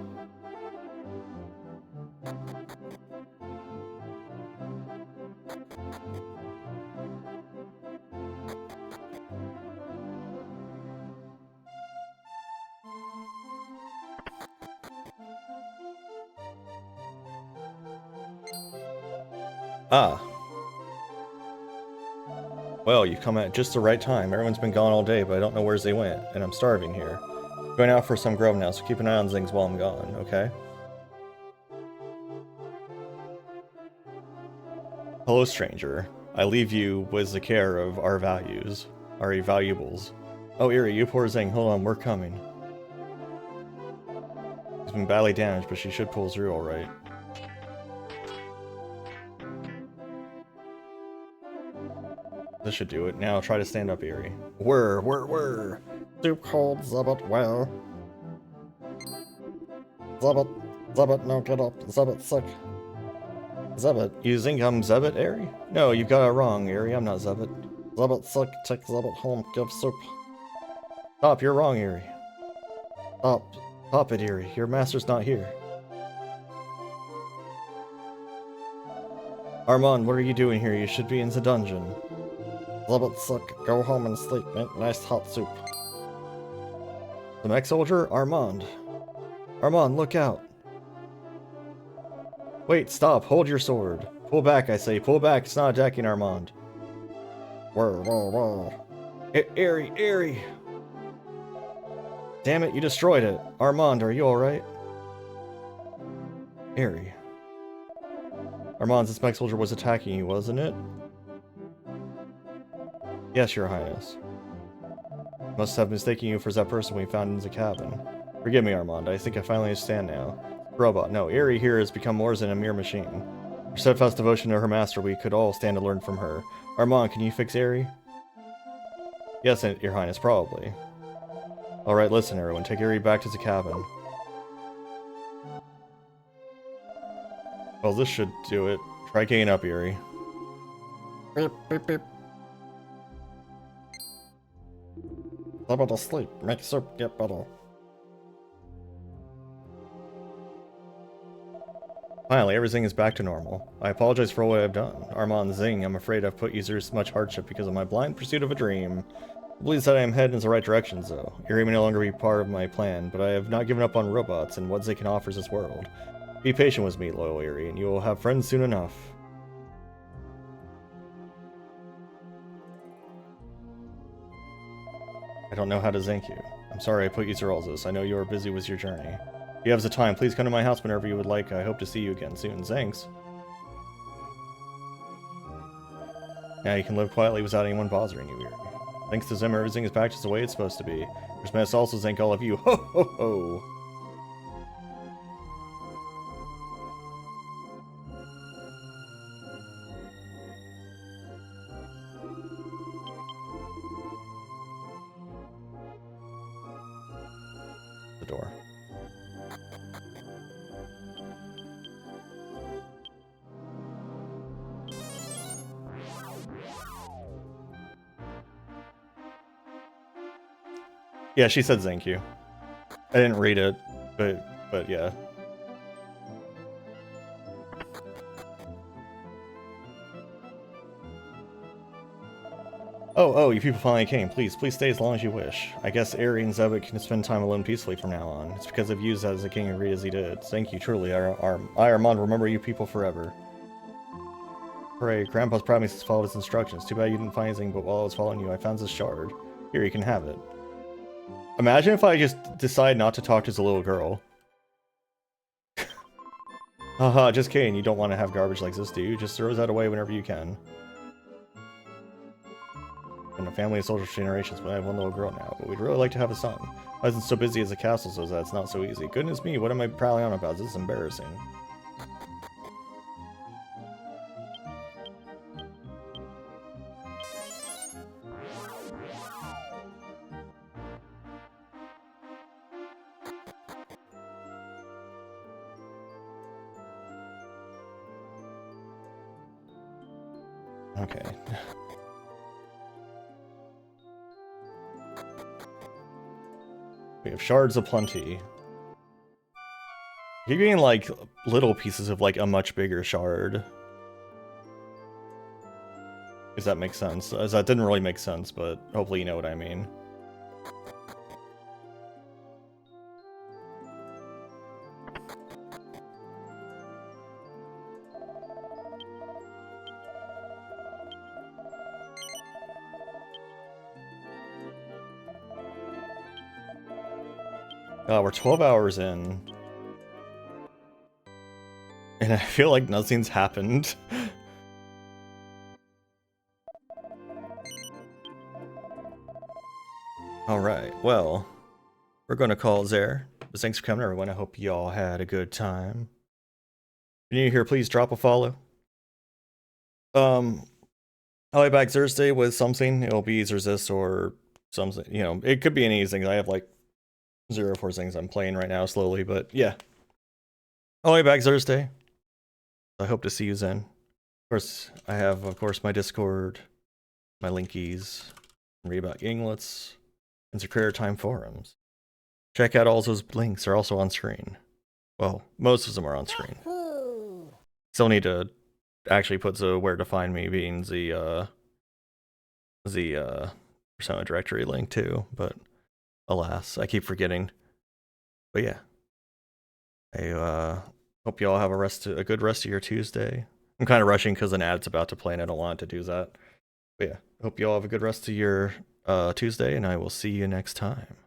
Ah. Well, you've come at just the right time. Everyone's been gone all day, but I don't know where they went, and I'm starving here. I'm going out for some grub now, so keep an eye on things while I'm gone, okay? Hello, stranger. I leave you with the care of our valuables. Oh, Eerie, you poor thing. Hold on, we're coming. She's been badly damaged, but she should pull through alright. This should do it. Now try to stand up, Eerie. Whir. Soup cold, Zubbit, well. Zubbit, no, get up. Zubbit sick. Zubbit. You think I'm Zubbit, Eerie? No, you've got it wrong, Eerie. I'm not Zubbit. Zubbit sick, take Zubbit home, give soup. Stop, you're wrong, Eerie. Stop it, Eerie. Your master's not here. Armand, what are you doing here? You should be in the dungeon. Zubbit sick, go home and sleep, make nice hot soup. The mech soldier? Armand. Armand, look out. Wait, stop, hold your sword. Pull back, I say, pull back, it's not attacking Armand. Whoa. Eerie. Damn it, you destroyed it. Armand, are you alright? Eerie. Armand, this mech soldier was attacking you, wasn't it? Yes, your highness. Must have mistaken you for that person we found in the cabin. Forgive me, Armand, I think I finally understand now. Robot, no, Eerie here has become more than a mere machine. For steadfast devotion to her master, we could all stand to learn from her. Armand, can you fix Eerie? Yes, your highness, probably. Alright, listen everyone, take Eerie back to the cabin. Well, this should do it. Try getting up, Eerie. Beep. Zubbit asleep, make soup get better. Finally, everything is back to normal. I apologize for what I've done. Armand Zing, I'm afraid I've put you through so much hardship because of my blind pursuit of a dream. I believe that I am heading in the right direction, though. Eerie may no longer be part of my plan, but I have not given up on robots and what they can offer this world. Be patient with me, loyal Eerie, and you will have friends soon enough. I don't know how to thank you. I'm sorry I put you through all this. I know you are busy with your journey. If you have the time, please come to my house whenever you would like. I hope to see you again soon. Thanks. Now you can live quietly without anyone bothering you, Eerie. Thanks to Zim, everything is back just the way it's supposed to be. There's must also thank all of you. Ho ho ho! The door. Yeah, she said thank you. I didn't read it, but yeah. Oh, you people finally came. Please stay as long as you wish. I guess Ari and Zebek can spend time alone peacefully from now on. It's because of you that the king agreed as he did. Thank you, truly. I, Armand, remember you people forever. Hooray, Grandpa's promise to follow his instructions. Too bad you didn't find anything, but while I was following you, I found this shard. Here, you can have it. Imagine if I just decide not to talk to the little girl. Haha, just kidding. You don't want to have garbage like this, do you? Just throw that away whenever you can. Been a family of soldiers for generations, but I have one little girl now. But we'd really like to have a son. I wasn't so busy as a castle, so that's not so easy. Goodness me, what am I prattling on about? This is embarrassing. Okay. We have shards aplenty. You're getting like little pieces of like a much bigger shard. If that makes sense. As that didn't really make sense, but hopefully you know what I mean. We're 12 hours in. And I feel like nothing's happened. Alright, well, we're gonna call it there. But thanks for coming, everyone. I hope you all had a good time. If you're new here, please drop a follow. I'll be back Thursday with something. It'll be either this or something, you know, it could be any of these things. I have like 0 4 things I'm playing right now slowly, but yeah. I'll be back Thursday. I hope to see you then. Of course, I have, my Discord, my linkies, read about Yinglets, and the Career Time forums. Check out all those links. They're also on screen. Well, most of them are on screen. Still need to actually put the where to find me being the persona directory link too, but alas, I keep forgetting. But yeah, I hope you all have a good rest of your Tuesday. I'm kind of rushing because an ad's about to play and I don't want it to do that. But yeah, hope you all have a good rest of your Tuesday, and I will see you next time.